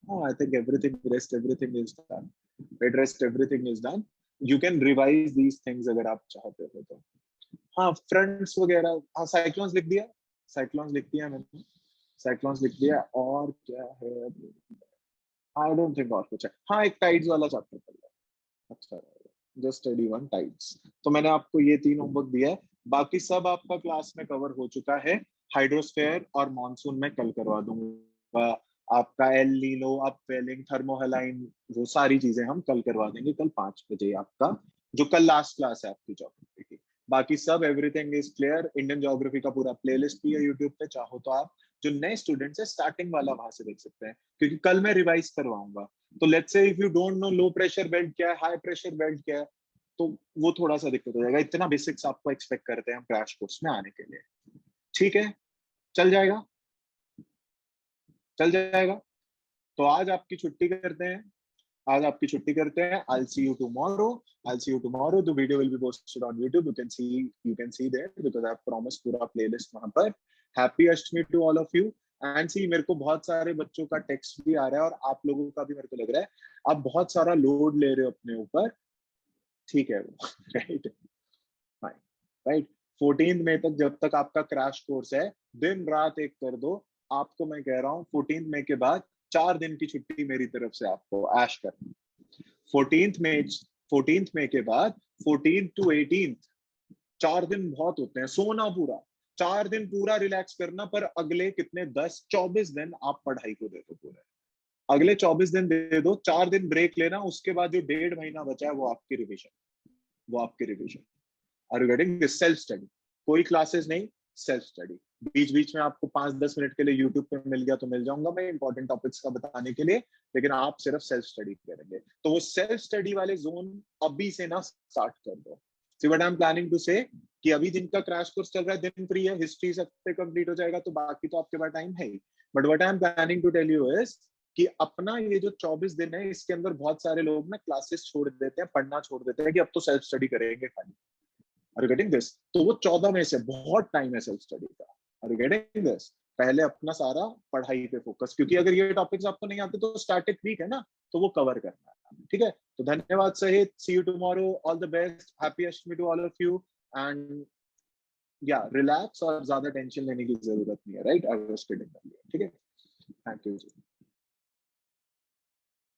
Oh, I think everything is done. Everything is done. You can revise these things अगर आप चाहते हो तो। हाँ, फ्रंट्स वगैरह, हाँ साइक्लोन्स लिख दिया, साइक्लोन्स लिख दिया मैंने, साइक्लोन्स लिख दिया। और क्या है, आई डोंट थिंक और कुछ है। हाँ, एक टाइड्स वाला चैप्टर पढ़ लिया, अच्छा रहेगा, जस्ट स्टडी वन टाइड्स। तो मैंने आपको ये 3 होमवर्क दिया है, बाकी सब आपका क्लास में कवर हो चुका है। हाइड्रोस्फेयर और मॉनसून में कल करवा दूंगा। आपका एल नीनो, अपवेलिंग, थर्मोहलाइन, वो सारी चीजें हम कल करवा देंगे, कल 5 बजे आपका, जो कल लास्ट क्लास है आपकी ज्योग्राफी की। बाकी सब everything is clear. Indian geography का पूरा प्लेलिस्ट भी है यूट्यूब पे, चाहो तो आप जो नए स्टूडेंट्स है स्टार्टिंग वाला वहां से देख सकते हैं, क्योंकि कल मैं रिवाइज करवाऊंगा। तो let's say if you don't know low pressure belt क्या है, हाई प्रेशर बेल्ट क्या है, तो वो थोड़ा सा दिक्कत हो जाएगा। इतना बेसिक्स आपको एक्सपेक्ट करते हैं हम क्रैश कोर्स में आने के लिए, ठीक है। चल जाएगा, चल जाएगा। तो आज आपकी छुट्टी करते हैं, आज आपकी छुट्टी करते हैं। I'll see you tomorrow. I'll see you tomorrow. The video will be posted on YouTube. You can see there because I've promised पूरा playlist वहां पर। Happy Ashtami to all of you. And see, मेरे को बहुत सारे बच्चों का text भी आ रहा है, और आप लोगों का भी मेरे को लग रहा है आप बहुत सारा लोड ले रहे हो अपने ऊपर, ठीक है राइट, राइट। 14 मई तक, जब तक आपका क्रैश कोर्स है, दिन रात एक कर दो। आपको मैं कह रहा हूँ 14 मई के बाद 4 दिन की छुट्टी मेरी तरफ से आपको ऐश करनी। 14th मई, 14th मई के बाद 14 टू 18, 4 दिन बहुत होते हैं, सोना पूरा 4 दिन पूरा रिलैक्स करना, पर अगले कितने 10-24 दिन आप पढ़ाई को दे दो पूरे। अगले 24 दिन दे दो, 4 दिन ब्रेक लेना, उसके बाद जो 1.5 महीना बचा है वो आपकी रिविजन, वो आपकी revision. Are you getting this? Self study, कोई क्लासेस नहीं, सेल्फ स्टडी। बीच बीच में आपको 5-10 मिनट के लिए यूट्यूब पे मिल गया तो मिल जाऊंगा मैं इंपॉर्टेंट टॉपिक्स का बताने के लिए, लेकिन आप सिर्फ सेल्फ स्टडी करेंगे। तो वो सेल्फ स्टडी वाले जोन अभी से ना स्टार्ट कर दो। See what I am planning to say, कि अभी दिन का क्रैश कोर्स चल रहा है, दिन फ्री है, हिस्ट्री सबसे कंप्लीट हो जाएगा, तो बाकी तो आपके पास टाइम है ही। But what I am planning to tell you is कि अपना ये जो 24 दिन है, इसके अंदर बहुत सारे लोग ना क्लासेस छोड़ देते हैं, पढ़ना छोड़ देते हैं, कि अब तो सेल्फ स्टडी करेंगे खाली। Are you getting this? तो वो 14 में से बहुत टाइम है सेल्फ स्टडी का। Are you getting this? पहले अपना सारा पढ़ाई पे फोकस, क्योंकि अगर ये टॉपिक्स आपको नहीं आते तो स्टैटिक वीक है ना, तो वो कवर करना है, ठीक है। तो धन्यवाद सहित, see you tomorrow, all the best, happy Ashtami to all of you, and yeah relax, और ज्यादा टेंशन लेने की जरूरत नहीं है, राइट, आई वाज किडिंग, ठीक है, थैंक यू।